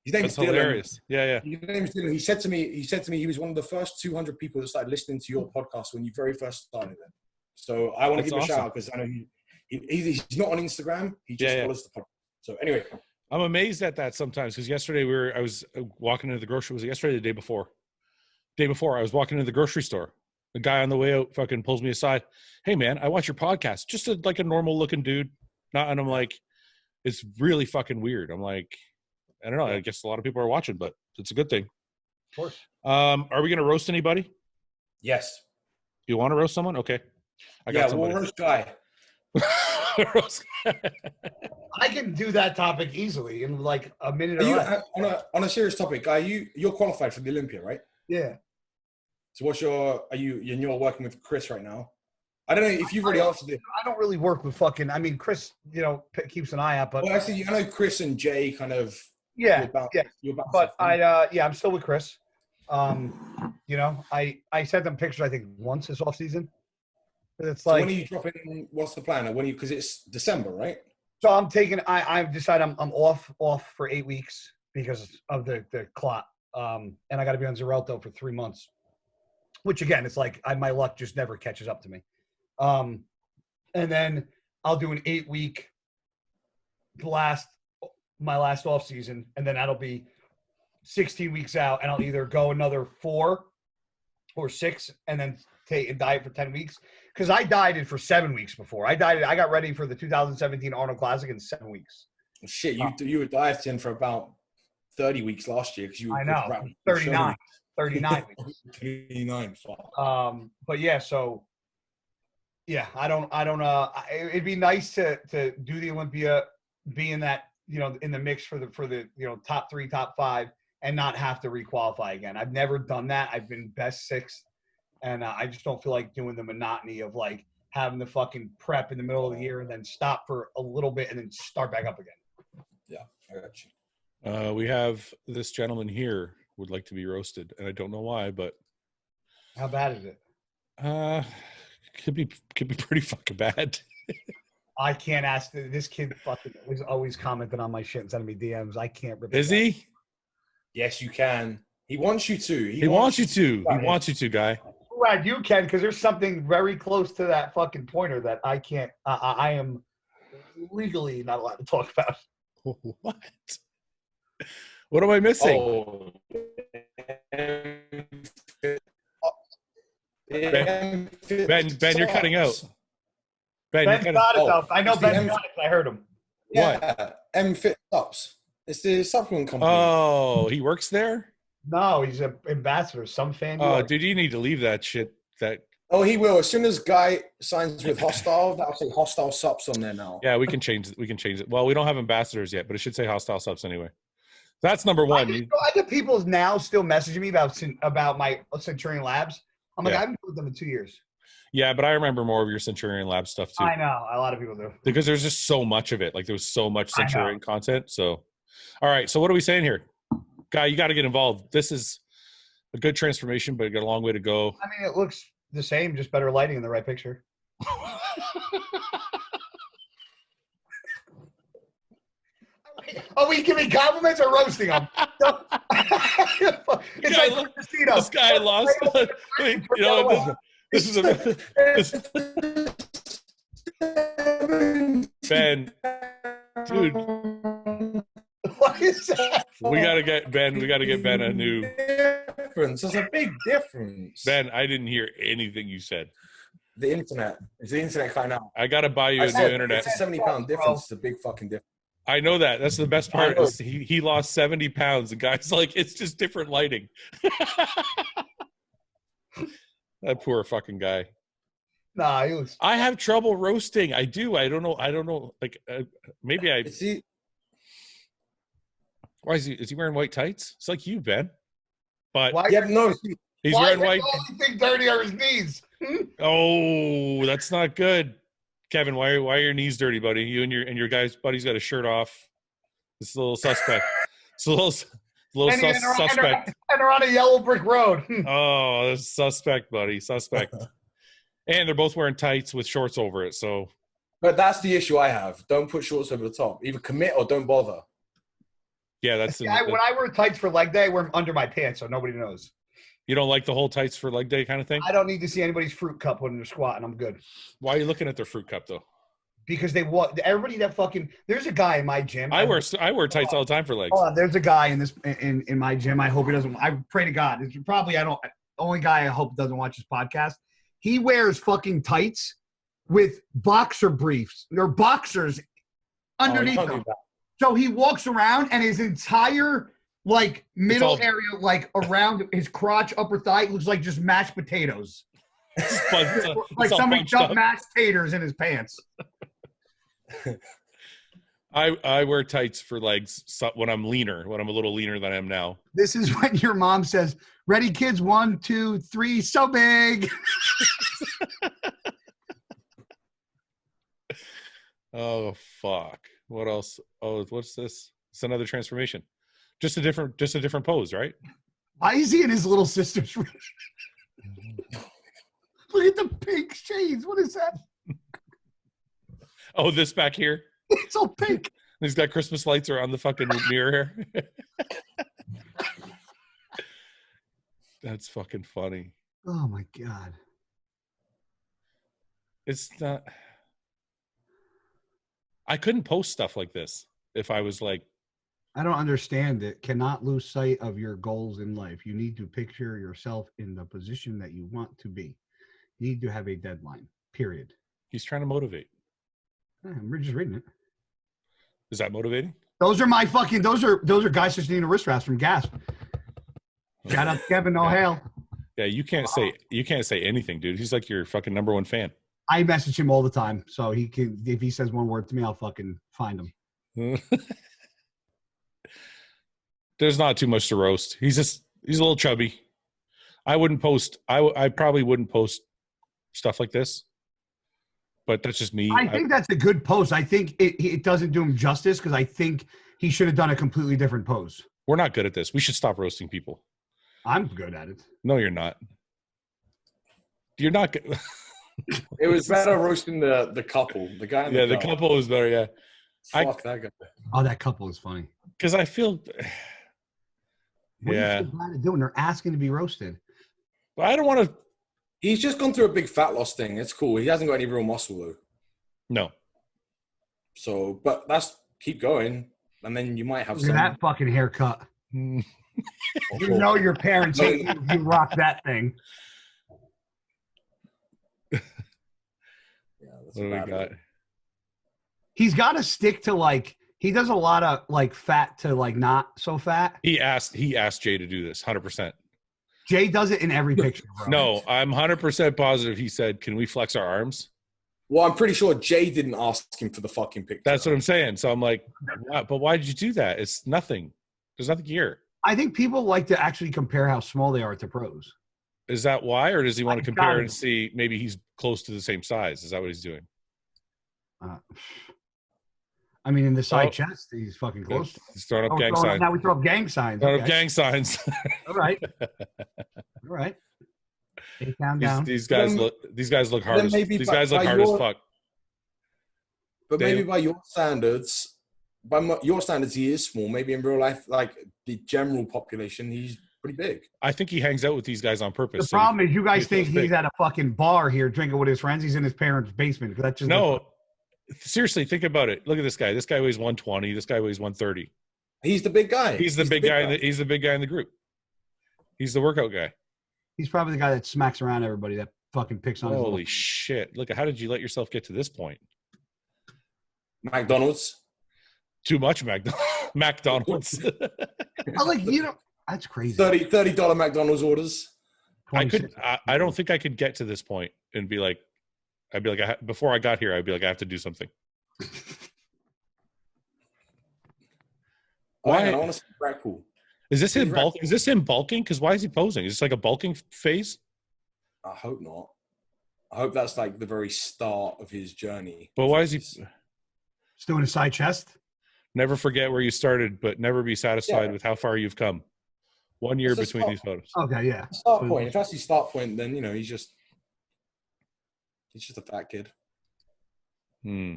His name is Dylan. Hilarious. Yeah. His name is Dylan. He said to me, he was one of the first 200 people that started listening to your podcast when you very first started it. So I want to give him a shout out because I know he's not on Instagram. He just follows the podcast. So anyway. I'm amazed at that sometimes, because yesterday I was walking into the grocery. Was it yesterday or the day before? Day before, I was walking into the grocery store. The guy on the way out fucking pulls me aside. Hey man, I watch your podcast. Just like a normal looking dude. And I'm like, it's really fucking weird. I'm like, I don't know. I guess a lot of people are watching, but it's a good thing. Of course. Are we going to roast anybody? Yes. You want to roast someone? Okay. We'll roast Guy. I can do that topic easily in like a minute or less. On a serious topic, Guy, you're qualified for the Olympia, right? Yeah. So you're working with Chris right now? I don't know if you've already answered it. I don't really work with Chris, keeps an eye out, but. Well, actually, I know Chris and Jay kind of. Yeah. But I'm still with Chris. I sent them pictures, I think, once this off season. It's so when are you dropping? What's the plan? Because it's December, right? So I'm taking. I've decided I'm off for 8 weeks because of the clot. And I got to be on Xarelto for 3 months, which again, it's like my luck just never catches up to me. And then I'll do an 8-week my last off season, and then that'll be 16 weeks out, and I'll either go another 4 or 6 and then take and diet for 10 weeks. Because I dieted for 7 weeks before. I got ready for the 2017 Arnold Classic in 7 weeks. Shit, you were dieting for about 30 weeks last year because you were 39 weeks. 39, fuck. But yeah, so yeah, I don't it'd be nice to do the Olympia, be in that, in the mix for the top 3, top 5, and not have to requalify again. I've never done that. I've been best 6th, and I just don't feel like doing the monotony of like having the fucking prep in the middle of the year and then stop for a little bit and then start back up again. Yeah, I got you. We have this gentleman here would like to be roasted, and I don't know why, but how bad is it? Could be pretty fucking bad. I can't ask this kid. Fucking was always commenting on my shit and sending me DMs. I can't. Is he? Yes, you can. He wants you to. He wants you to. He wants you to, guy. Glad you can, because there's something very close to that fucking pointer that I can't. I am legally not allowed to talk about. What? What am I missing? Oh. Ben, you're cutting out. Ben's got it though. I know Ben's got it. I heard him. Yeah, M-Fit Ups. It's the supplement company. Oh, he works there? No, he's an ambassador. Some fan. Oh, dude, you need to leave that shit. Oh, he will. As soon as Guy signs with Hostile, that'll say Hostile Sups on there now. Yeah, we can change it. We can change it. Well, we don't have ambassadors yet, but it should say Hostile Subs anyway. That's number one. I get people now still messaging me about my Centurion Labs. I'm like, I haven't been with them in 2 years. Yeah, but I remember more of your Centurion Lab stuff too. I know. A lot of people do. Because there's just so much of it. Like there was so much Centurion content. So, all right. So what are we saying here? Guy, you got to get involved. This is a good transformation, but you got a long way to go. I mean, it looks the same, just better lighting in the right picture. Are we giving compliments or roasting them? It's like Cisternino. This guy lost. You know, this is Ben, dude. What is that? We gotta get Ben. We gotta get Ben a new difference. There's a big difference. Ben, I didn't hear anything you said. The internet. It's the internet kind of. I gotta buy you a new internet. It's a 70-pound difference. It's a big fucking difference. I know that. That's the best part. Is he lost 70 pounds. The guy's like, it's just different lighting. That poor fucking guy. Nah, he was. I have trouble roasting. I do. I don't know. Like maybe I. Why is he wearing white tights? It's like you, Ben. But he's wearing white. The only thing dirty are his knees. Oh, that's not good. Kevin, why are your knees dirty, buddy? You and your guy's buddy's got a shirt off. It's a little suspect. It's a little suspect. And they're on a yellow brick road. Oh, that's suspect, buddy. Suspect. And they're both wearing tights with shorts over it. So, but that's the issue I have. Don't put shorts over the top. Either commit or don't bother. Yeah, that's. When I wear tights for leg day, I wear them under my pants so nobody knows. You don't like the whole tights for leg day kind of thing? I don't need to see anybody's fruit cup when they're squatting. I'm good. Why are you looking at their fruit cup though? Because everybody that fucking there's a guy in my gym. I wear tights all the time for legs. Hold on, there's a guy in my gym. I hope he doesn't. I pray to God. It's probably only guy I hope doesn't watch this podcast. He wears fucking tights with boxer briefs. They're boxers underneath them. So he walks around and his entire middle area, around his crotch, upper thigh, looks like just mashed potatoes. Like somebody dumped mashed taters in his pants. I wear tights for legs when I'm leaner, when I'm a little leaner than I am now. This is when your mom says, "Ready, kids? 1, 2, 3, so big." Oh fuck! What else? Oh, what's this? It's another transformation. Just a different pose, right? Why is he in his little sister's room? Look at the pink shades. What is that? Oh, this back here? It's all pink. He's got Christmas lights around the fucking mirror here. That's fucking funny. Oh my God. It's not. I couldn't post stuff like this if I was like. I don't understand it. Cannot lose sight of your goals in life. You need to picture yourself in the position that you want to be. You need to have a deadline, period. He's trying to motivate. I'm just reading it. Is that motivating? Those are my fucking, those are Guy Cisternino wrist wraps from Gasp. Shout out to Kevin O'Hale. Yeah, you can't say anything, dude. He's like your fucking number one fan. I message him all the time. So he can, if he says one word to me, I'll fucking find him. There's not too much to roast. He's a little chubby. I wouldn't post. I probably wouldn't post stuff like this. but that's just me. I think that's a good pose. I think it doesn't do him justice because I think he should have done a completely different pose. We're not good at this. We should stop roasting people. I'm good at it. No, you're not. You're not good. It was better roasting the couple. The guy. Yeah, the couple was better. Yeah. Fuck that guy. Oh, that couple is funny. Because I feel. What Yeah. are you glad to doing? They're asking to be roasted. But I don't want to. He's just gone through a big fat loss thing. It's cool. He hasn't got any real muscle though. No. So, but keep going, and then you might have Look at that fucking haircut. Mm. You know your parents hate you if you rock that thing. Yeah, What do we got? He's got to stick to like he does a lot of like fat to like not so fat. He asked Jay to do this 100%. Jay does it in every picture, bro. No, I'm 100% positive. He said, "Can we flex our arms?" Well, I'm pretty sure Jay didn't ask him for the fucking picture. That's what I'm saying. So I'm like, but why did you do that? It's nothing. There's nothing here. I think people like to actually compare how small they are to pros. Is that why, or does he want to I compare got and it. see maybe he's close to the same size? Is that what he's doing? I mean, in the side Oh. chest, he's fucking close. He's throwing up Oh, gang throwing up- signs. now we throw up gang signs. Throwing up Okay. gang signs. All right. All right. Hey, calm down. These guys look hard. then As, maybe these by- guys look by hard as your- fuck. But They- maybe by your standards, your standards, he is small. Maybe in real life, like the general population, he's pretty big. I think he hangs out with these guys on purpose. The so problem is you guys he feels think he's big. at a fucking bar here drinking with his friends. He's in his parents' basement. That's just No, seriously, think about it. Look at this guy. This guy weighs 120. This guy weighs 130. He's the big guy. He's the big guy. He's the big guy in the group. He's the workout guy. He's probably the guy that smacks around everybody that fucking picks on his Holy little- shit! Look, how did you let yourself get to this point? McDonald's. Too much McDonald's. I like that's crazy. $30 McDonald's orders. I could. 26. I don't think I could get to this point and be like, I'd be like, before I got here, I'd be like, I have to do something. Why? I want to see Brad Pool. Is this him He's bulk? Is this him bulking? Because why is he posing? Is this like a bulking phase? I hope not. I hope that's like the very start of his journey. But why is he? He's doing a side chest. Never forget where you started, but never be satisfied Yeah. with how far you've come. 1 year It's a between start. these photos. Okay, yeah. Start point. If that's his start point, then he's just a fat kid. Hmm.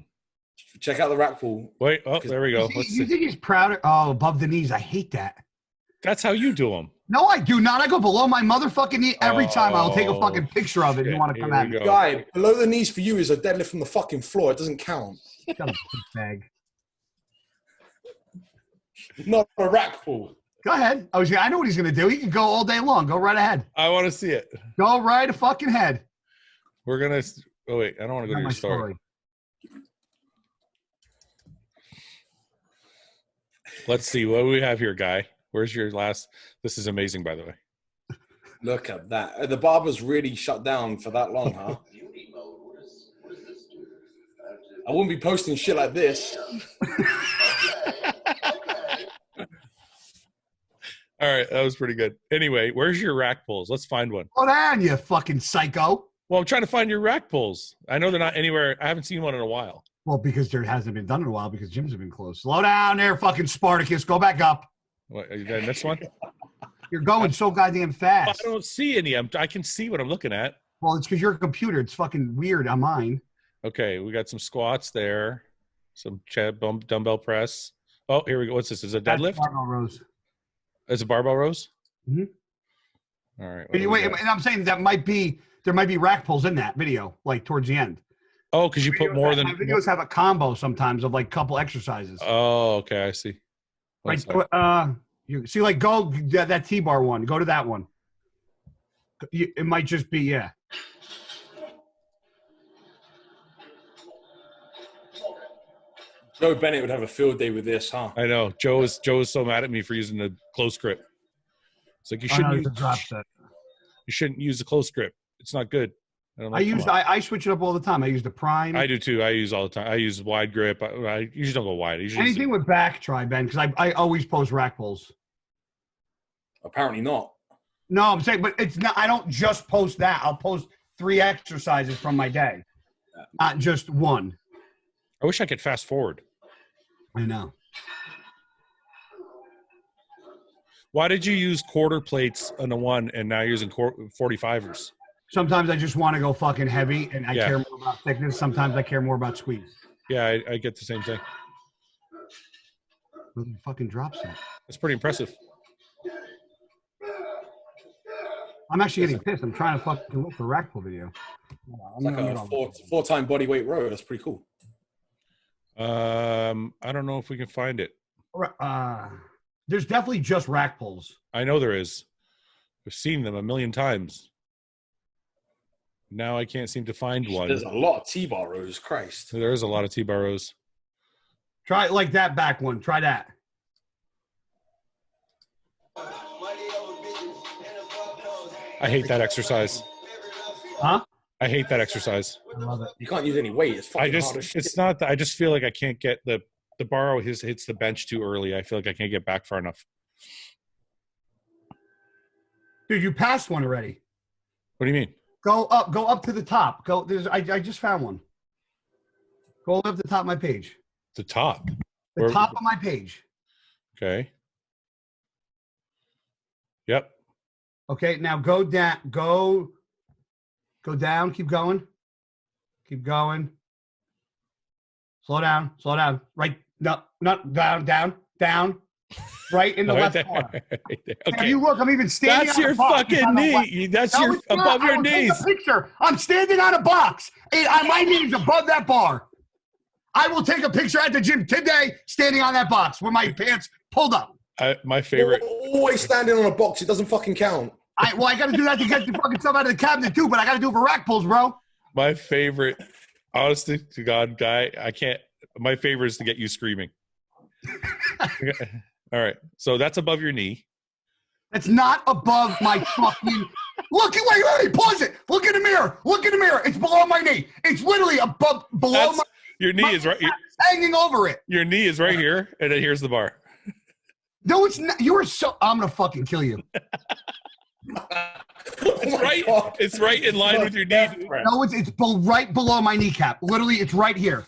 Check out the rack pool. Wait. Oh, there we go. Let's You see. think he's prouder? Oh, above the knees. I hate that. That's how you do them. No, I do not. I go below my motherfucking knee every time. I'll take a Oh, fucking picture of it. shit. You want to Here come at we me? go. Guy, below the knees for you is a deadlift from the fucking floor. It doesn't count. Shut up, bag. Not a rack pool. Go ahead. I know what he's gonna do. He can go all day long. Go right ahead. I want to see it. Go right fucking ahead. We're gonna. Oh wait, I don't want to go to My your story. Let's see what do we have here, guy. Where's your last? This is amazing, by the way. Look at that. The barber's really shut down for that long, huh? I wouldn't be posting shit like this. All right, that was pretty good. Anyway, where's your rack pulls? Let's find one. Hold on, you fucking psycho. Well, I'm trying to find your rack pulls. I know they're not anywhere. I haven't seen one in a while. Well, because there hasn't been done in a while because gyms have been closed. Slow down there, fucking Spartacus. Go back up. What, are you done this one? You're going so goddamn I fast. don't see any. I can see what I'm looking at. Well, it's because you're a computer. It's fucking weird on mine. Okay, we got some squats there, some dumbbell press. Oh, here we go. What's this? Is it a That's deadlift? barbell rows. It's a barbell rows? Mhm. All right. what But do you, we wait, got? and I'm saying there might be rack pulls in that video, like towards the end. Oh, because you put more than. My videos have a combo sometimes of like couple exercises. Oh, okay. I see. One Like, sec. you see, like go that T-bar one. Go to that one. It might just be yeah. Joe Bennett would have a field day with this, huh? I know. Joe is so mad at me for using the close grip. It's like you Oh, no, shouldn't it's a drop set. use the close grip. It's not good. And I'm like, come on. I switch it up all the time. I use the prime. I do too. I use all the time. I use wide grip. I usually don't go wide. I usually use Anything with back, try Ben, because I always post rack pulls. Apparently not. No, I'm saying, but it's not. I don't just post that. I'll post 3 exercises from my day. not just one. I wish I could fast forward. I know. Why did you use quarter plates on the one and now you're using 45ers? Sometimes I just want to go fucking heavy and I care more about thickness. Sometimes I care more about squeeze. Yeah, I get the same thing. Really fucking drops it. That's pretty impressive. I'm actually getting pissed. I'm trying to fucking look for rack pull video. It's like a four-time body weight row. That's pretty cool. I don't know if we can find it. There's definitely just rack pulls. I know there is. I've seen them a million times. Now I can't seem to find one. There's a lot of T-bar rows. Christ. There is a lot of T-bar rows. Try it like that back one. Try that. I hate that exercise. Huh? I hate that exercise. I love it. You can't use any weight. It's fucking hard as shit. It's not that. I just feel like I can't get the bar hits the bench too early. I feel like I can't get back far enough. Dude, you passed one already. What do you mean? Go up to the top. I just found one. Go up to the top of my page. The top. The top of my page. Okay. Yep. Okay, now go down. Go down. Keep going. Keep going. Slow down. Slow down. Right. No, not down. Down. Down. Right in the left corner. Right there. Okay. Now you look. I'm even standing. That's your fucking knee. That's your above your knees. Take a picture. I'm standing on a box. My knee is above that bar. I will take a picture at the gym today, standing on that box with my pants pulled up. My favorite. Always standing on a box. It doesn't fucking count. I got to do that to get the fucking stuff out of the cabinet too, but I got to do it for rack pulls, bro. My favorite, honestly to God, guy, I can't. My favorite is to get you screaming. All right, so that's above your knee. It's not above my fucking. Look, wait, pause it. Look in the mirror. Look in the mirror. It's below my knee. It's literally below my. Your knee is right. Hanging over it. Your knee is right here, and then here's the bar. No, it's not. You are so. I'm gonna fucking kill you. It's right. God. It's right in line with your knee. No, it's right below my kneecap. Literally, it's right here.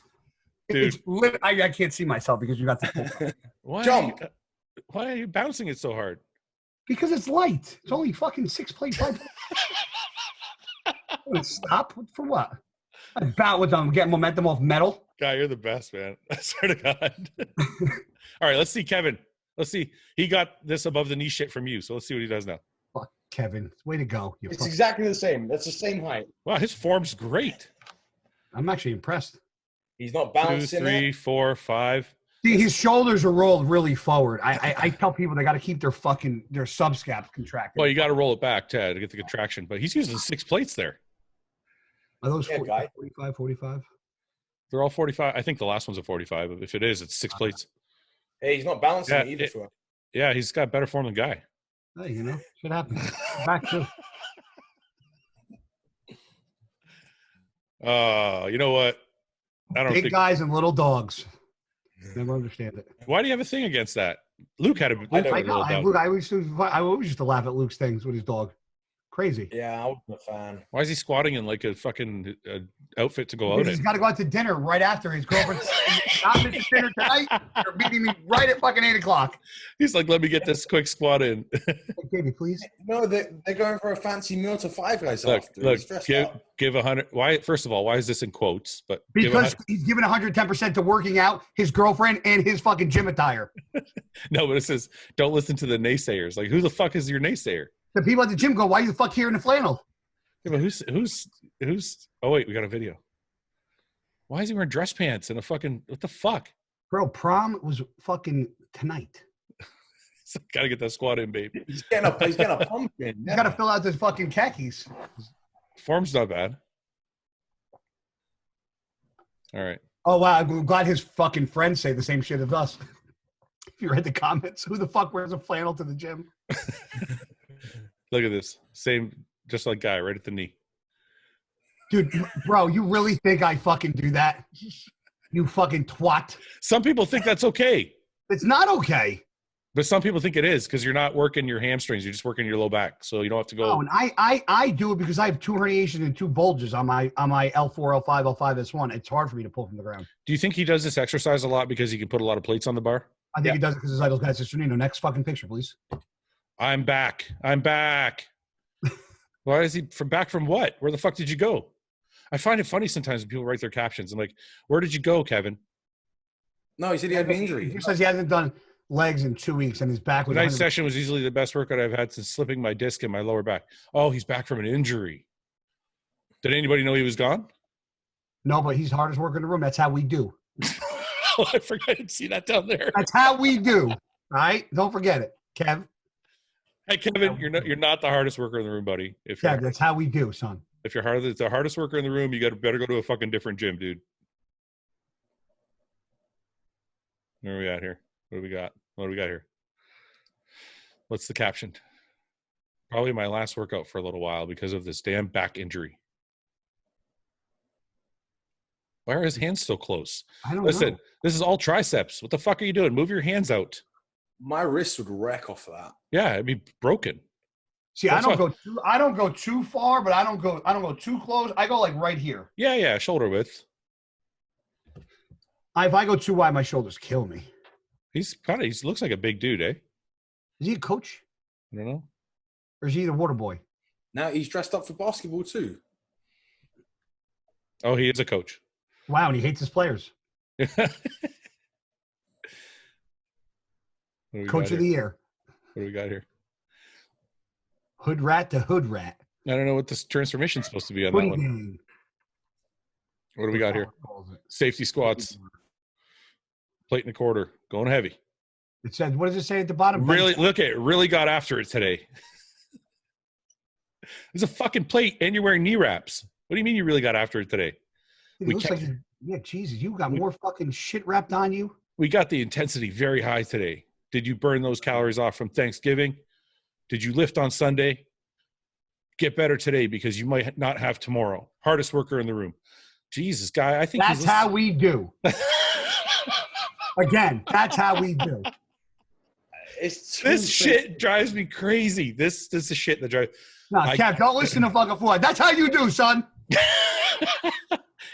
Dude, I can't see myself because you got the. Why are you bouncing it so hard? Because it's light. It's only fucking 6 plates. Stop for what? About with them getting momentum off metal. Guy, you're the best, man. I swear to God. All right, let's see, Kevin. Let's see. He got this above the knee shit from you, so let's see what he does now. Fuck, Kevin. Way to go. It's exactly the same. That's the same height. Wow, his form's great. I'm actually impressed. He's not bouncing. 2, 3, 4, 5. See, his shoulders are rolled really forward. I tell people they got to keep their subscap contracted. Well, you got to roll it back, Ted, to get the contraction. But he's using 6 plates there. Are those 45, 45? They're all 45. I think the last one's a 45. If it is, it's 6 plates. Hey, he's not balancing either. Yeah, he's got better form than Guy. Hey, shit happens. Back to. You know what? I don't Big guys and little dogs. Never understand it. Why do you have a thing against that? Luke had a. I always used to laugh at Luke's things with his dog. Crazy. Yeah, I wasn't a fan. Why is he squatting in like a fucking outfit to go out in? He's got to go out to dinner right after his girlfriend. Not missing dinner tonight. You're meeting me right at fucking 8 o'clock. He's like, let me get this quick squat in. Hey, baby, please. No, they're going for a fancy meal to Five Guys after. Look, give 100. Why? First of all, why is this in quotes? But because he's giving 110% to working out, his girlfriend, and his fucking gym attire. No, but it says don't listen to the naysayers. Like, who the fuck is your naysayer? The people at the gym go, why the fuck here in the flannel? Yeah, but who's? Oh wait, we got a video. Why is he wearing dress pants and a fucking what the fuck? Bro, prom was fucking tonight. Gotta get that squat in, babe. He's getting a pump in. You gotta fill out those fucking khakis. Form's not bad. All right. Oh wow, I'm glad his fucking friends say the same shit as us. If you read the comments, who the fuck wears a flannel to the gym? Look at this. Same, just like Guy, right at the knee. Dude, bro, you really think I fucking do that? You fucking twat. Some people think that's okay. It's not okay. But some people think it is because you're not working your hamstrings. You're just working your low back. So you don't have to go. Oh, and I do it because I have 2 herniations and 2 bulges on my L4, L5, L5, S1. It's hard for me to pull from the ground. Do you think he does this exercise a lot because he can put a lot of plates on the bar? I think he does it because his idol's got Cisternino. Next fucking picture, please. I'm back. Why is he back from what? Where the fuck did you go? I find it funny sometimes when people write their captions. I'm like, where did you go, Kevin? No, he said he had an injury. He says he hasn't done legs in 2 weeks and his back was. Tonight's session was easily the best workout I've had since slipping my disc in my lower back. Oh, he's back from an injury. Did anybody know he was gone? No, but he's hardest worker in the room. That's how we do. Oh, I forgot to see that down there. That's how we do. All right? Don't forget it, Kev. Hey, Kevin, you're not the hardest worker in the room, buddy. Kev, that's how we do, son. If you're the hardest worker in the room, you better go to a fucking different gym, dude. What do we got here? What do we got here? What's the caption? Probably my last workout for a little while because of this damn back injury. Why are his hands so close? I don't Listen, know. This is all triceps. What the fuck are you doing? Move your hands out. My wrist would wreck off of that. Yeah, it'd be broken. See, I don't go too far, but I don't go too close. I go like right here. Yeah, shoulder width. If I go too wide, my shoulders kill me. He looks like a big dude, eh? Is he a coach? I don't know. Or is he the water boy? Now he's dressed up for basketball too. Oh, he is a coach. Wow, and he hates his players. Coach of the year. What do we got here? Hood rat to hood rat. I don't know what this transformation's supposed to be on that one. What do we got here? Safety squats. Plate and a quarter. Going heavy. It said, what does it say at the bottom? Really got after it today. There's a fucking plate and you're wearing knee wraps. What do you mean you really got after it today? It looks like, yeah, Jesus, you got more fucking shit wrapped on you. We got the intensity very high today. Did you burn those calories off from Thanksgiving? Did you lift on Sunday? Get better today because you might not have tomorrow. Hardest worker in the room. Jesus, guy, I think that's how we do. Again, that's how we do. This shit drives me crazy. This is the shit that drives. No, Kev, don't listen to fucking Fouad. That's how you do, son.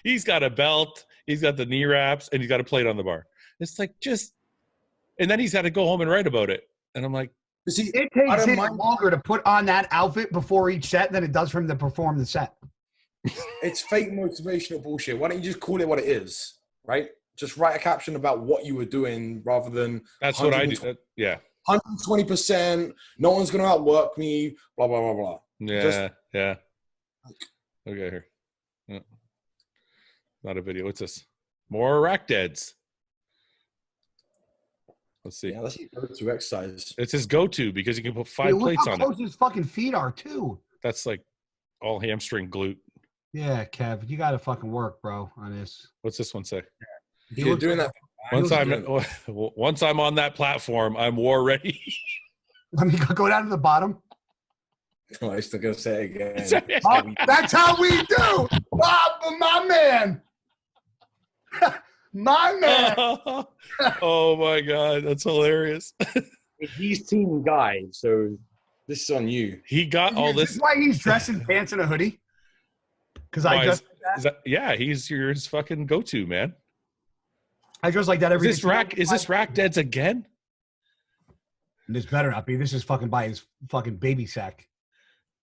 He's got a belt. He's got the knee wraps, and he's got a plate on the bar. It's like and then he's got to go home and write about it. And I'm like, see, it takes him longer to put on that outfit before each set than it does for him to perform the set. It's fake motivational bullshit. Why don't you just call it what it is, right? Just write a caption about what you were doing rather than that's what I do. Yeah. 120%. No one's going to outwork me. Blah, blah, blah, blah. Yeah. Okay, here. Yeah. Not a video. What's this? More rack deads. Let's see. Yeah, that's his go-to exercise. It's his go-to because he can put 5 plates on it. Look how close his fucking feet are, too. That's like all hamstring glute. Yeah, Kev, you got to fucking work, bro, on this. What's this one say? You're doing that. Once I'm on that platform, I'm war ready. Let me go down to the bottom. Oh, I'm still going to say it again. That's how we do. My man. My man. Oh, my God. That's hilarious. He's team guy, so this is on you. He got all this. Is this why he's dressed in pants and a hoodie? Because I dress like that? Yeah, he's your fucking go-to, man. I dress like that every day. Is this rack deads again? This better not be. This is fucking by his fucking baby sack.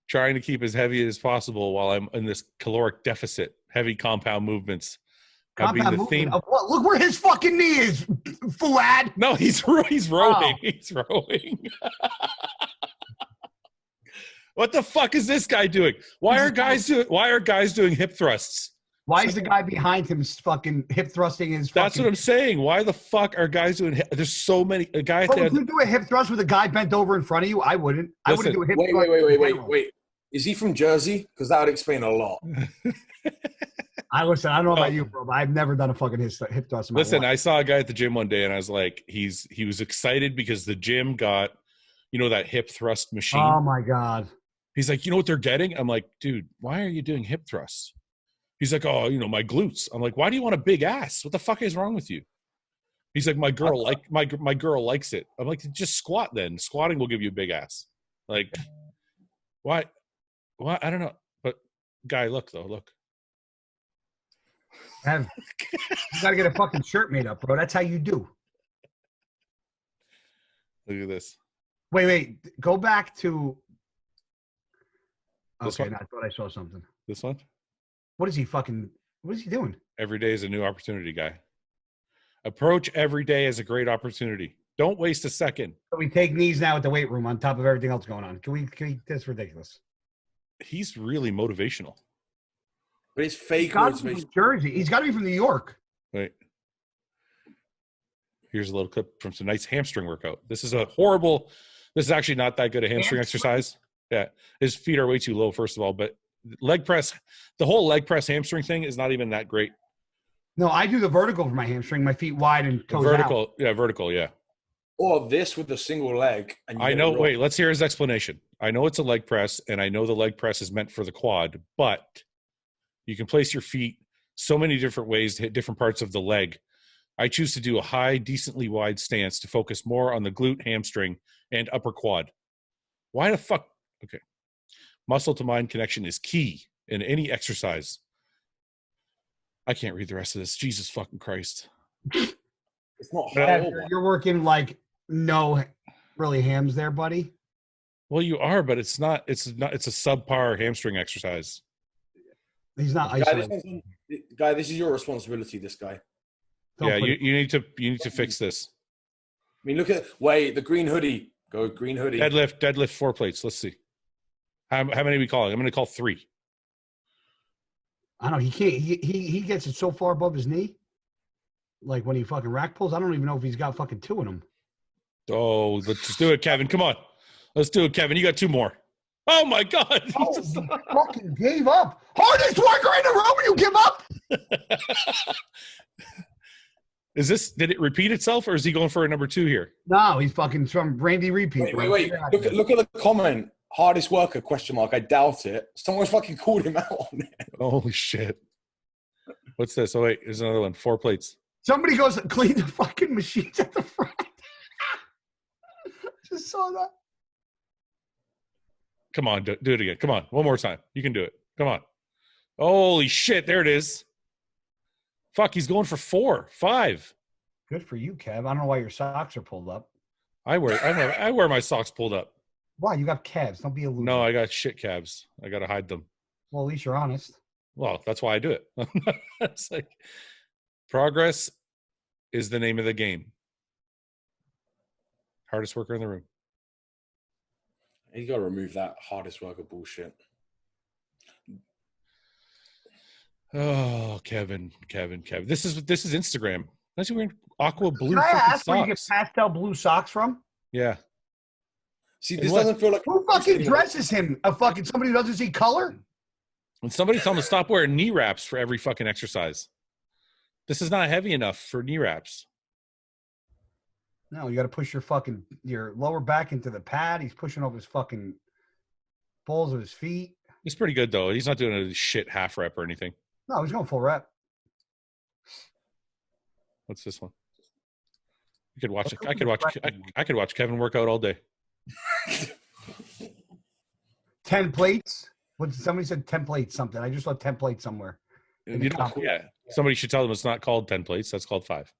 Trying to keep as heavy as possible while I'm in this caloric deficit. Heavy compound movements. Compound movement of what? Look where his fucking knee is, Fouad. No, he's rowing. Oh. He's rowing. What the fuck is this guy doing? Why are guys doing hip thrusts? Why is the guy behind him fucking hip thrusting his That's what I'm saying. Why the fuck are guys doing there's so many guys. Would you do a hip thrust with a guy bent over in front of you? I wouldn't. I wouldn't do a hip thrust. Wait. Is he from Jersey? Because that would explain a lot. I don't know about you, bro, but I've never done a fucking hip thrust in my life. I saw a guy at the gym one day and I was like, he was excited because the gym got, that hip thrust machine. Oh my God. He's like, you know what they're getting? I'm like, dude, why are you doing hip thrusts? He's like, oh, my glutes. I'm like, why do you want a big ass? What the fuck is wrong with you? He's like, my girl likes it. I'm like, just squat then. Squatting will give you a big ass. Like, why? Why? I don't know. But guy, look. You gotta get a fucking shirt made up, bro. That's how you do. Look at this. Wait. Go back to. This Okay, one? I thought I saw something. This one? What is he doing? Every day is a new opportunity, guy. Approach every day as a great opportunity. Don't waste a second. So we take knees now at the weight room on top of everything else going on. Can we that's ridiculous. He's really motivational. But it's fake He's motivation. from Jersey. He's got to be from New York. Wait. Here's a little clip from some nice hamstring workout. This is actually not that good a hamstring exercise. Yeah. His feet are way too low, first of all, but leg press, the whole leg press hamstring thing is not even that great. No, I do the vertical for my hamstring, my feet wide and toes Vertical. out. Yeah, vertical. Yeah. Or this with a single leg. And I know. Wait, let's hear his explanation. I know it's a leg press, and I know the leg press is meant for the quad, but you can place your feet so many different ways to hit different parts of the leg. I choose to do a high, decently wide stance to focus more on the glute, hamstring, and upper quad. Why the fuck? Okay. Muscle to mind connection is key in any exercise. I can't read the rest of this. Jesus fucking Christ. It's not Yeah, hard. you're working like no really hams there, buddy. Well, you are, but it's not. It's a subpar hamstring exercise. He's not Guy, isolated. this is your responsibility, this guy. Yeah, you need to fix this. I mean, look at the green hoodie. Go green hoodie. Deadlift 4 plates. Let's see. How many are we calling? I'm going to call 3. I don't know. He can't. He gets it so far above his knee. Like when he fucking rack pulls, I don't even know if he's got fucking 2 in him. Oh, let's just do it, Kevin. Come on. Let's do it, Kevin. You got 2 more. Oh, my God. Oh, you fucking gave up. Hardest worker in the room, you give up? Did it repeat itself, or is he going for a number 2 here? No, he's fucking from Randy Repeat. Wait. Look at the comment. Hardest worker, ? I doubt it. Someone fucking called him out on it. Holy shit. What's this? Oh, wait. There's another one. 4 plates. Somebody goes and clean the fucking machines at the front. Just saw that. Come on. Do it again. Come on. One more time. You can do it. Come on. Holy shit. There it is. Fuck, he's going for 4, 5. Good for you, Kev. I don't know why your socks are pulled up. I wear my socks pulled up. Why? You got calves. Don't be a loser. No, I got shit calves. I got to hide them. Well, at least you're honest. Well, that's why I do it. It's like progress is the name of the game. Hardest worker in the room. You got to remove that hardest worker bullshit. Oh, Kevin. This is Instagram. Unless you're wearing aqua blue Can I ask where you get socks. pastel blue socks from? Yeah. See, this doesn't feel like Who fucking dresses him? A fucking somebody who doesn't see color? When somebody tell him to stop wearing knee wraps for every fucking exercise. This is not heavy enough for knee wraps. No, you got to push your lower back into the pad. He's pushing over his fucking balls of his feet. It's pretty good though. He's not doing a shit half rep or anything. No, he's going full rep. What's this one? You could watch it. I could watch Kevin work out all day. 10 plates. Somebody said 10 plates something. I just saw 10 plates somewhere. Somebody should tell them it's not called 10 plates. That's called 5.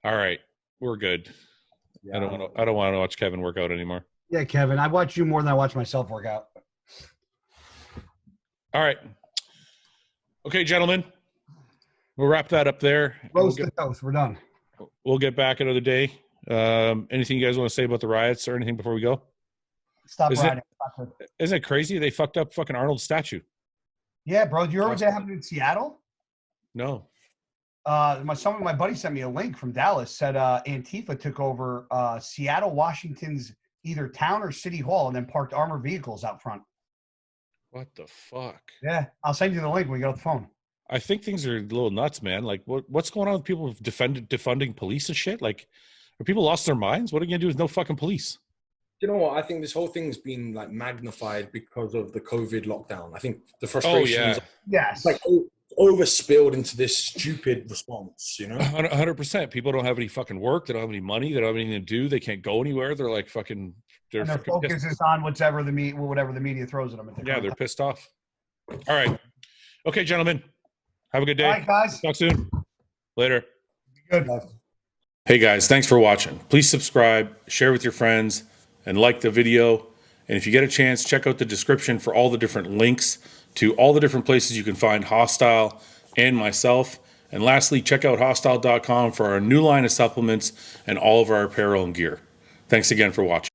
All right, we're good. Yeah. I don't want to watch Kevin work out anymore. Yeah, Kevin, I watch you more than I watch myself work out. All right. Okay, gentlemen, we'll wrap that up there. Roast the toast. We're done. We'll get back another day. Anything you guys want to say about the riots or anything before we go? Stop riding. Isn't it crazy? They fucked up fucking Arnold's statue. Yeah, bro. Do you remember that happened in Seattle? No. My buddy sent me a link from Dallas. Said Antifa took over Seattle, Washington's either town or city hall, and then parked armored vehicles out front. What the fuck? Yeah, I'll send you the link when we get off the phone. I think things are a little nuts, man. Like, what's going on with people defunding police and shit? Like, are people lost their minds? What are you gonna do with no fucking police? You know what? I think this whole thing's been like magnified because of the COVID lockdown. I think the frustrations. Yes. Like overspilled into this stupid response, you know? 100%. People don't have any fucking work. They don't have any money. They don't have anything to do. They can't go anywhere. They're like fucking. And their focus is on whatever the media throws at them. Yeah, they're pissed off. All right. Okay, gentlemen. Have a good day. All right, guys. Talk soon. Later. Good. Hey guys, thanks for watching. Please subscribe, share with your friends, and like the video. And if you get a chance, check out the description for all the different links to all the different places you can find Hostile and myself. And lastly, check out hostile.com for our new line of supplements and all of our apparel and gear. Thanks again for watching.